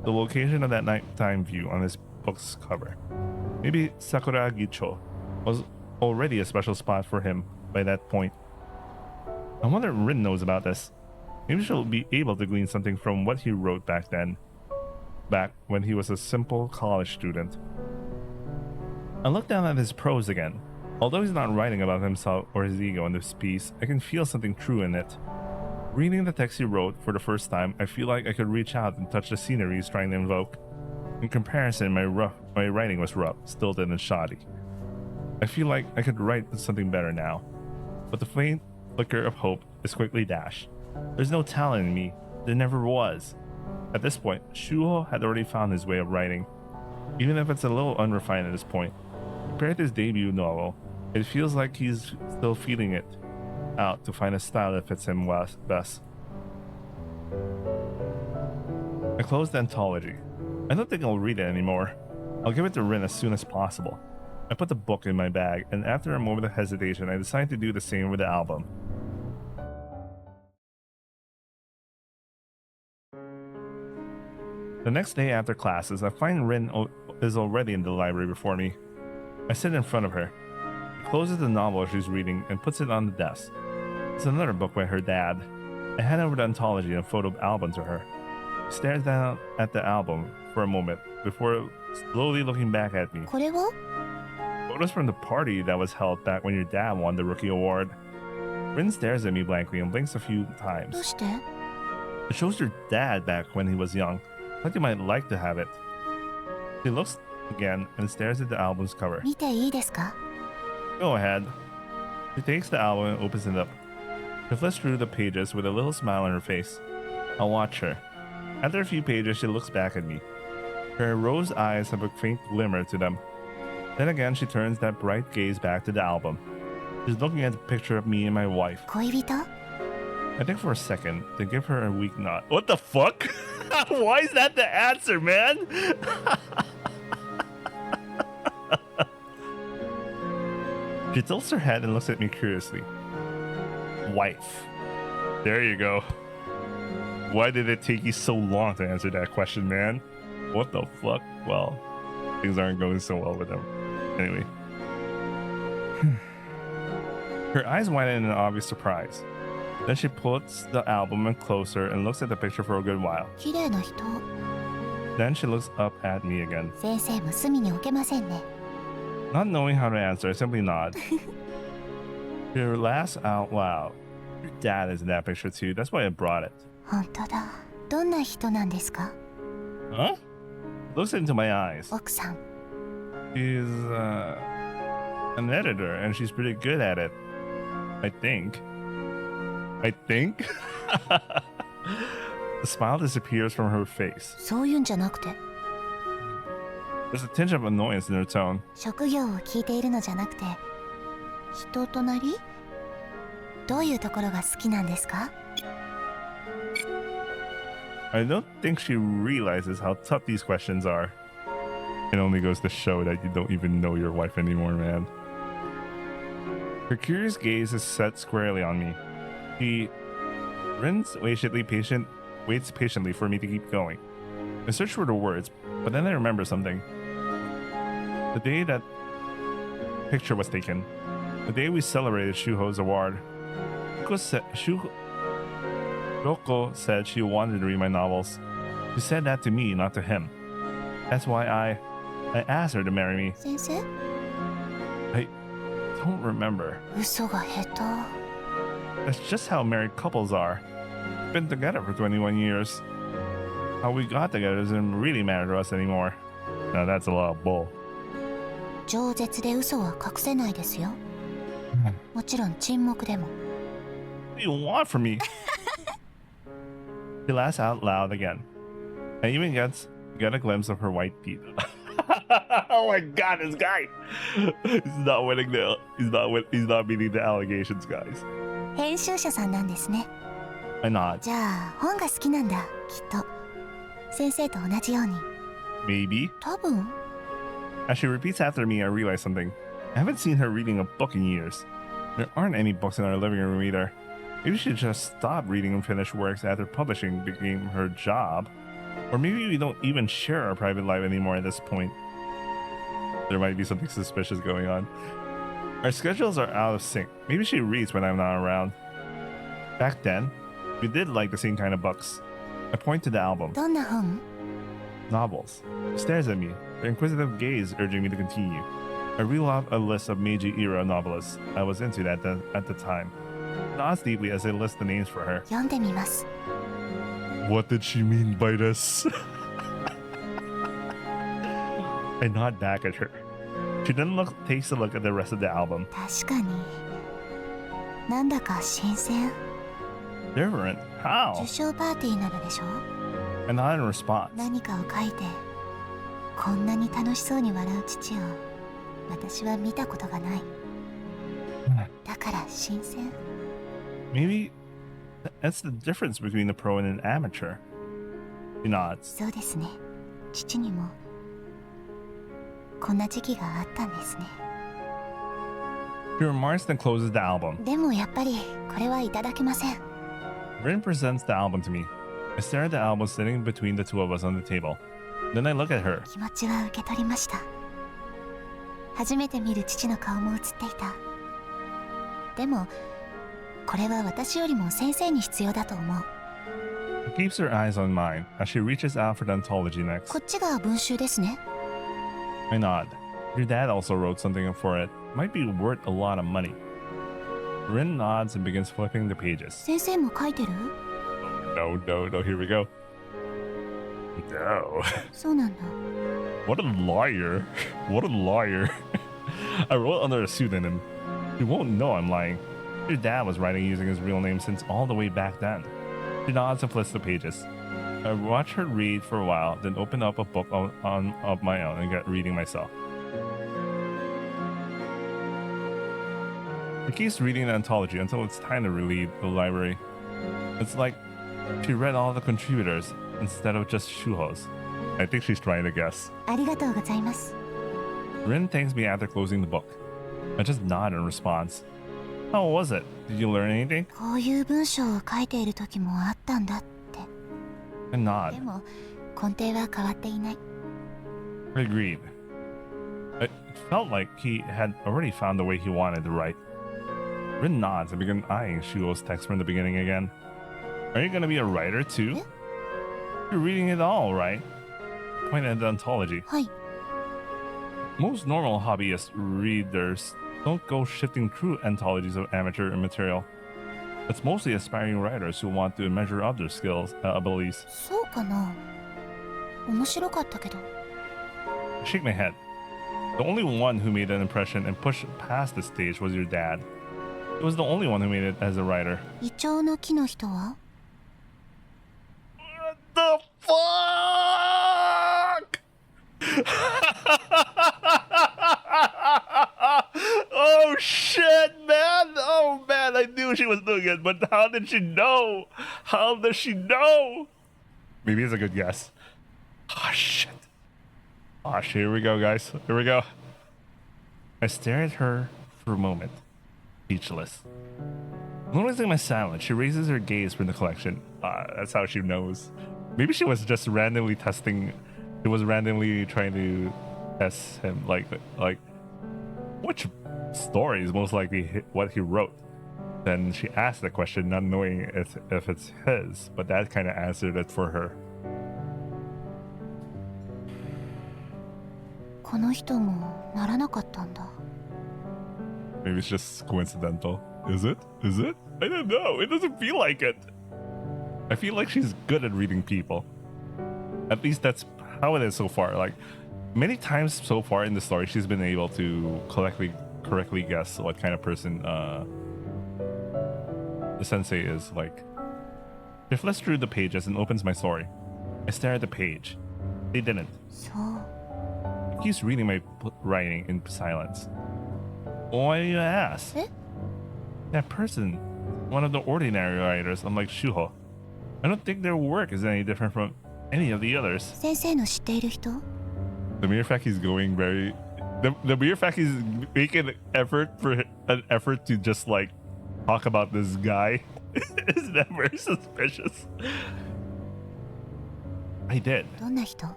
The location of that nighttime view on this book's cover. Maybe Sakuragicho was already a special spot for him by that point. I wonder if Rin knows about this. Maybe she'll be able to glean something from what he wrote back when he was a simple college student. I look down at his prose again. Although he's not writing about himself or his ego in this piece, I can feel something true in it. Reading the text he wrote for the first time, I feel like I could reach out and touch the scenery he's trying to invoke. In comparison, my writing was rough, stilted, and shoddy. I feel like I could write something better now, but the faint flicker of hope is quickly dashed. There's no talent in me. There never was. At this point, Shuho had already found his way of writing, even if it's a little unrefined at this point. Compared to his debut novel, it feels like he's still feeling it out to find a style that fits him best. I closed the anthology. I don't think I'll read it anymore. I'll give it to Rin as soon as possible. I put the book in my bag, and after a moment of hesitation, I decided to do the same with the album. The next day after classes, I find Rin is already in the library before me. I sit in front of her. She closes the novel she's reading and puts it on the desk. It's another book by her dad. I hand over the anthology and photo album to her. She stares down at the album for a moment before slowly looking back at me. これは? Photos from the party that was held back when your dad won the rookie award. Rin stares at me blankly and blinks a few どう times. して? It shows your dad back when he was young. I thought you might like to have it. She looks again and stares at the album's cover. 見ていいですか? Go ahead. She takes the album and opens it up. She flips through the pages with a little smile on her face. I'll watch her. After a few pages, she looks back at me. Her rose eyes have a faint glimmer to them. Then again, she turns that bright gaze back to the album. She's looking at the picture of me and my wife. 恋人? I think for a second, then give her a weak nod. What the fuck? Why is that the answer, man? She tilts her head and looks at me curiously. Wife. There you go. Why did it take you so long to answer that question, man? What the fuck? Well, things aren't going so well with them. Anyway. Her eyes widen in obvious surprise. Then she puts the album in closer and looks at the picture for a good while. 綺麗な人. Then she looks up at me again. 先生も隅に置けませんね. Not knowing how to answer, I simply nod. She laughs out loud. Your dad is in that picture too. That's why I brought it. 本当だ. どんな人なんですか? Huh? Looks into my eyes. 奥さん. She's an editor, and she's pretty good at it. I think. The smile disappears from her face. そういうんじゃなくて. There's a tinge of annoyance in her tone. 職業を聞いているのじゃなくて、人となり? どういうところが好きなんですか? I don't think she realizes how tough these questions are. It only goes to show that you don't even know your wife anymore, man. Her curious gaze is set squarely on me. She waits patiently for me to keep going. I search for the words, but then I remember something. The day that picture was taken, the day we celebrated Shuho's award, Roko said she wanted to read my novels. She said that to me, not to him. That's why I asked her to marry me. 先生? I don't remember. 嘘が下手. That's just how married couples are. Been together for 21 years. How we got together doesn't really matter to us anymore. Now that's a lot of bull. 饒舌で嘘は隠せないですよ。もちろん沈黙でも。What do you want from me? She laughs out loud again. I even get a glimpse of her white teeth. Oh my god, this guy! He's not meeting the allegations, guys. 編集者さんなんですね。 I nod. じゃあ本が好きなんだ、きっと。先生と同じように。 Maybe. 多分。 As she repeats after me, I realize something. I haven't seen her reading a book in years. There aren't any books in our living room either. Maybe she just stopped reading unfinished works after publishing became her job. Or maybe we don't even share our private life anymore at this point. There might be something suspicious going on. Our schedules are out of sync. Maybe she reads when I'm not around. Back then, we did like the same kind of books. I point to the album. どんな本? Novels. She stares at me, her inquisitive gaze urging me to continue. I reel off a list of Meiji-era novelists I was into at the time. Nods deeply as I list the names for her. 読んでみます。 What did she mean by this? I nod back at her. She then takes a look at the rest of the album. 確かになんだか新鮮。 Different? How? 受賞パーティーなのでしょ。 I nod in response. 何かを書いてこんなに楽しそうに笑う父を私は見たことがない。だから新鮮。 Maybe that's the difference between a pro and an amateur. She nods. そうですね。父にもこんな時期があったんですね。 She remarks then closes the album. でもやっぱりこれはいただけません。 Rin presents the album to me. I stare at the album sitting between the two of us on the table. Then I look at her. 気持ちは受け取りました。初めて見る父の顔も映っていた。でもこれは私よりも先生に必要だと思う。 She keeps her eyes on mine as she reaches out for the anthology next. こっちが文集ですね。 I nod. Your dad also wrote something for it. Might be worth a lot of money. Rin nods and begins flipping the pages. 先生も書いてる？ No, here we go. No. そうなんだ。 What a liar. What a liar. I wrote under a pseudonym. You won't know I'm lying. Your dad was writing using his real name since all the way back then. She nods and flips the pages. I watch her read for a while, then open up a book of my own and get reading myself. She keeps reading the anthology until it's time to leave the library. It's like she read all the contributors instead of just Shuho's. I think she's trying to guess. ありがとうございます。 Rin thanks me after closing the book. I just nod in response. How was it? Did you learn anything? こういう文章を書いている時もあったんだって。 I nod. でも根底は変わっていない。 I agreed. It felt like he had already found the way he wanted to write. Rin nods and began eyeing Shuo's text from the beginning again. Are you gonna be a writer too? Eh? You're reading it all, right? Point at the anthology. はい。 Most normal hobbyist readers don't go shifting through anthologies of amateur material. It's mostly aspiring writers who want to measure up their skills, abilities. そうかな。面白かったけど。 I shake my head. The only one who made an impression and pushed past the stage was your dad. He was the only one who made it as a writer. イチョウの木の人は？ What the fuck? Oh shit, man! Oh man, I knew she was doing it, but how did she know? How does she know? Maybe it's a good guess. Oh shit. Oh shit, here we go, guys. Here we go. I stare at her for a moment, speechless. Noticing my silence, she raises her gaze from the collection. That's how she knows. Maybe she was just randomly testing. She was randomly trying to test him, like which story is most likely what he wrote. Then she asked the question, not knowing if it's his, but that kind of answered it for her. この人もならなかったんだ。 Maybe it's just coincidental. Is it? Is it? I don't know. It doesn't feel like it. I feel like she's good at reading people. At least that's how it is so far. Like, many times so far in the story, she's been able to correctly guess what kind of person the sensei is. Like, she flips through the pages and opens my story. I stare at the page. They didn't. そう。 He keeps reading my writing in silence. Why do you ask? Eh? That person, one of the ordinary writers, unlike Shuho. I don't think their work is any different from any of the others. 先生の知っている人？ The mere fact he's going very... The mere fact he's making an effort to just like talk about this guy is that very suspicious. I did. どんな人？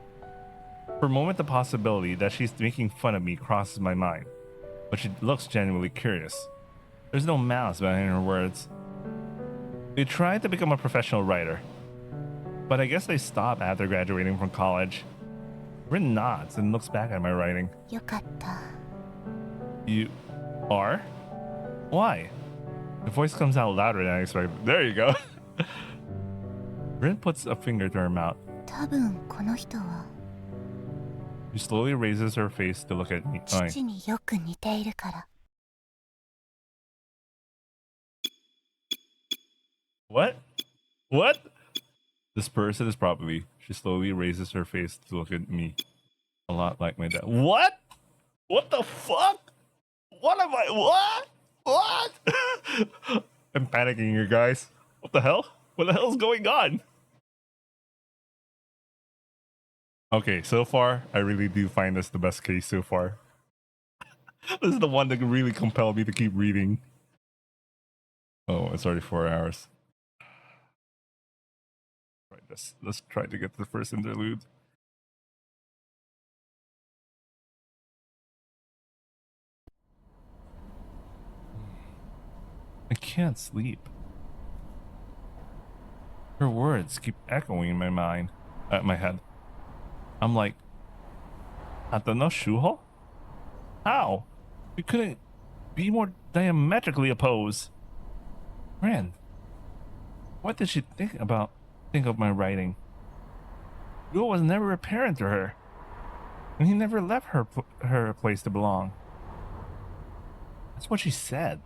For a moment, the possibility that she's making fun of me crosses my mind, but she looks genuinely curious. There's no malice behind her words. They tried to become a professional writer, but I guess they stopped after graduating from college. Rin nods and looks back at my writing. よかった。 You are? Why? The voice comes out louder than I expected. There you go. Rin puts a finger to her mouth. 多分この人は。She slowly raises her face to look at me. 父によく似ているから。 What? What? This person is probably. She slowly raises her face to look at me. A lot like my dad. What? What the fuck? What am I? What? What? I'm panicking here, guys. What the hell? What the hell is going on? Okay, so far, I really do find this the best case so far. This is the one that really compelled me to keep reading. Oh, it's already 4 hours. Right, let's try to get to the first interlude. I can't sleep. Her words keep echoing in my mind, my head. I'm like, Hatano Shuho? How? We couldn't be more diametrically opposed. Ran. What did she think of my writing? Ryo was never a parent to her, and he never left her a place to belong. That's what she said.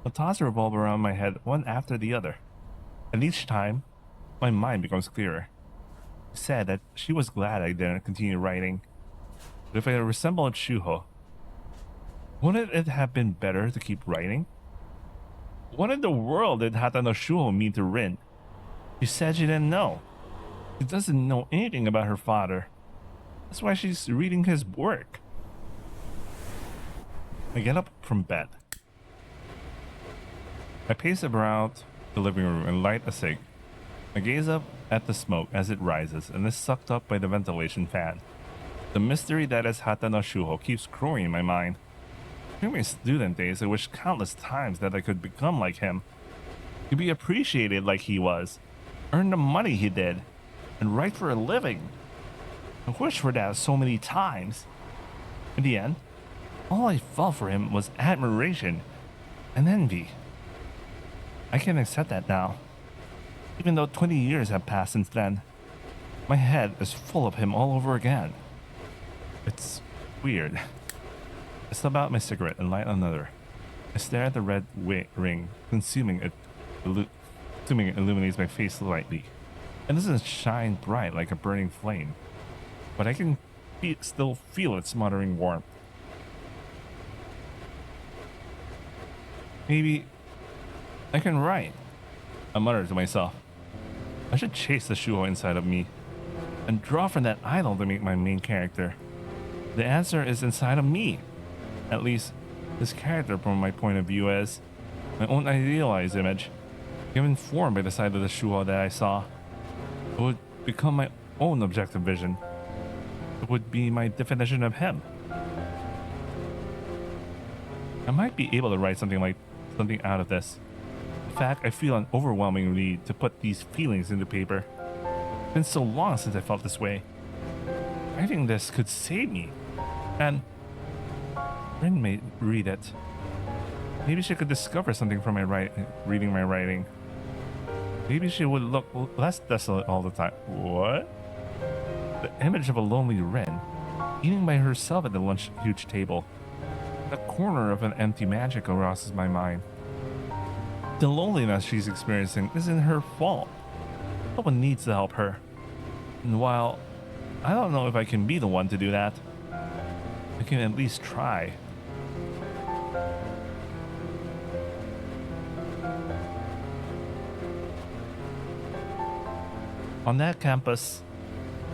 The thoughts revolve around my head one after the other, and each time, my mind becomes clearer. She said that she was glad I didn't continue writing, but if I resembled Shuho, wouldn't it have been better to keep writing? What in the world did Hatano Shuho mean to Rin? She said she didn't know. She doesn't know anything about her father. That's why she's reading his work. I get up from bed. I pace around the living room and light a cig. I gaze up at the smoke as it rises and is sucked up by the ventilation fan. The mystery that is Hatano Shuho keeps growing in my mind. During my student days, I wished countless times that I could become like him. To be appreciated like he was, earn the money he did, and write for a living. I wished for that so many times. In the end, all I felt for him was admiration and envy. I can accept that now. Even though 20 years have passed since then, my head is full of him all over again. It's weird. I stub out my cigarette and light another. I stare at the red ring, assuming it illuminates my face slightly. It doesn't shine bright like a burning flame, but I can still feel its smothering warmth. Maybe I can write, I mutter to myself. I should chase the Shuho inside of me and draw from that idol to make my main character. The answer is inside of me. At least, this character from my point of view is my own idealized image, given form by the side of the Shuho that I saw. It would become my own objective vision. It would be my definition of him. I might be able to write something out of this. In fact, I feel an overwhelming need to put these feelings into paper. It's been so long since I felt this way. Writing this could save me. And Rin may read it. Maybe she could discover something from reading my writing. Maybe she would look less desolate all the time. What? The image of a lonely Rin, eating by herself at the huge table. The corner of an empty magic arouses my mind. The loneliness she's experiencing isn't her fault. Someone needs to help her. And while I don't know if I can be the one to do that, I can at least try. On that campus,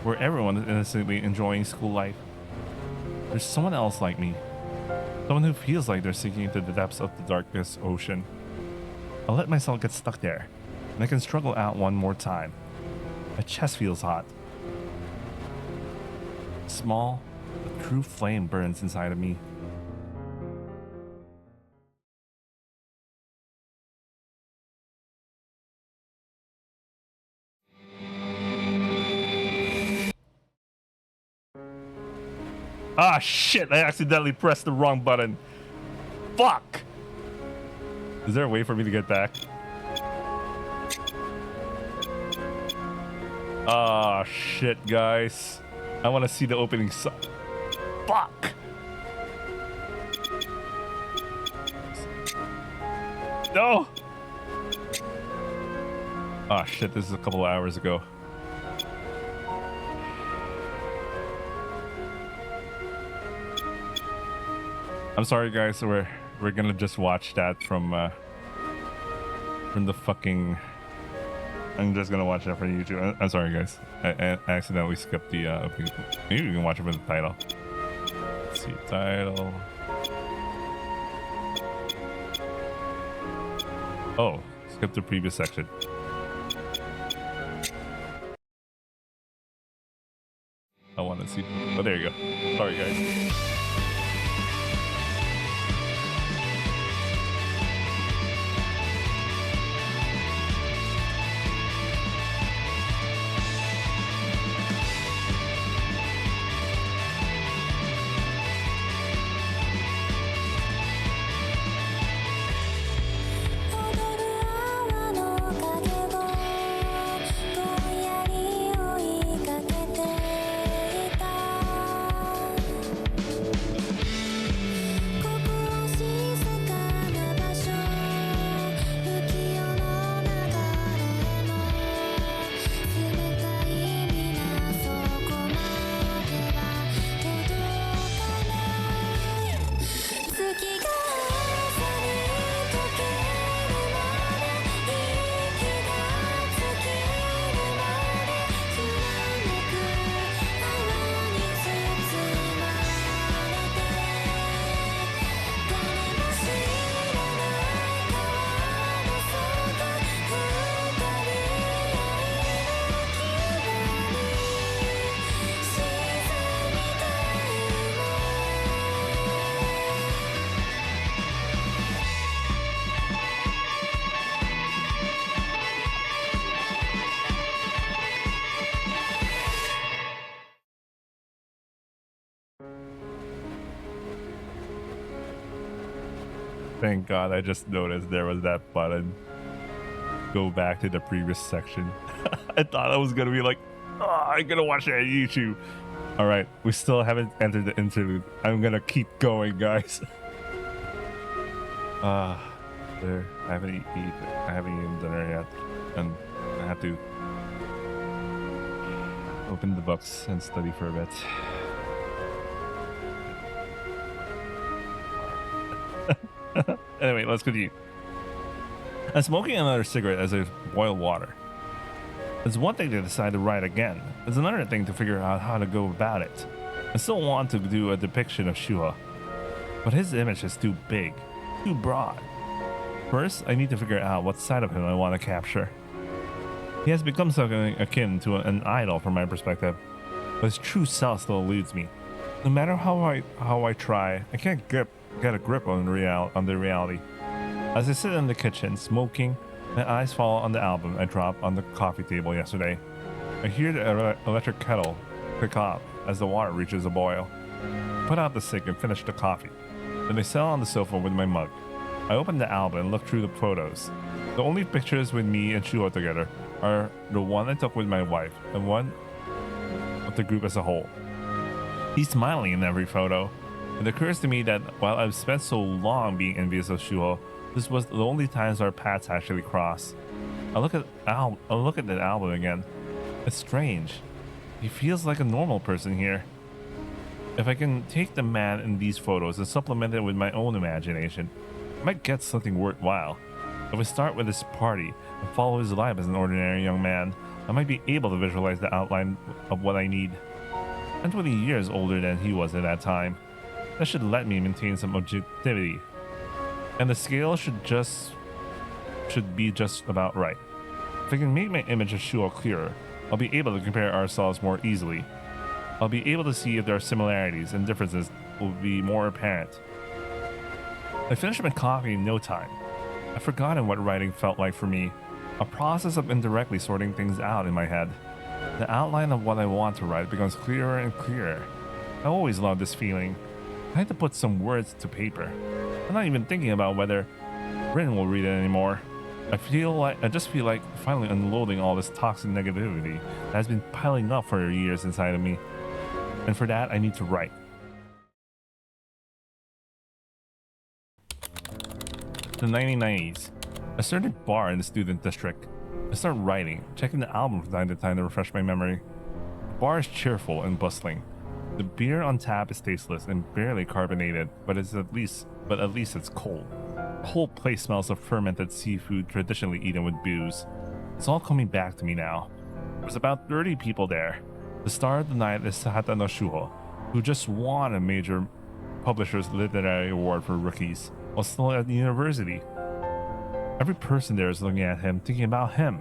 where everyone is innocently enjoying school life, there's someone else like me. Someone who feels like they're sinking into the depths of the darkest ocean. I'll let myself get stuck there, and I can struggle out one more time. My chest feels hot. Small, a true flame burns inside of me. Ah, shit, I accidentally pressed the wrong button. Fuck! Is there a way for me to get back? Ah, shit, guys. I want to see the opening song. Fuck! No! Oh shit, this is a couple of hours ago. I'm sorry guys, so we're gonna just watch that from the fucking... I'm just gonna watch that from YouTube. I'm sorry guys. I accidentally skipped the opening. Maybe we can watch it from the title. Let's see, title. Oh, skip the previous section. I want to see. Oh, there you go. Sorry guys. Thank God I just noticed there was that button. Go back to the previous section. I thought I was gonna be like, oh, I'm gonna watch it on YouTube. Alright, we still haven't entered the interlude. I'm gonna keep going, guys. There. I haven't eaten dinner yet. And I have to open the books and study for a bit. Anyway, let's continue. I'm smoking another cigarette as I boil water. It's one thing to decide to write again. It's another thing to figure out how to go about it. I still want to do a depiction of Shuha, but his image is too big, too broad. First, I need to figure out what side of him I want to capture. He has become something akin to an idol from my perspective, but his true self still eludes me. No matter how I try, I can't get a grip on the reality. As I sit in the kitchen smoking, my eyes fall on the album I dropped on the coffee table yesterday. I hear the electric kettle click off as the water reaches a boil. Put out the sink and finish the coffee. Then I sit on the sofa with my mug. I open the album and look through the photos. The only pictures with me and Shuo together are the one I took with my wife and one of the group as a whole. He's smiling in every photo. It occurs to me that while I've spent so long being envious of Shuo, this was the only times our paths actually crossed. I look at that album again. It's strange. He feels like a normal person here. If I can take the man in these photos and supplement it with my own imagination, I might get something worthwhile. If I start with his party and follow his life as an ordinary young man, I might be able to visualize the outline of what I need. I'm 20 years older than he was at that time. That should let me maintain some objectivity. And the scale should be just about right. If I can make my image of Shuo clearer, I'll be able to compare ourselves more easily. I'll be able to see if there are similarities and differences will be more apparent. I finished my coffee in no time. I've forgotten what writing felt like for me, a process of indirectly sorting things out in my head. The outline of what I want to write becomes clearer and clearer. I always loved this feeling. I had to put some words to paper. I'm not even thinking about whether Rin will read it anymore. I just feel like finally unloading all this toxic negativity that has been piling up for years inside of me. And for that, I need to write. The 1990s. I started a bar in the student district. I started writing, checking the album from time to time to refresh my memory. The bar is cheerful and bustling. The beer on tap is tasteless and barely carbonated, but at least it's cold. The whole place smells of fermented seafood traditionally eaten with booze. It's all coming back to me now. There's about 30 people there. The star of the night is Sahata no Shuho, who just won a major publisher's literary award for rookies while still at the university. Every person there is looking at him, thinking about him.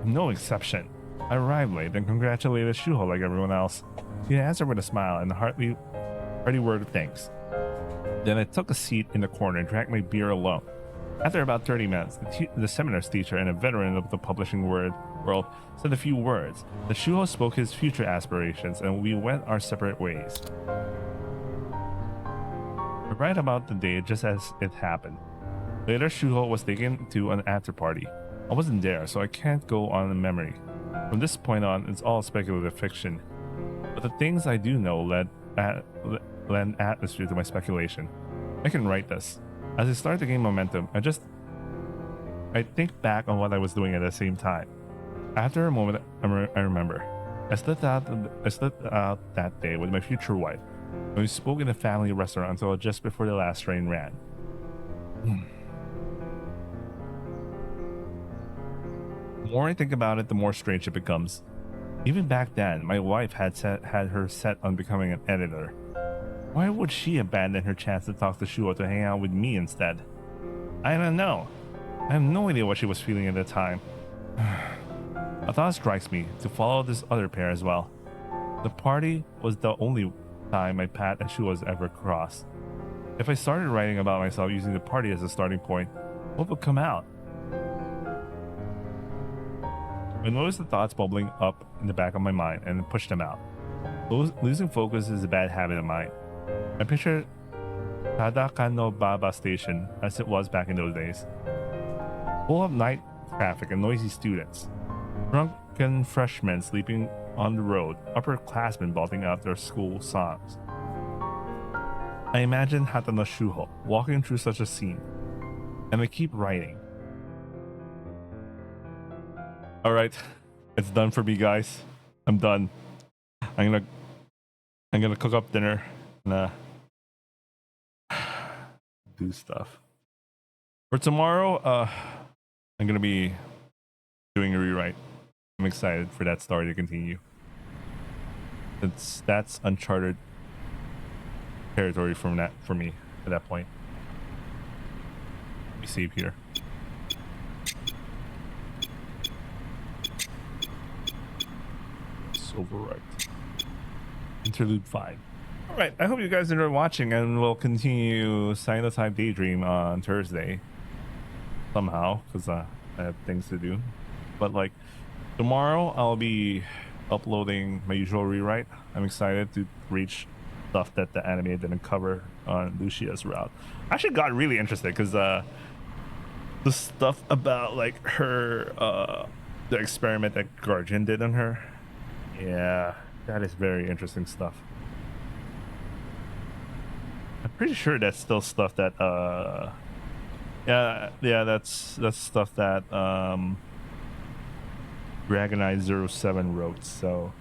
No exception. I arrived late and congratulated Shuho like everyone else. He answered with a smile and a hearty word of thanks. Then I took a seat in the corner and drank my beer alone. After about 30 minutes, the seminars teacher and a veteran of the publishing world said a few words. The Shuho spoke his future aspirations and we went our separate ways. I write about the day just as it happened. Later, Shuho was taken to an after party. I wasn't there, so I can't go on in memory. From this point on, it's all speculative fiction. But the things I do know lend atmosphere to my speculation. I can write this. As I start to gain momentum, I think back on what I was doing at the same time. After a moment, I remember. I slipped out that day with my future wife, and we spoke in a family restaurant until just before the last train ran. The more I think about it, the more strange it becomes. Even back then, my wife had her set on becoming an editor. Why would she abandon her chance to talk to Shuho to hang out with me instead? I don't know. I have no idea what she was feeling at the time. A thought strikes me to follow this other pair as well. The party was the only time my path and Shuho's ever crossed. If I started writing about myself using the party as a starting point, what would come out? I noticed the thoughts bubbling up in the back of my mind and pushed them out. Losing focus is a bad habit of mine. I pictured Tadaka Baba Station as it was back in those days. Full of night traffic and noisy students. Drunken freshmen sleeping on the road, upperclassmen belting out their school songs. I imagine Hatano Shuho walking through such a scene, and I keep writing. Alright, it's done for me, guys. I'm done. I'm gonna cook up dinner and do stuff. For tomorrow, I'm gonna be doing a rewrite. I'm excited for that story to continue. That's uncharted territory for me at that point. Let me save here. Overwrite. Interlude 5. Alright, I hope you guys enjoyed watching, and we'll continue Cyanotype Daydream on Thursday. Somehow, because I have things to do. But like, tomorrow I'll be uploading my usual rewrite. I'm excited to reach stuff that the anime didn't cover on Lucia's route. I actually got really interested because the stuff about like her, the experiment that Guardian did on her. Yeah, that is very interesting stuff. I'm pretty sure that's still stuff that yeah, that's stuff that Dragonite 07 wrote, so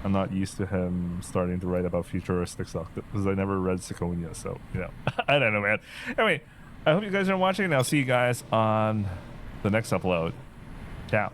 I'm not used to him starting to write about futuristic stuff because I never read Siconia, so you know. I don't know, man. Anyway, I hope you guys are watching, and I'll see you guys on the next upload. Ciao.